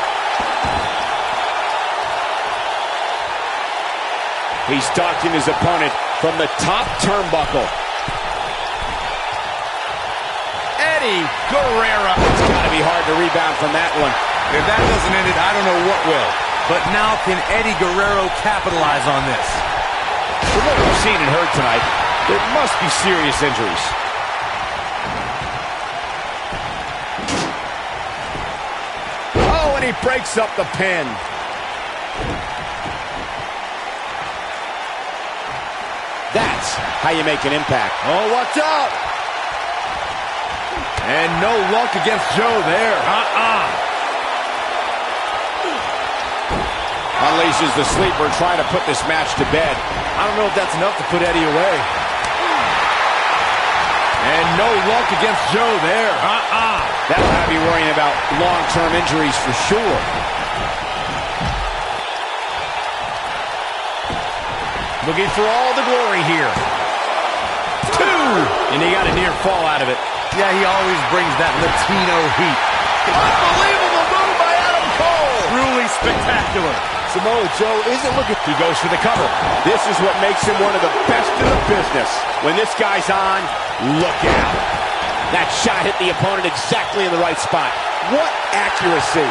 He's stalking his opponent from the top turnbuckle. Eddie Guerrero. It's got to be hard to rebound from that one. If that doesn't end it, I don't know what will. But now can Eddie Guerrero capitalize on this? From what we've seen and heard tonight, there must be serious injuries. Oh, and he breaks up the pin. That's how you make an impact. Oh, watch out! And no luck against Joe there. Unleashes the sleeper, trying to put this match to bed. I don't know if that's enough to put Eddie away. And no luck against Joe there. That'll have you worrying about long-term injuries for sure. Looking for all the glory here. 2! And he got a near fall out of it. Yeah, he always brings that Latino heat. Unbelievable move by Adam Cole. Truly spectacular. Samoa Joe isn't looking. He goes for the cover. This is what makes him one of the best in the business. When this guy's on, look out. That shot hit the opponent exactly in the right spot. What accuracy.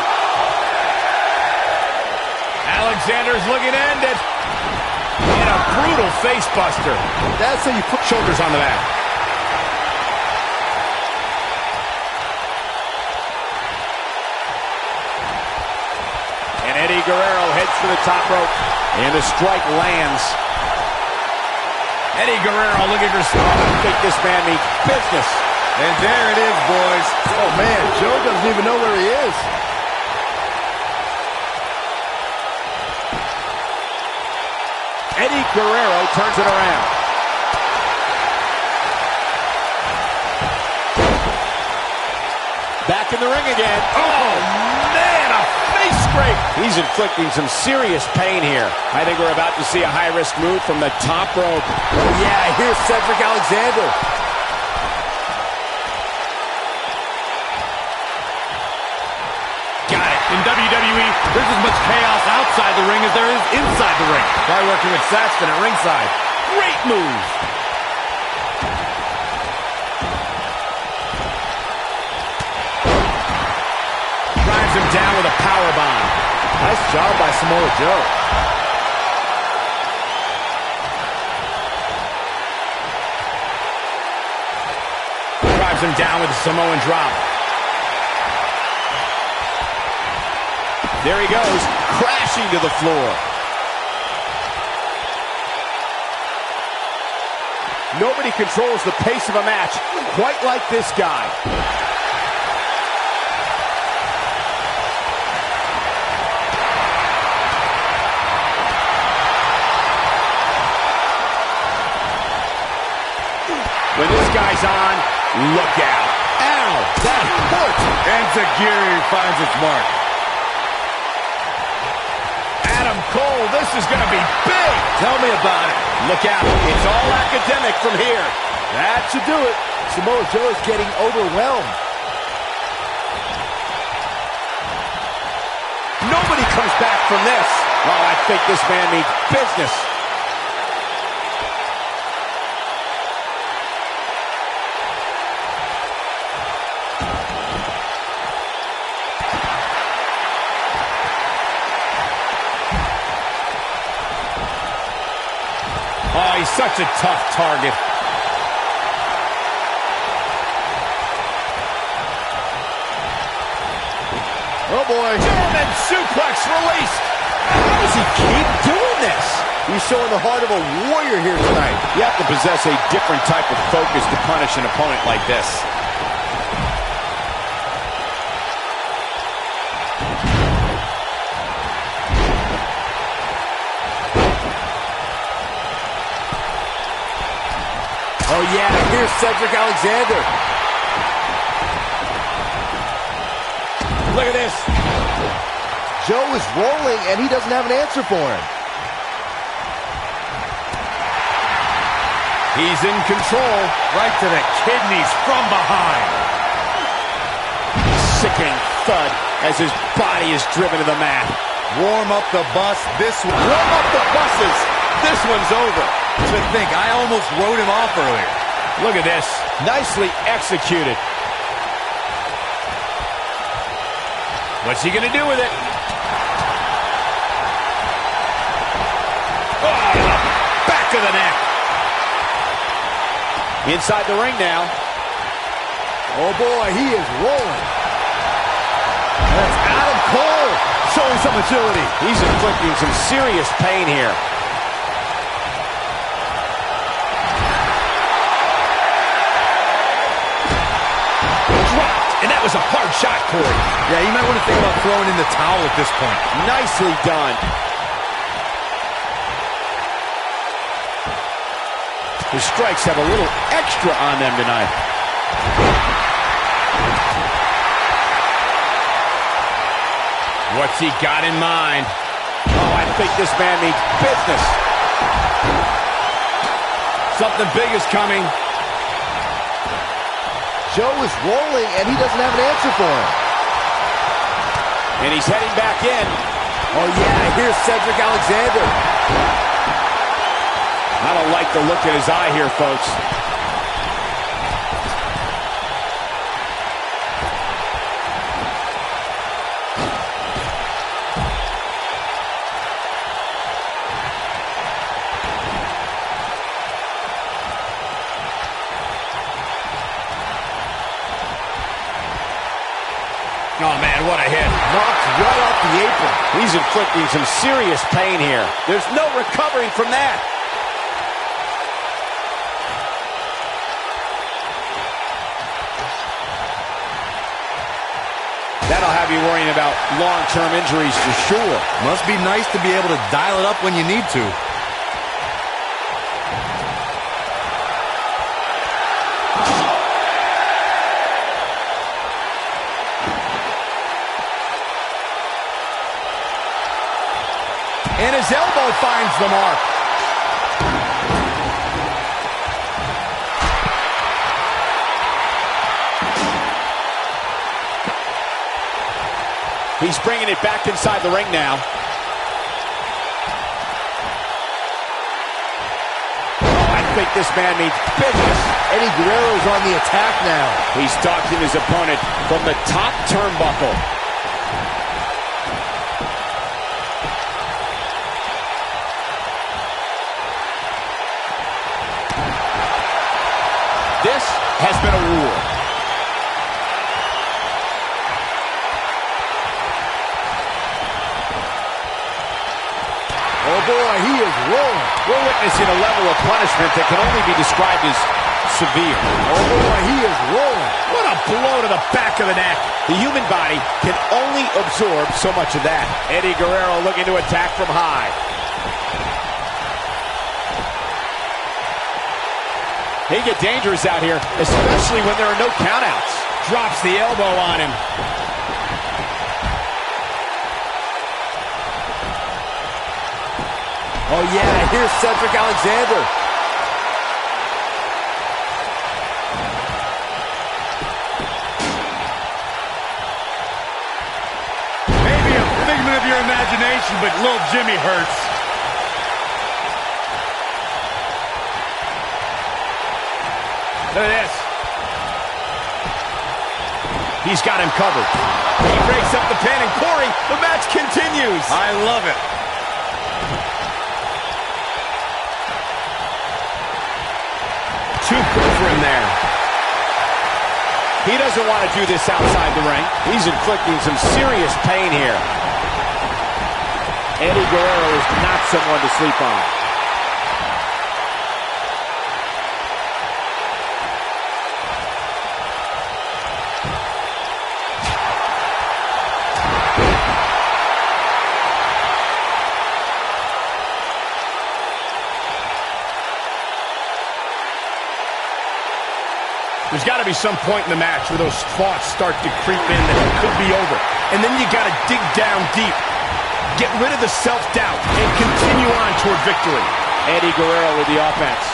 Alexander's looking to end it. And a brutal face buster. That's how you put Shoulders on the mat. And Eddie Guerrero heads for the top rope. And the strike lands. Eddie Guerrero looking for I think this man means business. And there it is, boys. Oh, man, Joe doesn't even know where he is. Eddie Guerrero turns it around. Back in the ring again. Oh, man, a face scrape. He's inflicting some serious pain here. I think we're about to see a high-risk move from the top rope. Oh, yeah, here's Cedric Alexander. Got it. In WWE, there's as much chaos outside the ring as there is inside the ring. Try working with Saxton at ringside. Great move. Drives him down with a powerbomb. Nice job by Samoa Joe. Drives him down with a Samoan drop. There he goes, crashing to the floor. Nobody controls the pace of a match quite like this guy. When this guy's on, look out. Ow, that hurt. And Zagiri finds its mark. Adam Cole, this is going to be big. Tell me about it. Look out, it's all academic from here. That should do it. Samoa Joe is getting overwhelmed. Nobody comes back from this. Oh, I think this man means business. Oh, he's such a tough target. Oh, boy. German suplex released. How does he keep doing this? He's showing the heart of a warrior here tonight. You have to possess a different type of focus to punish an opponent like this. Oh, yeah, here's Cedric Alexander. Look at this. Joe is rolling, and he doesn't have an answer for him. He's in control. Right to the kidneys from behind. Sickening thud as his body is driven to the mat. Warm up the bus. Warm up the buses. This one's over. To think, I almost wrote him off earlier. Look at this. Nicely executed. What's he going to do with it? Oh, back of the neck. Inside the ring now. Oh boy, he is rolling. That's Adam Cole showing some agility. He's inflicting some serious pain here. Dropped, and that was a hard shot, Corey. Yeah, you might want to think about throwing in the towel at this point. Nicely done. His strikes have a little extra on them tonight. What's he got in mind? Oh, I think this man means business. Something big is coming. Joe is rolling, and he doesn't have an answer for him. And he's heading back in. Oh, yeah, here's Cedric Alexander. I don't like the look in his eye here, folks. Oh, man, what a hit. Knocked right off the apron. He's inflicting some serious pain here. There's no recovering from that. That'll have you worrying about long-term injuries for sure. Must be nice to be able to dial it up when you need to. And his elbow finds the mark. He's bringing it back inside the ring now. Oh, I think this man means business. Eddie Guerrero's on the attack now. He's stalking his opponent from the top turnbuckle. This has been a war. Oh boy, he is rolling. We're witnessing a level of punishment that can only be described as severe. Oh boy, he is rolling. What a blow to the back of the neck. The human body can only absorb so much of that. Eddie Guerrero looking to attack from high. They get dangerous out here, especially when there are no countouts. Drops the elbow on him. Oh yeah, here's Cedric Alexander. Maybe a figment of your imagination, but little Jimmy hurts. Look at this. He's got him covered. He breaks up the pin, and Corey, the match continues. I love it. Too quick for him there. He doesn't want to do this outside the ring. He's inflicting some serious pain here. Eddie Guerrero is not someone to sleep on. There's got to be some point in the match where those thoughts start to creep in that it could be over. And then you got to dig down deep. Get rid of the self-doubt and continue on toward victory. Eddie Guerrero with the offense.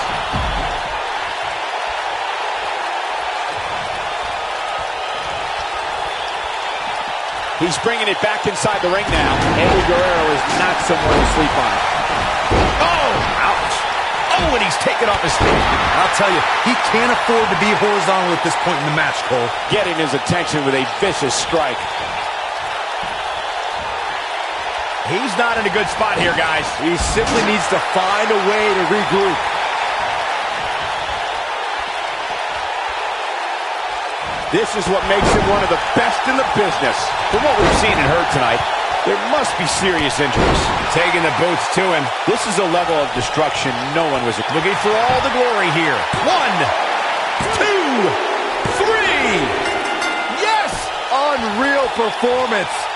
He's bringing it back inside the ring now. Eddie Guerrero is not someone to sleep on. Oh, ouch. Oh, and he's taken off his feet. I'll tell you, he can't afford to be horizontal at this point in the match, Cole. Getting his attention with a vicious strike. He's not in a good spot here, guys. He simply needs to find a way to regroup. This is what makes him one of the best in the business. From what we've seen and heard tonight, there must be serious injuries. Taking the boots to him. This is a level of destruction no one was looking for. All the glory here. 1, 2, 3. Yes! Unreal performance.